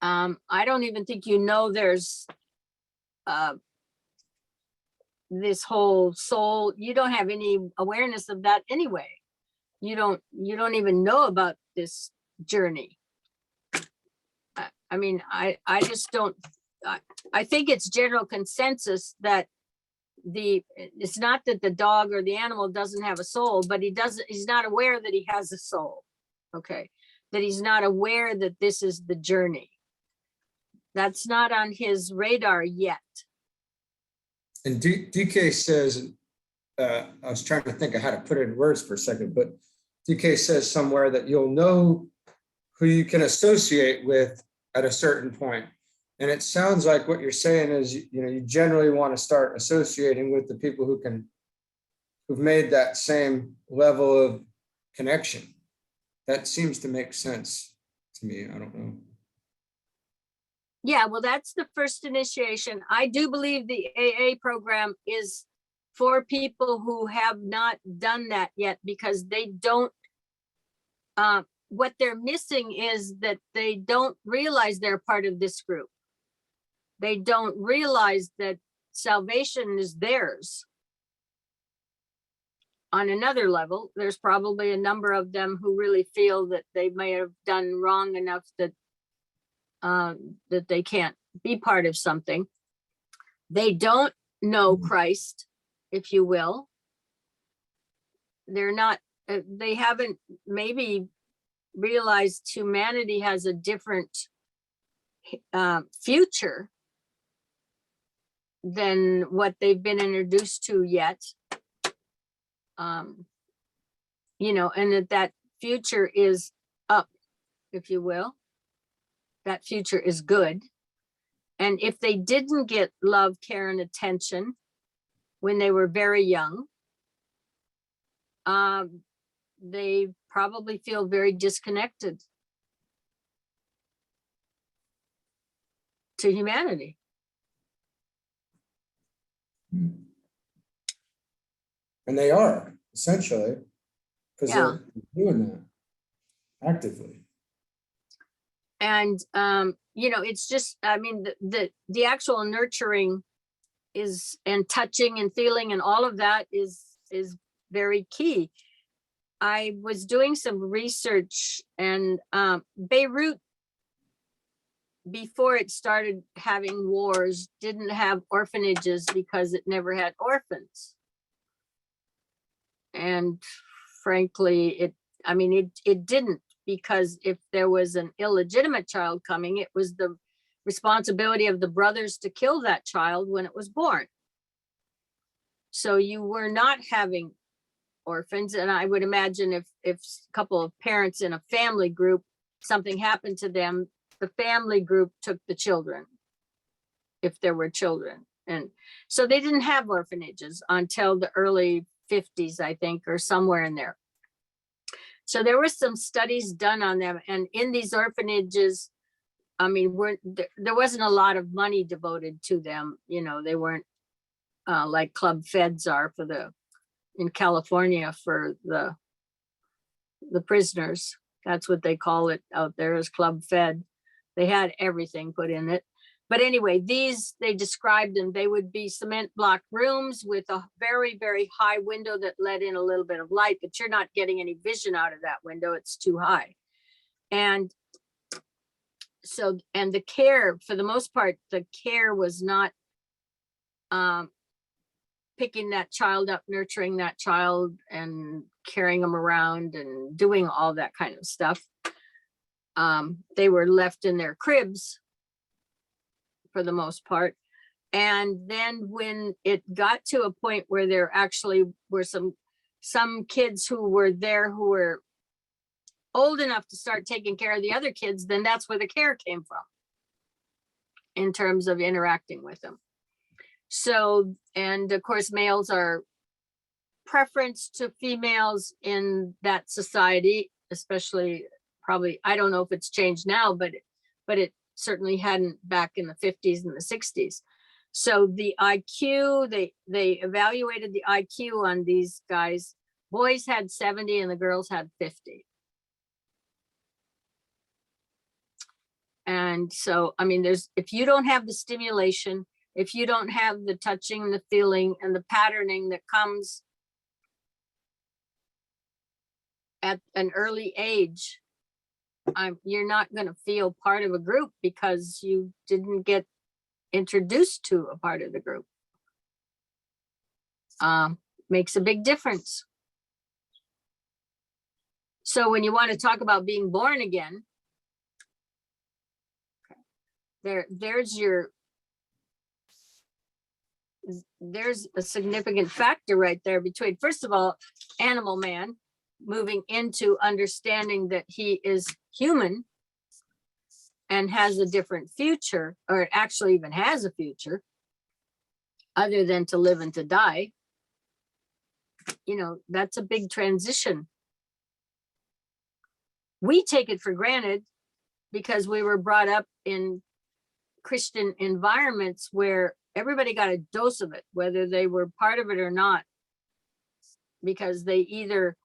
I don't even think there's this whole soul. You don't have any awareness of that anyway. You don't even know about this journey. I mean, I just don't. I think it's general consensus that it's not that the dog or the animal doesn't have a soul, but he's not aware that he has a soul. Okay. That he's not aware that this is the journey. That's not on his radar yet. And DK says, I was trying to think of how to put it in words for a second, but DK says somewhere that you'll know who you can associate with at a certain point. And it sounds like what you're saying is, you generally want to start associating with the people who've made that same level of connection. That seems to make sense to me. I don't know. Yeah, well, that's the first initiation. I do believe the AA program is for people who have not done that yet, because they don't, what they're missing is that they don't realize they're part of this group. They don't realize that salvation is theirs. On another level, there's probably a number of them who really feel that they may have done wrong enough that that they can't be part of something. They don't know Christ, if you will. They're not, they haven't maybe realized humanity has a different future than what they've been introduced to yet. And that future is up, if you will. That future is good. And if they didn't get love, care, and attention when they were very young, they probably feel very disconnected to humanity. And they are, essentially, because Yeah. they're doing that actively. And it's just, I mean, the actual nurturing is, and touching and feeling and all of that is very key. I was doing some research, and Beirut, before it started having wars, didn't have orphanages because it never had orphans. And frankly, it didn't, because if there was an illegitimate child coming, it was the responsibility of the brothers to kill that child when it was born. So you were not having orphans. And I would imagine if a couple of parents in a family group, something happened to them, the family group took the children, if there were children. And so they didn't have orphanages until the early 50s, I think, or somewhere in there. So there were some studies done on them. And in these orphanages, I mean, there wasn't a lot of money devoted to them. They weren't like club feds are in California for the prisoners. That's what they call it out there, is club fed. They had everything put in it. But anyway, they described them. They would be cement block rooms with a very, very high window that let in a little bit of light, but you're not getting any vision out of that window. It's too high. And so, and the care, for the most part, the care was not picking that child up, nurturing that child and carrying them around and doing all that kind of stuff. They were left in their cribs for the most part. And then when it got to a point where there actually were some kids who were there who were old enough to start taking care of the other kids, then that's where the care came from in terms of interacting with them. So, and of course, males are preference to females in that society, especially probably, I don't know if it's changed now, but it certainly hadn't back in the 50s and the 60s. So the IQ, they evaluated the IQ on these guys. Boys had 70 and the girls had 50. And so, I mean, if you don't have the stimulation, if you don't have the touching, the feeling, and the patterning that comes at an early age, you're not going to feel part of a group because you didn't get introduced to a part of the group. makes a big difference. So when you want to talk about being born again, there's a significant factor right there between, first of all, animal man moving into understanding that he is human and has a different future, or actually even has a future other than to live and to die. You know, that's a big transition. We take it for granted because we were brought up in Christian environments where everybody got a dose of it, whether they were part of it or not, because they either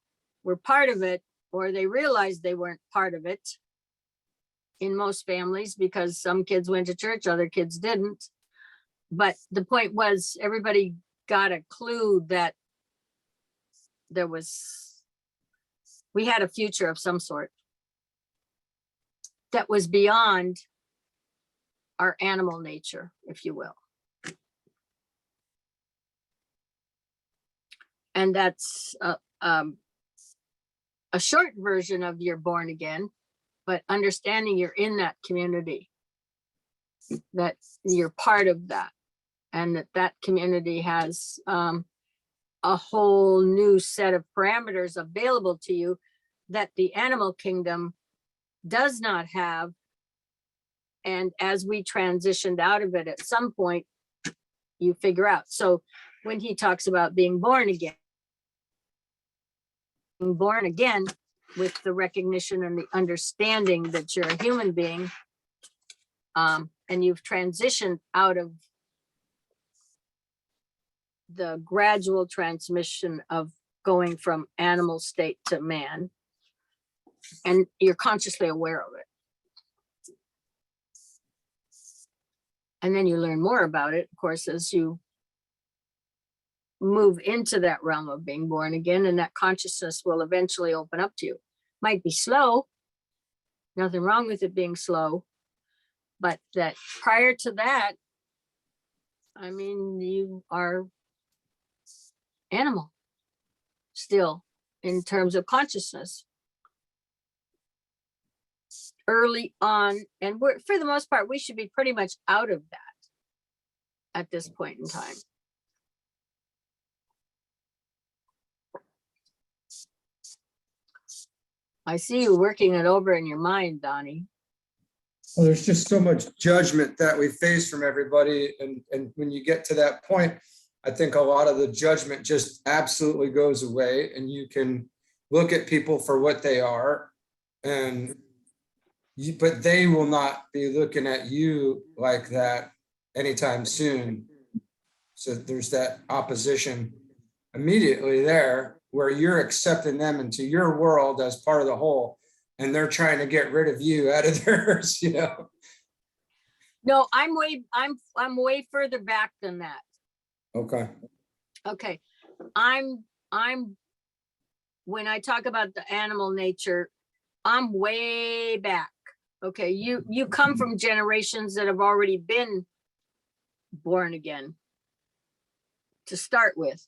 were part of it or they realized they weren't part of it in most families, because some kids went to church, other kids didn't. But the point was, everybody got a clue that we had a future of some sort that was beyond our animal nature, if you will. And that's a short version of you're born again, but understanding you're in that community, that you're part of that, and that community has a whole new set of parameters available to you that the animal kingdom does not have. And as we transitioned out of it, at some point, you figure out. So when he talks about being born again with the recognition and the understanding that you're a human being, and you've transitioned out of the gradual transmission of going from animal state to man, and you're consciously aware of it. And then you learn more about it, of course, as you move into that realm of being born again, and that consciousness will eventually open up to you. Might be slow, nothing wrong with it being slow, but that prior to that, I mean, you are animal still in terms of consciousness early on, and we're, for the most part, we should be pretty much out of that at this point in time. I see you working it over in your mind, Donnie. Well, there's just so much judgment that we face from everybody. And when you get to that point, I think a lot of the judgment just absolutely goes away, and you can look at people for what they are, but they will not be looking at you like that anytime soon. So there's that opposition immediately there, where you're accepting them into your world as part of the whole, and they're trying to get rid of you out of theirs, you know? No, I'm way further back than that. Okay. Okay. I'm when I talk about the animal nature, I'm way back. Okay. You come from generations that have already been born again to start with.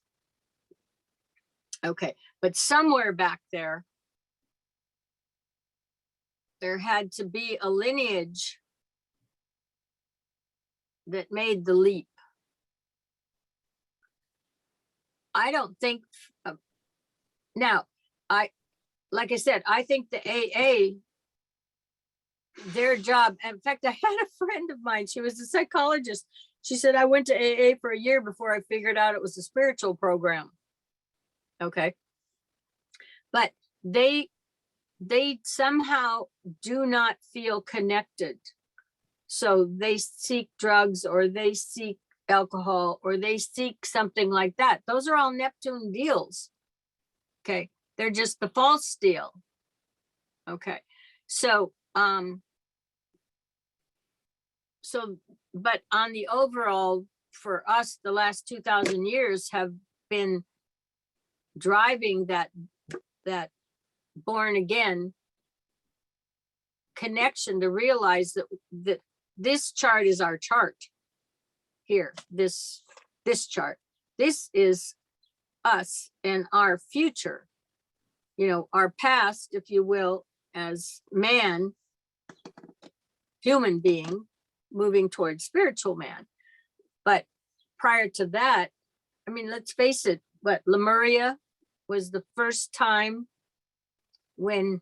Okay. But somewhere back there had to be a lineage that made the leap. I don't think, now, like I said, I think the AA, their job, in fact, I had a friend of mine, she was a psychologist. She said, I went to AA for a year before I figured out it was a spiritual program. Okay. But they somehow do not feel connected. So they seek drugs, or they seek alcohol, or they seek something like that. Those are all Neptune deals. Okay. They're just the false deal. Okay. So, but on the overall, for us, the last 2,000 years have been driving that born again connection, to realize that this chart is our chart here, this chart. This is us and our future, you know, our past, if you will, as man, human being, moving towards spiritual man. But prior to that, I mean, let's face it, but Lemuria was the first time when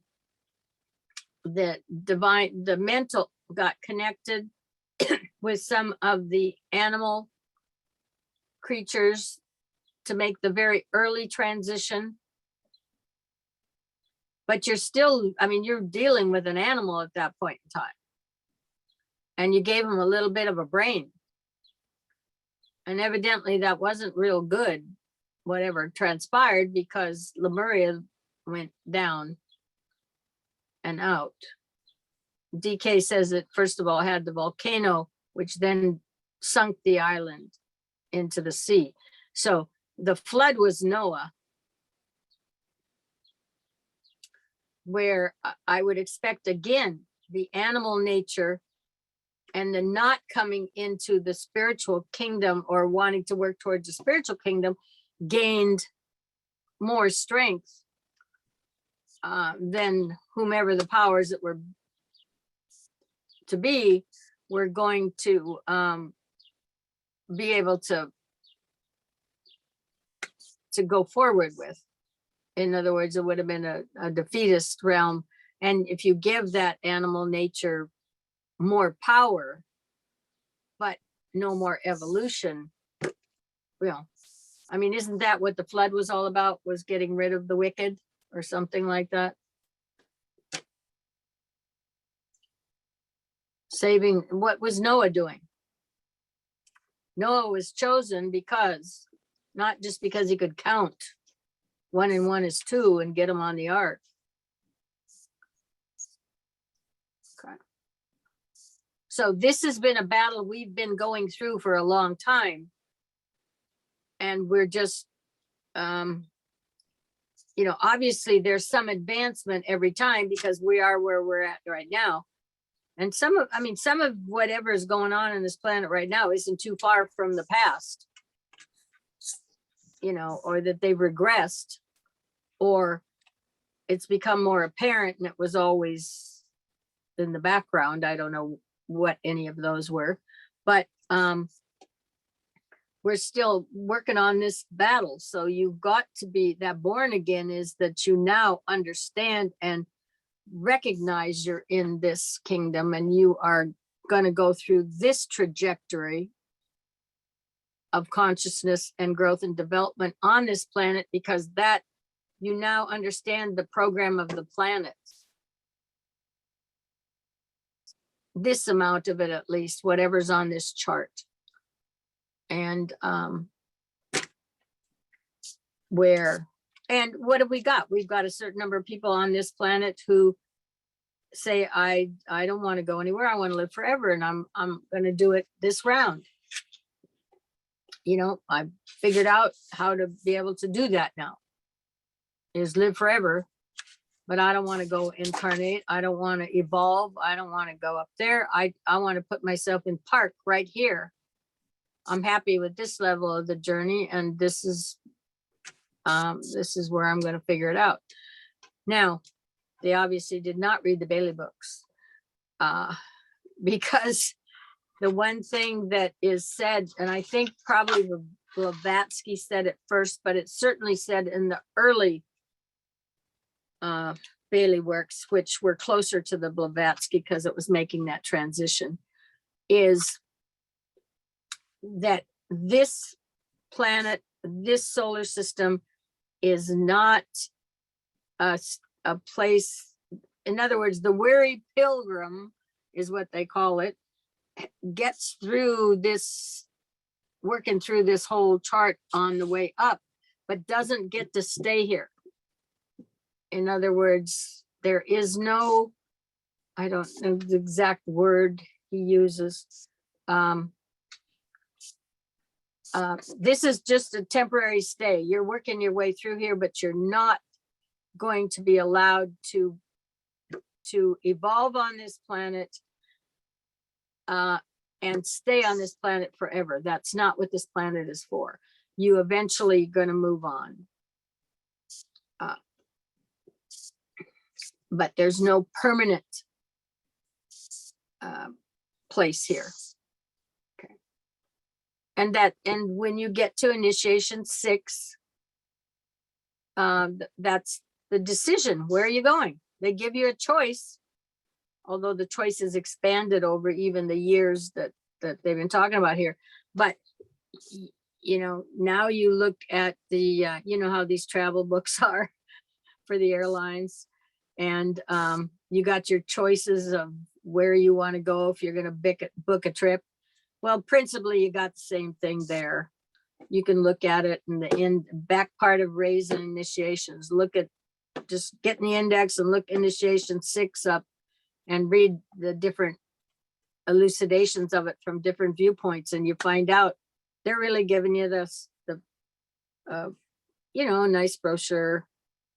the divine, the mental got connected with some of the animal creatures to make the very early transition. But you're still, I mean, you're dealing with an animal at that point in time. And you gave him a little bit of a brain. And evidently that wasn't real good, whatever transpired, because Lemuria went down and out. DK says it, first of all, had the volcano, which then sunk the island into the sea. So the flood was Noah, where I would expect, again, the animal nature and the not coming into the spiritual kingdom or wanting to work towards the spiritual kingdom gained more strength than whomever the powers that were to be were going to be able to go forward with. In other words, it would have been a defeatist realm. And if you give that animal nature more power, but no more evolution, well, I mean, isn't that what the flood was all about? Was getting rid of the wicked or something like that? Saving, what was Noah doing? Noah was chosen because, not just because he could count 1 and 1 is 2 and get them on the ark. Okay. So this has been a battle we've been going through for a long time. And we're just, you know, obviously there's some advancement every time because we are where we're at right now. And some of, I mean, some of whatever is going on in this planet right now isn't too far from the past, you know, or that they've regressed, or it's become more apparent and it was always in the background. I don't know what any of those were, but we're still working on this battle. So you've got to be, that born again is that you now understand and recognize you're in this kingdom and you are going to go through this trajectory of consciousness and growth and development on this planet, because that you now understand the program of the planet. This amount of it, at least, whatever's on this chart. And and what have we got? We've got a certain number of people on this planet who say, I don't want to go anywhere. I want to live forever. And I'm going to do it this round. You know, I've figured out how to be able to do that now, is live forever, but I don't want to go incarnate. I don't want to evolve. I don't want to go up there. I want to put myself in park right here. I'm happy with this level of the journey. And this is where I'm going to figure it out. Now, they obviously did not read the Bailey books because the one thing that is said, and I think probably Blavatsky said it first, but it's certainly said in the early Bailey works, which were closer to the Blavatsky because it was making that transition, is that this planet, this solar system is not a place. In other words, the weary pilgrim is what they call it, gets through this, working through this whole chart on the way up, but doesn't get to stay here. In other words, there is no, I don't know the exact word he uses. This is just a temporary stay. You're working your way through here, but you're not going to be allowed to evolve on this planet and stay on this planet forever. That's not what this planet is for. you eventually going to move on. But there's no permanent place here. Okay. And when you get to initiation 6, that's the decision. Where are you going? They give you a choice, although the choice is expanded over even the years that they've been talking about here. But you know, now you look at the you know how these travel books are for the airlines, and you got your choices of where you want to go if you're going to book a trip. Well, principally, you got the same thing there. You can look at it in the back part of raise and initiations. Look at, just get in the index and look initiation 6 up and read the different elucidations of it from different viewpoints, and you find out they're really giving you this, you know, a nice brochure,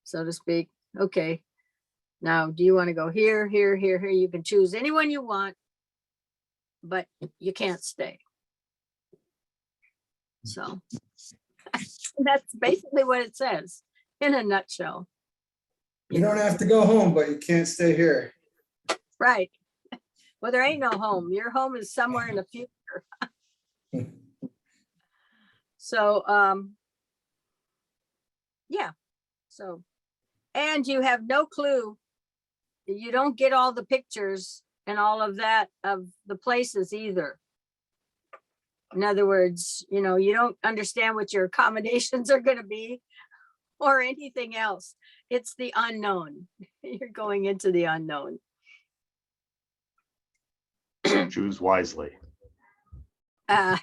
so to speak. Okay, now do you want to go here, here, here, here? You can choose anyone you want, but you can't stay. So that's basically what it says in a nutshell. You don't have to go home, but you can't stay here. Right. Well, there ain't no home. Your home is somewhere in the future. So, yeah. So, and you have no clue. You don't get all the pictures and all of that of the places either. In other words, you know, you don't understand what your accommodations are going to be or anything else. It's the unknown. You're going into the unknown. Choose wisely.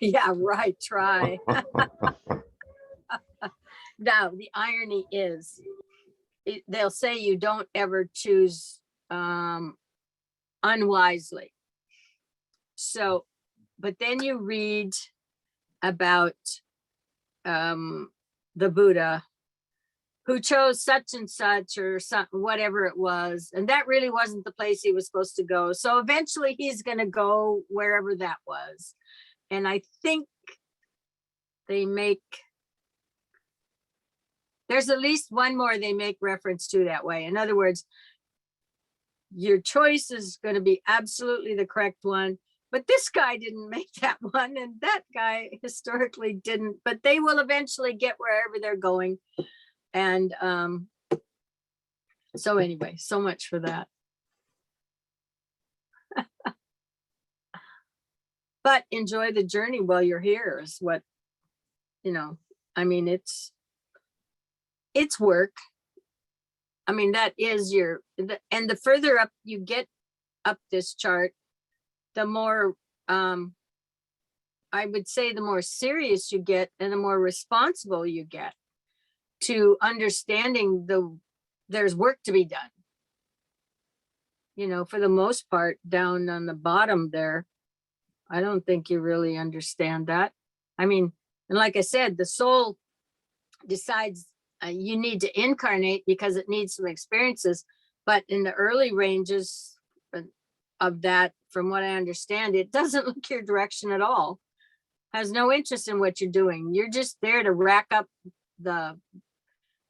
Yeah, right. Try. Now, the irony is, they'll say you don't ever choose unwisely. So, but then you read about the Buddha who chose such and such or something, whatever it was, and that really wasn't the place he was supposed to go. So eventually he's going to go wherever that was. And I think there's at least one more they make reference to that way. In other words, your choice is going to be absolutely the correct one, but this guy didn't make that one, and that guy historically didn't, but they will eventually get wherever they're going. And so anyway, so much for that. But enjoy the journey while you're here is what, you know, I mean, it's work. I mean, that is and the further up you get up this chart, the more, I would say the more serious you get and the more responsible you get to understanding there's work to be done. You know, for the most part, down on the bottom there, I don't think you really understand that. I mean, and like I said, the soul decides you need to incarnate because it needs some experiences. But in the early ranges of that, from what I understand, it doesn't look your direction at all. Has no interest in what you're doing. You're just there to rack up the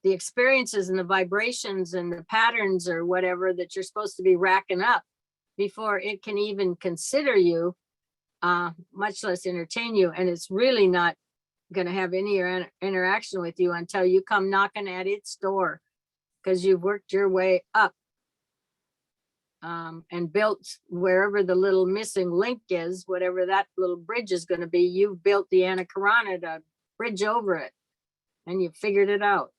experiences and the vibrations and the patterns or whatever that you're supposed to be racking up before it can even consider you, much less entertain you. And it's really not going to have any interaction with you until you come knocking at its door, because you've worked your way up and built wherever the little missing link is, whatever that little bridge is going to be. You've built the anacorona to bridge over it, and you figured it out.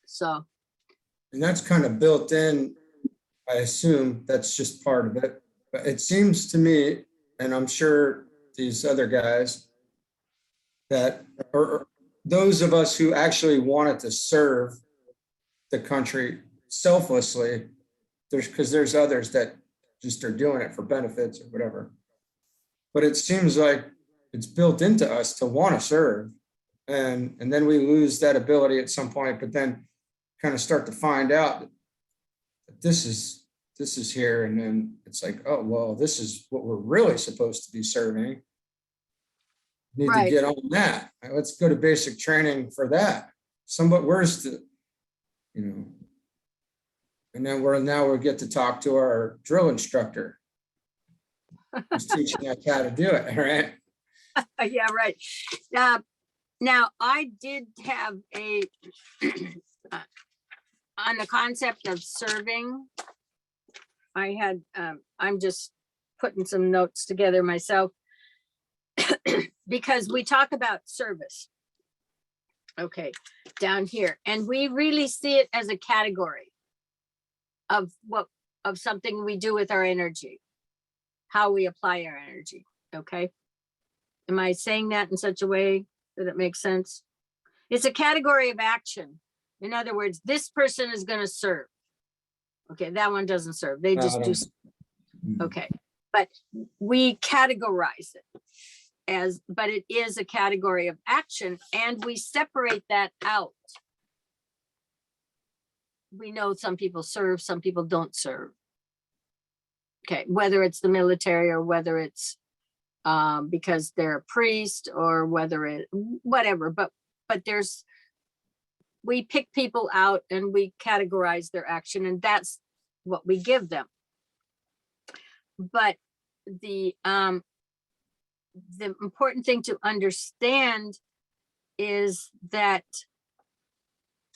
So, And that's kind of built in, I assume that's just part of it. But it seems to me, and I'm sure these other guys, that or those of us who actually wanted to serve the country selflessly, there's others that just are doing it for benefits or whatever. But it seems like it's built into us to want to serve. And then we lose that ability at some point, but then kind of start to find out that this is here. And then it's like, oh, well, this is what we're really supposed to be serving. Need to Right. get on that. Let's go to basic training for that. Somebody, where's the, you know? And then we get to talk to our drill instructor. Who's teaching us how to do it, right? Yeah, right. Now, I did have a, on the concept of serving, I had, I'm just putting some notes together myself because we talk about service. Okay, down here, and we really see it as a category of of something we do with our energy, how we apply our energy. Okay. Am I saying that in such a way that it makes sense? It's a category of action. In other words, this person is going to serve. Okay, that one doesn't serve. They just do. Okay, but we categorize it as, but it is a category of action, and we separate that out. We know some people serve, some people don't serve. Okay, whether it's the military or whether it's because they're a priest or whether it, whatever, but there's, we pick people out and we categorize their action, and that's what we give them. But the important thing to understand is that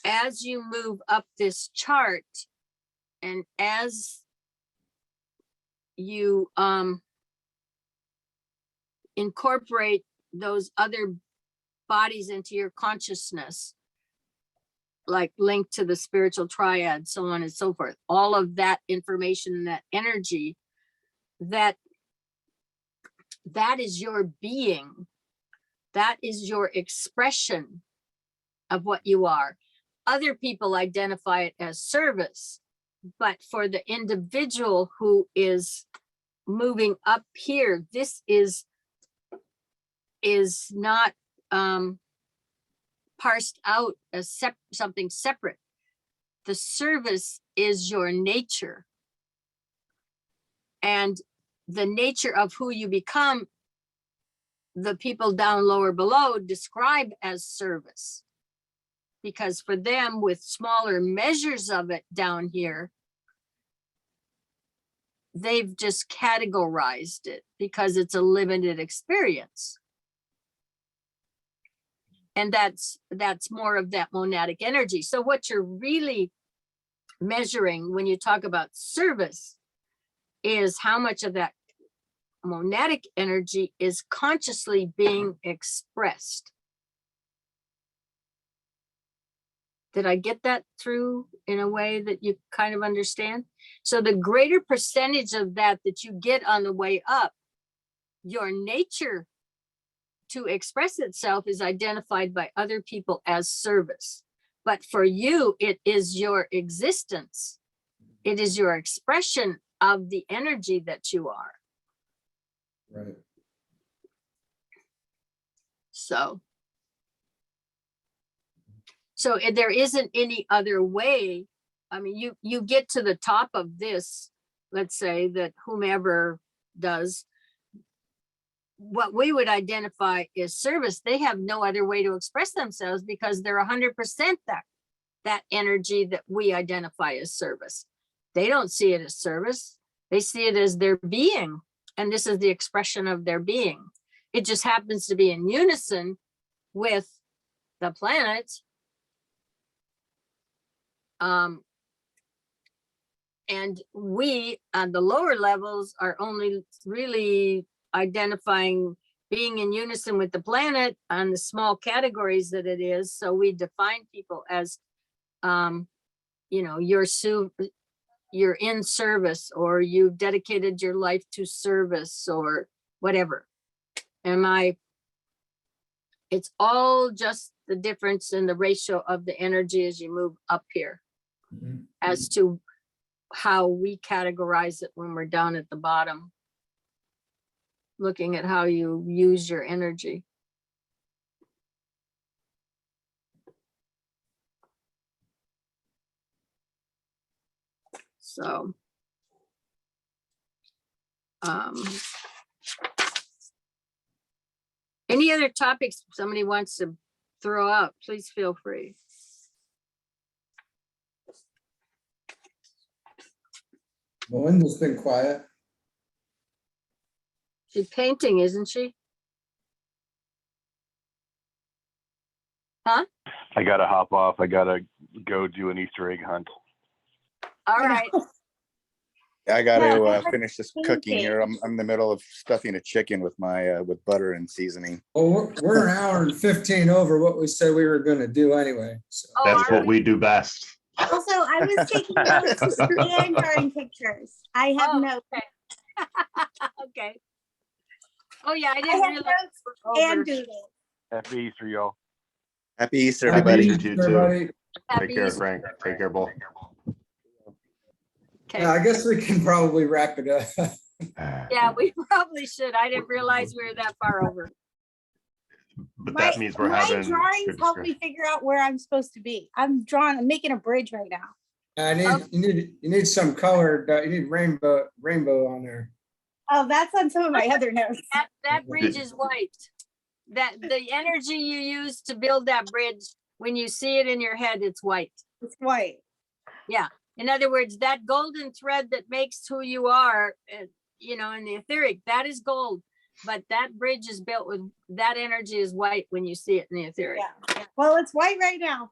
as you move up this chart and as you incorporate those other bodies into your consciousness, like linked to the spiritual triad, so on and so forth, all of that information, that energy, that is your being, that is your expression of what you are. Other people identify it as service, but for the individual who is moving up here, this is not parsed out as something separate. The service is your nature, and the nature of who you become, the people down lower below describe as service, because for them, with smaller measures of it down here, they've just categorized it because it's a limited experience. And that's more of that monadic energy. So what you're really measuring when you talk about service is how much of that monadic energy is consciously being expressed. Did I get that through in a way that you kind of understand? So the greater percentage of that you get on the way up, your nature to express itself is identified by other people as service. But for you, it is your existence. It is your expression of the energy that you are. Right. So there isn't any other way. I mean, you get to the top of this, let's say that whomever does what we would identify as service, they have no other way to express themselves because they're 100% that energy that we identify as service. They don't see it as service. They see it as their being. And this is the expression of their being. It just happens to be in unison with the planet. And we on the lower levels are only really identifying being in unison with the planet on the small categories that it is. So we define people as, you're in service, or you've dedicated your life to service, or whatever. It's all just the difference in the ratio of the energy as you move up here, as to how we categorize it when we're down at the bottom, looking at how you use your energy. So, Any other topics somebody wants to throw out, please feel free. Melinda's been quiet. She's painting, isn't she? Huh? I gotta hop off. I gotta go do an Easter egg hunt. All right. I got Yeah, to I finish this think cooking it- here. I'm in the middle of stuffing a chicken with my with butter and seasoning. Well, we're an hour and 15 over what we said we were gonna do anyway. So Oh, That's are what we do best. Also, I was taking notes and drawing pictures. I have Oh, notes. Okay. Oh, yeah, I I didn't have realize. notes we're over. and doodles. Happy Easter, y'all. Happy Easter, Happy everybody. Easter. Easter, You too. everybody. Happy Take care, Easter. Frank. Take care, Bull. Okay. Yeah, I guess we can probably wrap it up. Yeah, we probably should. I didn't realize we were that far over. But that means we're my having. drawings good help discussion. me figure out where I'm supposed to be. I'm making a bridge right now. I need, you need some colored, you need rainbow on there. Oh, that's on some of my other notes. That bridge is white. That the energy you use to build that bridge, when you see it in your head, it's white. It's white. In other words, that golden thread that makes who you are, in the etheric, that is gold. But that bridge is built with, that energy is white when you see it in the etheric. Yeah. Well, it's white right now.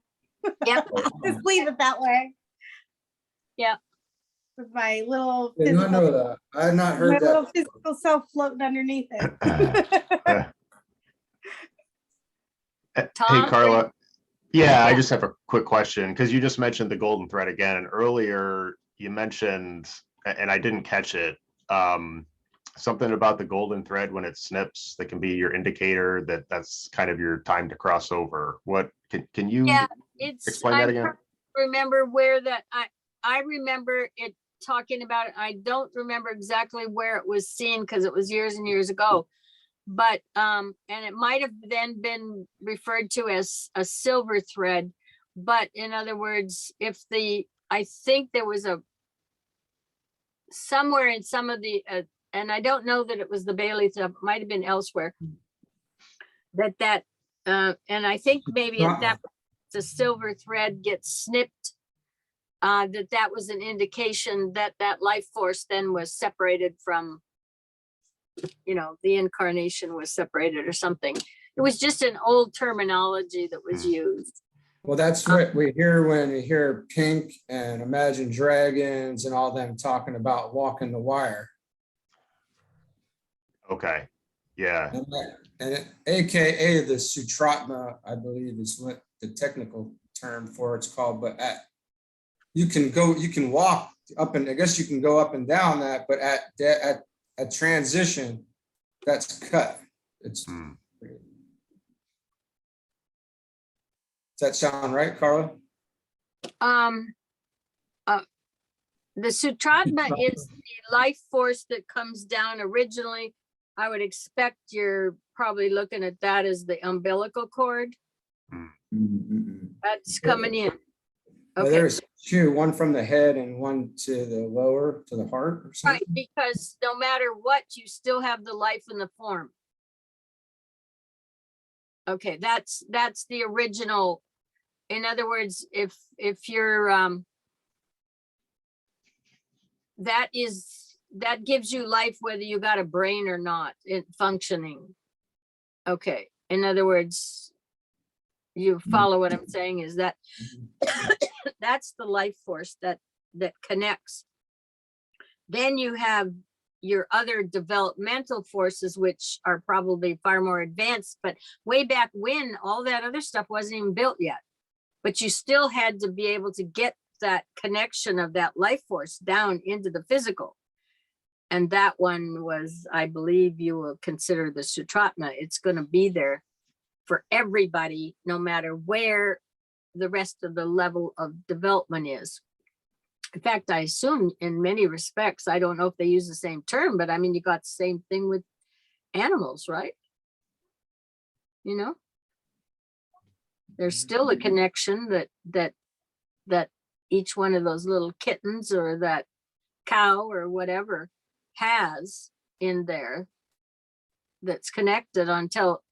Yep. Just leave it that way. Yeah. With my little Did not know physical, that. I had not my heard little that. physical self floating underneath it. Hey, Tom, Carla. Yeah, I Yeah. just have a quick question because you just mentioned the golden thread again, and earlier you mentioned, and I didn't catch it, something about the golden thread when it snips that can be your indicator that that's kind of your time to cross over. What can you Yeah, it's, explain that again? remember where that, I remember it talking about it. I don't remember exactly where it was seen because it was years and years ago. But, and it might have then been referred to as a silver thread. But in other words, I think there was somewhere in some of the, and I don't know that it was the Bailey stuff, it might have been elsewhere. And I think maybe if that the silver thread gets snipped, that was an indication that that life force then was separated from, the incarnation was separated or something. It was just an old terminology that was used. Well, that's what we hear when we hear Pink and Imagine Dragons and all them talking about walking the wire. Okay, yeah, And AKA the Sutratma, I believe is what the technical term for it's called, but you can walk up and I guess you can go up and down that, but at transition, that's cut. Does that sound right, Carla? The Sutratma is the life force that comes down originally. I would expect you're probably looking at that as the umbilical cord that's coming in. Well, Okay, there's two, one from the head and one to the lower, to the heart or something. right, because no matter what, you still have the life in the form. Okay, that's the original. In other words, if you're, that gives you life whether you got a brain or not, it functioning. Okay, in other words, you follow what I'm saying is that that's the life force that connects. Then you have your other developmental forces, which are probably far more advanced, but way back when all that other stuff wasn't even built yet. But you still had to be able to get that connection of that life force down into the physical. And that one was, I believe you will consider the Sutratma. It's going to be there for everybody, no matter where the rest of the level of development is. In fact, I assume in many respects, I don't know if they use the same term, but I mean, you got the same thing with animals, right? There's still a connection that each one of those little kittens or that cow or whatever has in there that's connected until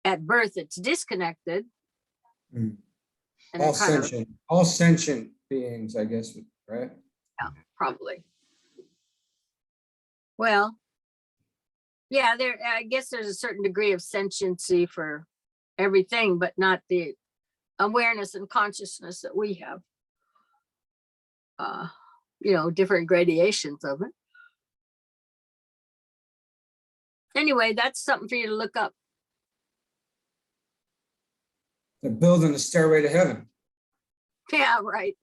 at birth it's disconnected. Mm. And All it kind of, sentient beings, I guess, right? probably. Well, yeah, I guess there's a certain degree of sentiency for everything, but not the awareness and consciousness that we have. Different gradations of it. Anyway, that's something for you to look up. They're building a stairway to heaven. Yeah, right.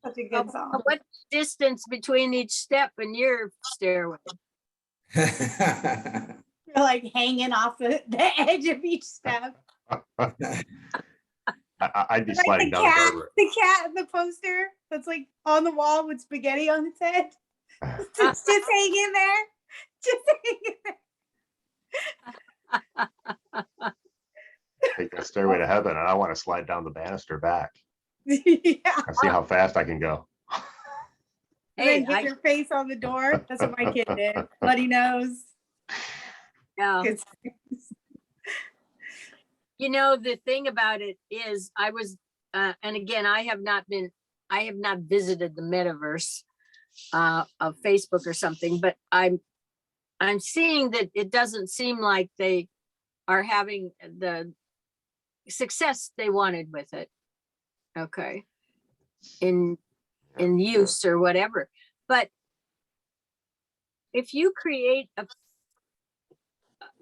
Such a good song. What distance between each step in your stairway? You're like hanging off the edge of each step. I'd be Like sliding the down a cat, guardrail. the cat in the poster that's like on the wall with spaghetti on its head. It's just hanging there. Just hanging there. Take that stairway to heaven, and I want to slide down the banister back Yeah. and see how fast I can go. And then get your face on the door. That's what my kid did. Bloody nose. Yeah. It's- The thing about it is I was, and again, I have not visited the metaverse of Facebook or something, but I'm seeing that it doesn't seem like they are having the success they wanted with it. Okay. In use or whatever. But if you create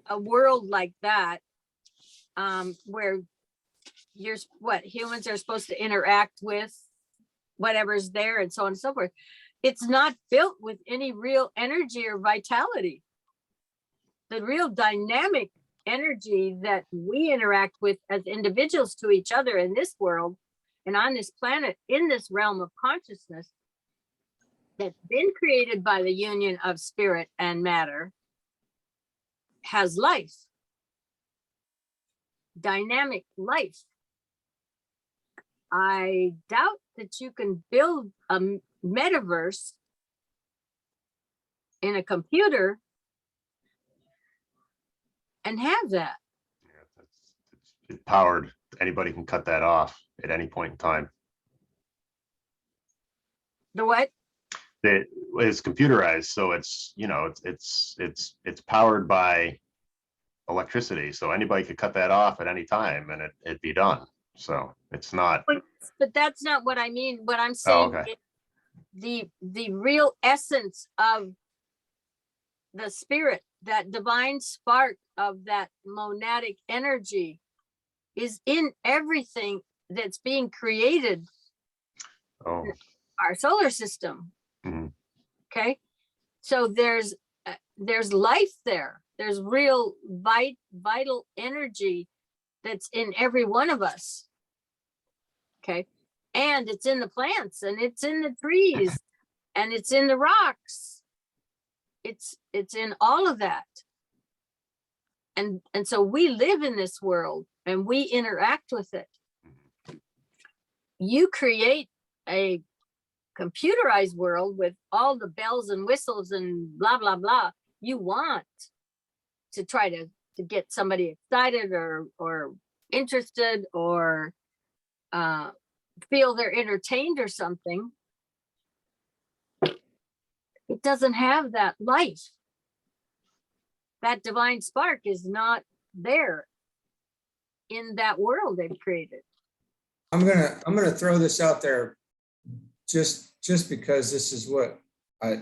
a world like that, where humans are supposed to interact with whatever's there and so on and so forth, it's not built with any real energy or vitality. The real dynamic energy that we interact with as individuals to each other in this world and on this planet, in this realm of consciousness that's been created by the union of spirit and matter, has life. Dynamic life. I doubt that you can build a metaverse in a computer and have that. Yeah, it's powered. Anybody can cut that off at any point in time. The what? It's computerized, so it's it's powered by electricity, so anybody could cut that off at any time and it'd be done. So it's not. But that's not what I mean. What I'm saying okay. is the real essence of the spirit, that divine spark of that monadic energy, is in everything that's being created. Oh. Our solar system. Mm-hmm. Okay, so there's life there. There's real vital energy that's in every one of us. Okay, and it's in the plants, and it's in the trees, and it's in the rocks. It's in all of that. And so we live in this world and we interact with it. You create a computerized world with all the bells and whistles and blah, blah, blah. You want to try to get somebody excited or interested or feel they're entertained or something. It doesn't have that life. That divine spark is not there in that world they've created. I'm gonna throw this out there just because this is what I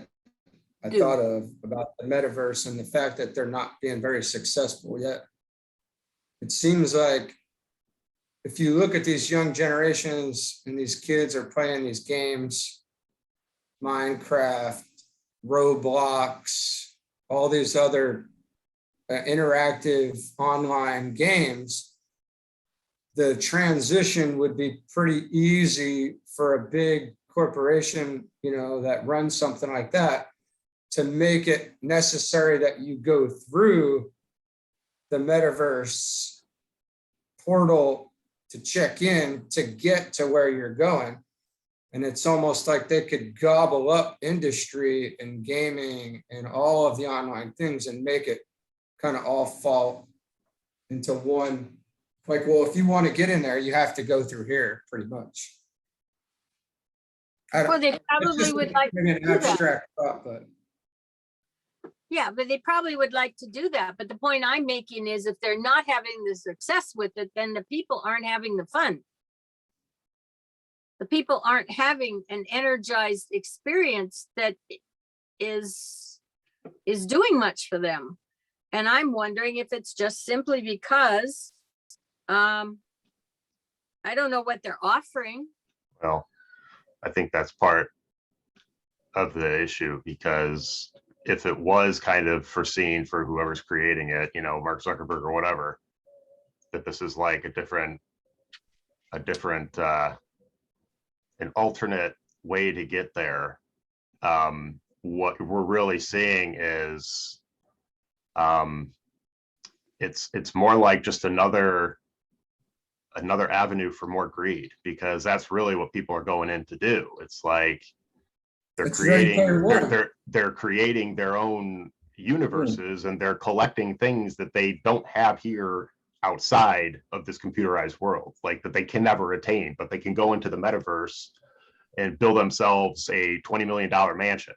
thought of about the metaverse and the fact that they're not being very successful yet. It seems like if you look at these young generations and these kids are playing these games, Minecraft, Roblox, all these other interactive online games, the transition would be pretty easy for a big corporation, that runs something like that, to make it necessary that you go through the metaverse portal to check in to get to where you're going. And it's almost like they could gobble up industry and gaming and all of the online things and make it kind of all fall into one. Like, well, if you want to get in there, you have to go through here, pretty much. I don't- Well, they it's probably just would like to maybe an do that. abstract thought, but Yeah, but they probably would like to do that. But the point I'm making is if they're not having the success with it, then the people aren't having the fun. The people aren't having an energized experience that is doing much for them. And I'm wondering if it's just simply because I don't know what they're offering. Well, I think that's part of the issue, because if it was kind of foreseen for whoever's creating it, you know, Mark Zuckerberg or whatever, that this is like a different an alternate way to get there. What we're really seeing is it's more like just another avenue for more greed, because that's really what people are going in to do. It's like they're It's Ready creating Player One. they're creating their own universes, and they're collecting things that they don't have here outside of this computerized world, like that they can never attain, but they can go into the metaverse and build themselves a $20 million mansion.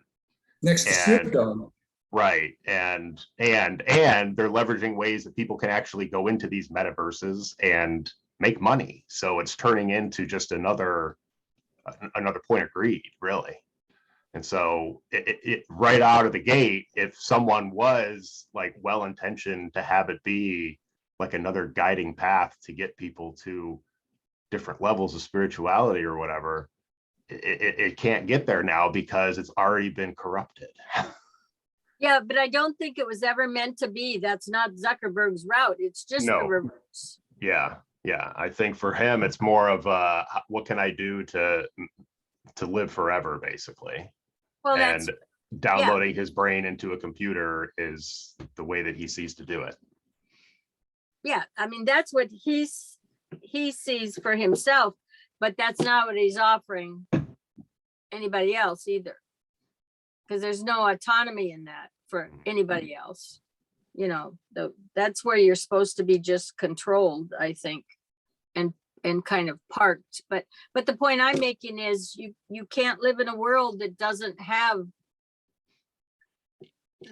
Next to And Snoop Dogg. right, and they're leveraging ways that people can actually go into these metaverses and make money. So it's turning into just another point of greed, really. And so it right out of the gate, if someone was like well-intentioned to have it be like another guiding path to get people to different levels of spirituality or whatever, it can't get there now because it's already been corrupted. Yeah, but I don't think it was ever meant to be. That's not Zuckerberg's route. It's just the No. reverse. Yeah. I think for him, it's more of what can I do to live forever, basically. Well, that's, And downloading his brain into a computer is the way that he sees to do it. yeah, I mean, that's what he sees for himself, but that's not what he's offering anybody else either. Because there's no autonomy in that for anybody else. You know, that's where you're supposed to be just controlled, I think, and kind of parked. But the point I'm making is you can't live in a world that doesn't have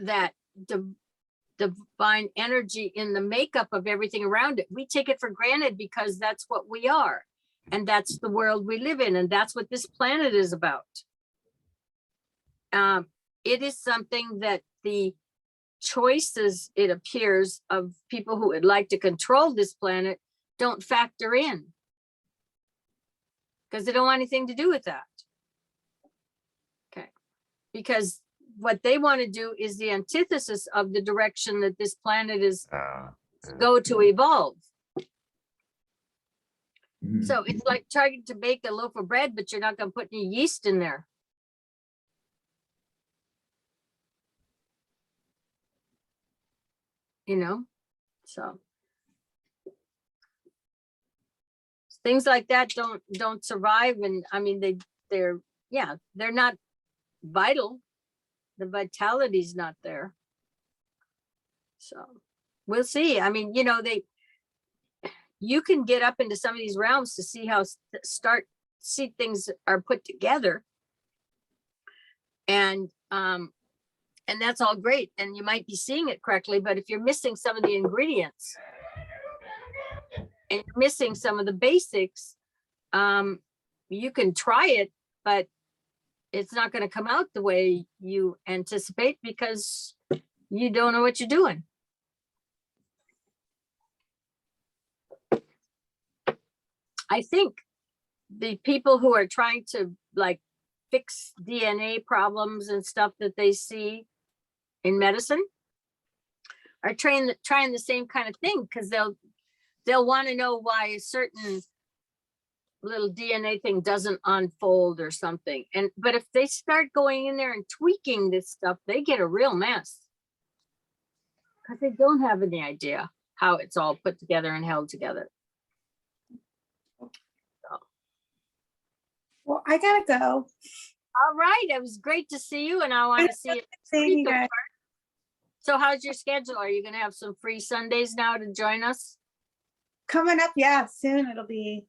that divine energy in the makeup of everything around it. We take it for granted because that's what we are. And that's the world we live in. And that's what this planet is about. It is something that the choices, it appears, of people who would like to control this planet don't factor in, because they don't want anything to do with that. Okay, because what they want to do is the antithesis of the direction that this planet is go to evolve. Mhm. So it's like trying to bake a loaf of bread, but you're not going to put any yeast in there. You know, so things like that don't survive. And I mean, they're not vital. The vitality's not there. So we'll see. I mean, you know, you can get up into some of these realms to see how see things are put together. And that's all great. And you might be seeing it correctly, but if you're missing some of the ingredients and you're missing some of the basics, you can try it, but it's not going to come out the way you anticipate because you don't know what you're doing. I think the people who are trying to like fix DNA problems and stuff that they see in medicine are trying the same kind of thing, because they'll want to know why a certain little DNA thing doesn't unfold or something. But if they start going in there and tweaking this stuff, they get a real mess, because they don't have any idea how it's all put together and held together. Well, I gotta go. All right, it was great to see you, and I want to see it. Seeing you guys. So how's your schedule? Are you gonna have some free Sundays now to join us? Coming up, yeah, soon it'll be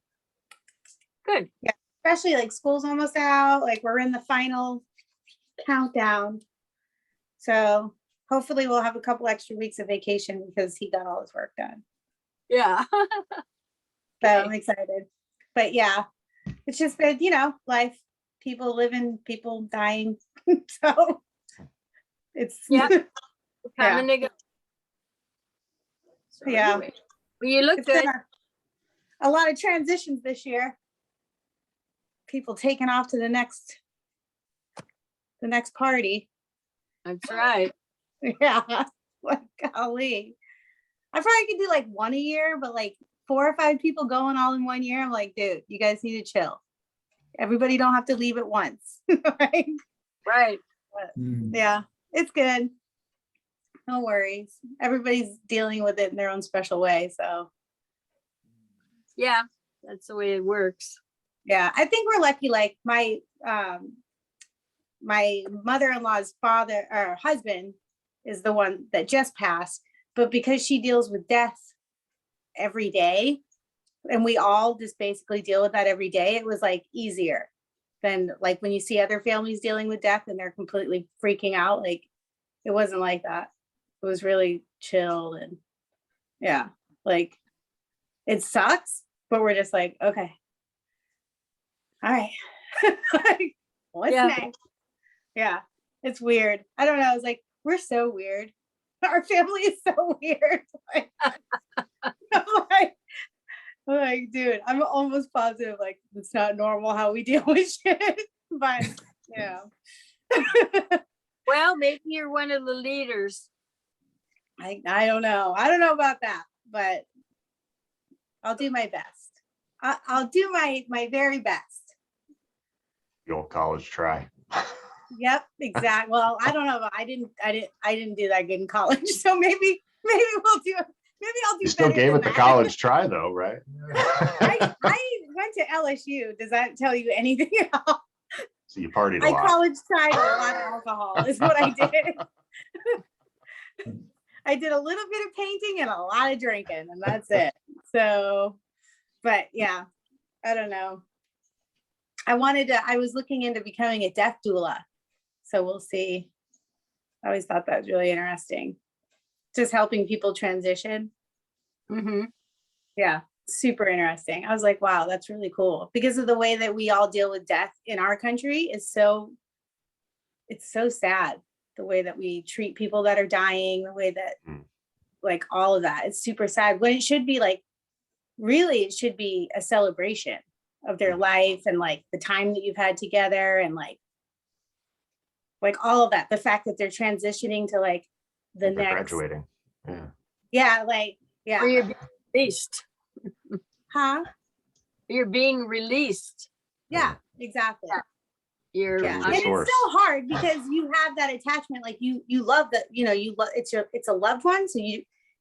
Good. especially like school's almost out, like we're in the final countdown. So hopefully we'll have a couple extra weeks of vacation because he got all his work done. Yeah. So I'm excited. But yeah, it's just been, life, people living, people dying. So it's Yeah. Yeah. Coming to go. So Yeah. anyway, well, you look it's been good. a lot of transitions this year. People taking off to the next party. That's right. Yeah. Like, golly. I probably could do like one a year, but like 4 or 5 people going all in one year. I'm like, dude, you guys need to chill. Everybody don't have to leave at once. Right? Right. Yeah, it's good. No worries. Everybody's dealing with it in their own special way. So Yeah, that's the way it works. yeah, I think we're lucky. Like my mother-in-law's father or husband is the one that just passed, but because she deals with death every day, and we all just basically deal with that every day, it was like easier than like when you see other families dealing with death and they're completely freaking out. Like it wasn't like that. It was really chill, and yeah, like it sucks, but we're just like, okay, all right. Like, what's Yeah. next? Yeah, it's weird. I don't know. It's like, we're so weird. Our family is so weird. Like, I'm like, dude, I'm almost positive like it's not normal how we deal with shit. But Well, maybe you're one of the leaders. I don't know. I don't know about that, but I'll do my best. I'll do my very best. The old college try. Yep, exactly. Well, I don't know. I didn't do that good in college, so maybe we'll do. Maybe I'll do. You still better gave than it the that. college try though, right? I went to LSU. Does that tell you anything else? So you partied a I lot. college tried a lot of alcohol is what I did. I did a little bit of painting and a lot of drinking, and that's it. So, but yeah, I don't know. I was looking into becoming a death doula. So we'll see. I always thought that was really interesting. Just helping people transition. Mm-hmm. Yeah, super interesting. I was like, wow, that's really cool. Because of the way that we all deal with death in our country is it's so sad. The way that we treat people that are dying, the way that like all of that, it's super sad. When it should be like, really, it should be a celebration of their life and like the time that you've had together and like all of that. The fact that they're transitioning to like the They're next graduating. Yeah. Yeah, like, yeah. Or you're being released. Huh? You're being released. Yeah, exactly. Yeah. You're Yeah. Choose And your it's source. so hard because you have that attachment, like you love that, you love it's a loved one. So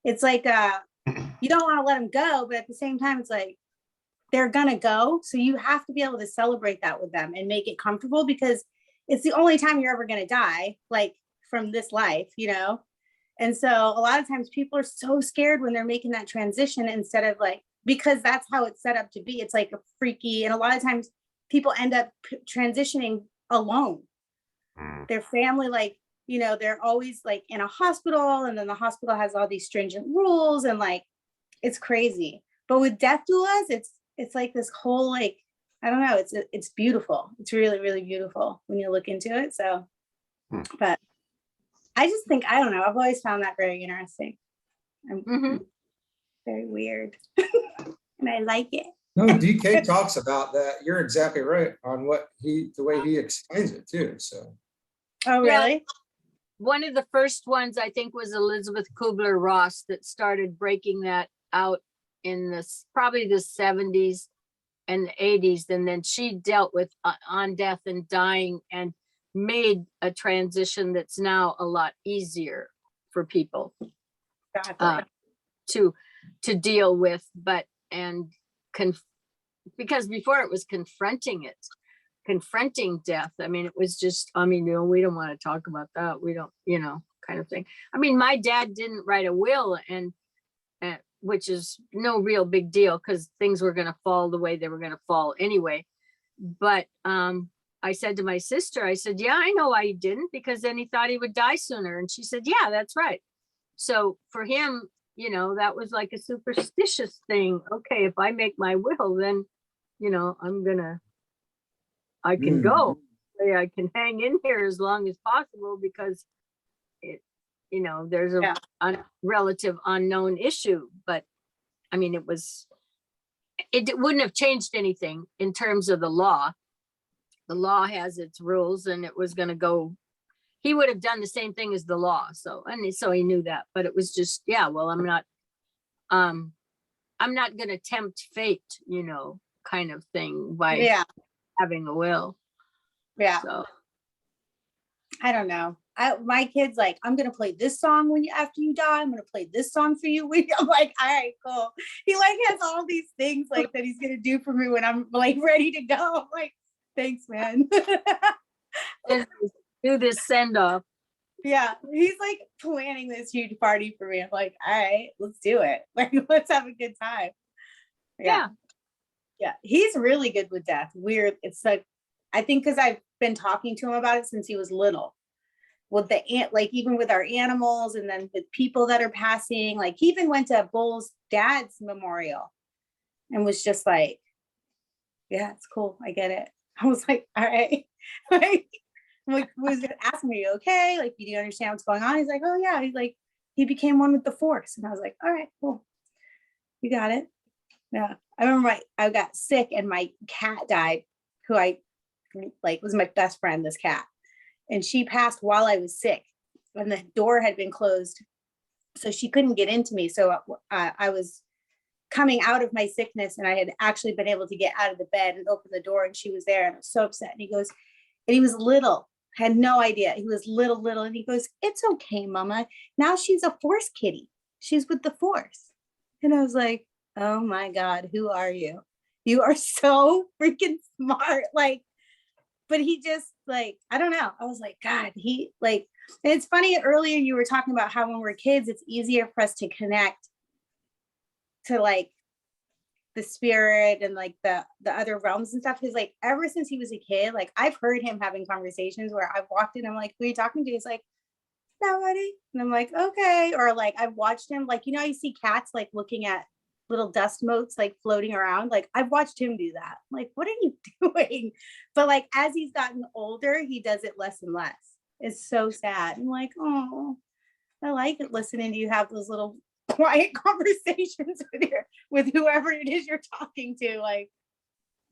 it's like you don't want to let them go, but at the same time, it's like they're gonna go. So you have to be able to celebrate that with them and make it comfortable because it's the only time you're ever gonna die, like from this life, And so a lot of times people are so scared when they're making that transition instead of like, because that's how it's set up to be. It's like a freaky, and a lot of times people end up transitioning alone. Their family, like, they're always like in a hospital, and then the hospital has all these stringent rules, and like, it's crazy. But with death doulas, it's like this whole, like, I don't know, it's beautiful. It's really, really beautiful when you look into it. So, but I just think, I don't know, I've always found that very interesting. Very weird. And I like it. No, DK talks about that. You're exactly right on the way he explains it too. So. Oh, really? Yeah. One of the first ones I think was Elizabeth Kubler-Ross that started breaking that out in probably the 70s and the 80s. And then she dealt with on death and dying and made a transition that's now a lot easier for people to deal with, because before it was confronting it, confronting death. I mean, it was just, I mean, we don't want to talk about that. We don't, kind of thing. I mean, my dad didn't write a will, and which is no real big deal because things were going to fall the way they were going to fall anyway. But I said to my sister, I said, yeah, I know why he didn't, because then he thought he would die sooner. And she said, yeah, that's right. So for him, that was like a superstitious thing. Okay, if I make my will, then, I can go. I can hang in here as long as possible because there's a relative unknown issue. But I mean, it wouldn't have changed anything in terms of the law. The law has its rules, and it was going to go. He would have done the same thing as the law. So he knew that, but it was just, well, I'm not going to tempt fate, kind of thing by having a will. Yeah. So I don't know. My kid's like, I'm gonna play this song after you die. I'm gonna play this song for you. I'm like, all right, cool. He like has all these things like that he's gonna do for me when I'm like ready to go. I'm like, thanks, man. do this send off. Yeah, he's like planning this huge party for me. I'm like, all right, let's do it. Like, let's have a good time. Yeah. He's really good with death. Weird. It's like, I think because I've been talking to him about it since he was little. With even with our animals, and then with people that are passing. Like, he even went to Bull's dad's memorial and was just like, yeah, it's cool. I get it. I was like, all right. Like, was gonna ask me, okay? Like, do you understand what's going on? He's like, oh yeah. He's like, he became one with the force. And I was like, all right, cool. You got it. Yeah. I remember I got sick and my cat died, who I was my best friend, this cat. And she passed while I was sick, and the door had been closed, so she couldn't get into me. So I was coming out of my sickness, and I had actually been able to get out of the bed and open the door, and she was there, and I was so upset. And he was little, had no idea. He was little, and he goes, it's okay, Mama. Now she's a force kitty. She's with the force. And I was like, oh my God, who are you? You are so freaking smart. But he just I don't know. I was like, God, and it's funny, earlier you were talking about how when we're kids, it's easier for us to connect to the spirit and the other realms and stuff. Because ever since he was a kid, I've heard him having conversations where I've walked in, I'm like, who are you talking to? He's like, nobody. And I'm like, okay. Or I've watched him, you see cats looking at little dust motes floating around. I've watched him do that. I'm like, what are you doing? But as he's gotten older, he does it less and less. It's so sad. I'm like, oh, I like it listening to you have those little quiet conversations with whoever it is you're talking to.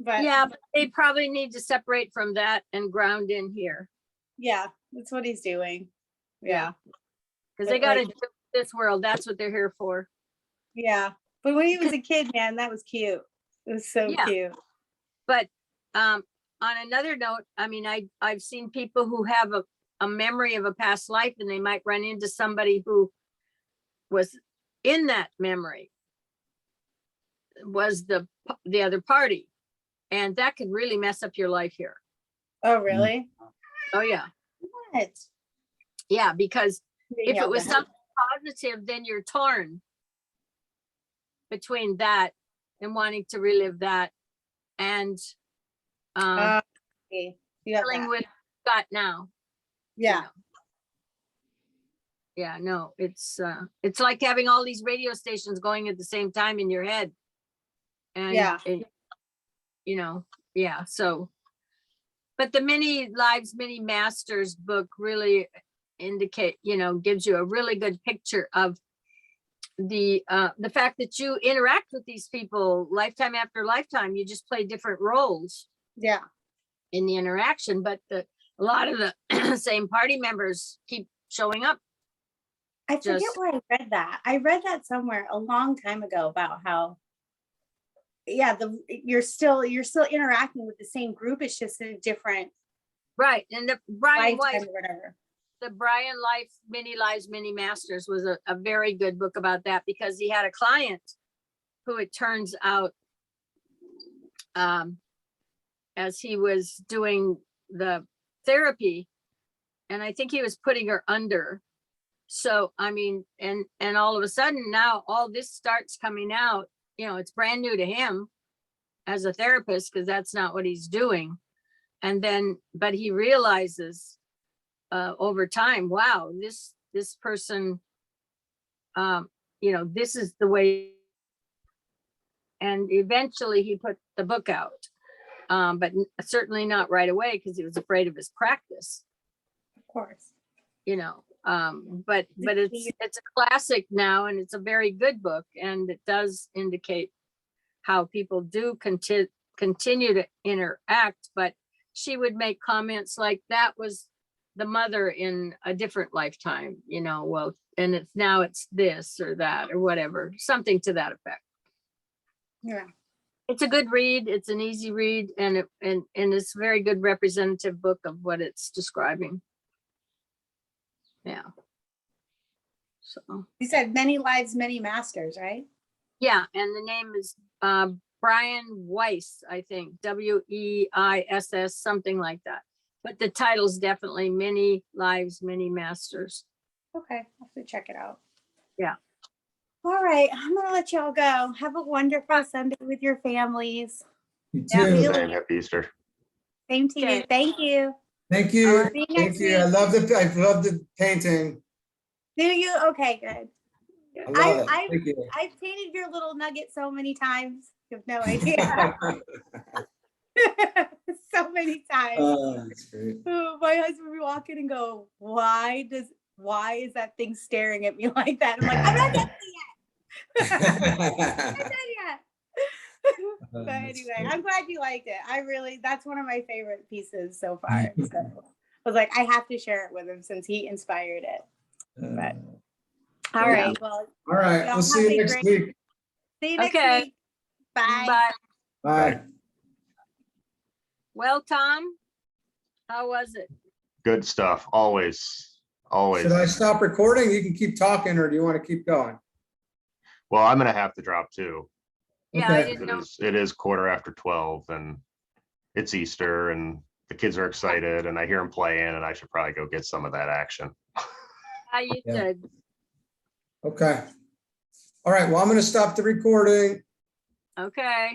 But they probably need to separate from that and ground in here. Yeah, that's what he's doing. Yeah. Because they got to do this world. That's what they're here for. Yeah. But when he was a kid, man, that was cute. It was so cute. But on another note, I mean, I've seen people who have a memory of a past life, and they might run into somebody who was in that memory, was the other party. And that could really mess up your life here. Oh, really? Oh, yeah. What? Yeah, because if it was something positive, then you're torn between that and wanting to relive that and dealing with got now. Yeah. Yeah, no, it's like having all these radio stations going at the same time in your head. And so, but the Many Lives, Many Masters book really gives you a really good picture of the fact that you interact with these people lifetime after lifetime. You just play different roles in the interaction, but a lot of the same party members keep showing up. I forget where I read that. I read that somewhere a long time ago about how you're still interacting with the same group. It's just a different and the Brian Weiss, or whatever. The Brian Life, Many Lives, Many Masters was a very good book about that, because he had a client who, it turns out, as he was doing the therapy, and I think he was putting her under. So, I mean, and all of a sudden now all this starts coming out, you know, it's brand new to him as a therapist, because that's not what he's doing. And then, but he realizes over time, wow, this person, you know, this is the way. And eventually he put the book out, but certainly not right away, because he was afraid of his practice, Of course. you know. But it's a classic now, and it's a very good book, and it does indicate how people do continue to interact. But she would make comments like that was the mother in a different lifetime, you know, well, and it's now it's this or that or whatever, something to that effect. Yeah. It's a good read. It's an easy read, and it's a very good representative book of what it's describing. Yeah. So, You said Many Lives, Many Masters, right? yeah, and the name is Brian Weiss, I think, Weiss, something like that. But the title's definitely Many Lives, Many Masters. Okay, I'll have to check it out. Yeah. All right, I'm gonna let y'all go. Have a wonderful Sunday with your families. You Yeah, too. feel- And happy Easter. Same to you. Okay. Thank you. Thank you. All right. See you Thank next you. I week. love the painting. Do you? Okay, good. I love it. I Thank you. I've painted your little nugget so many times. You have no idea. So many times. Oh, that's great. My husband would walk in and go, why is that thing staring at me like that? I'm like, I'm not done yet. I'm not done yet. But That's anyway, great. I'm glad you liked it. That's one of my favorite pieces so far. So I was like, I have to share it with him since he inspired it. But all yeah. right. Well, All right. y'all We'll see have you a next great- week. see you next Okay. week. Bye. Bye. Bye. Well, Tom, how was it? Good stuff. Always. Always. Should I stop recording? You can keep talking, or do you want to keep going? Well, I'm gonna have to drop too. Yeah, I Okay. didn't know. It is 12:15 and it's Easter and the kids are excited and I hear them playing and I should probably go get some of that action. How you Yeah. said. Okay. All right. Well, I'm going to stop the recording. Okay.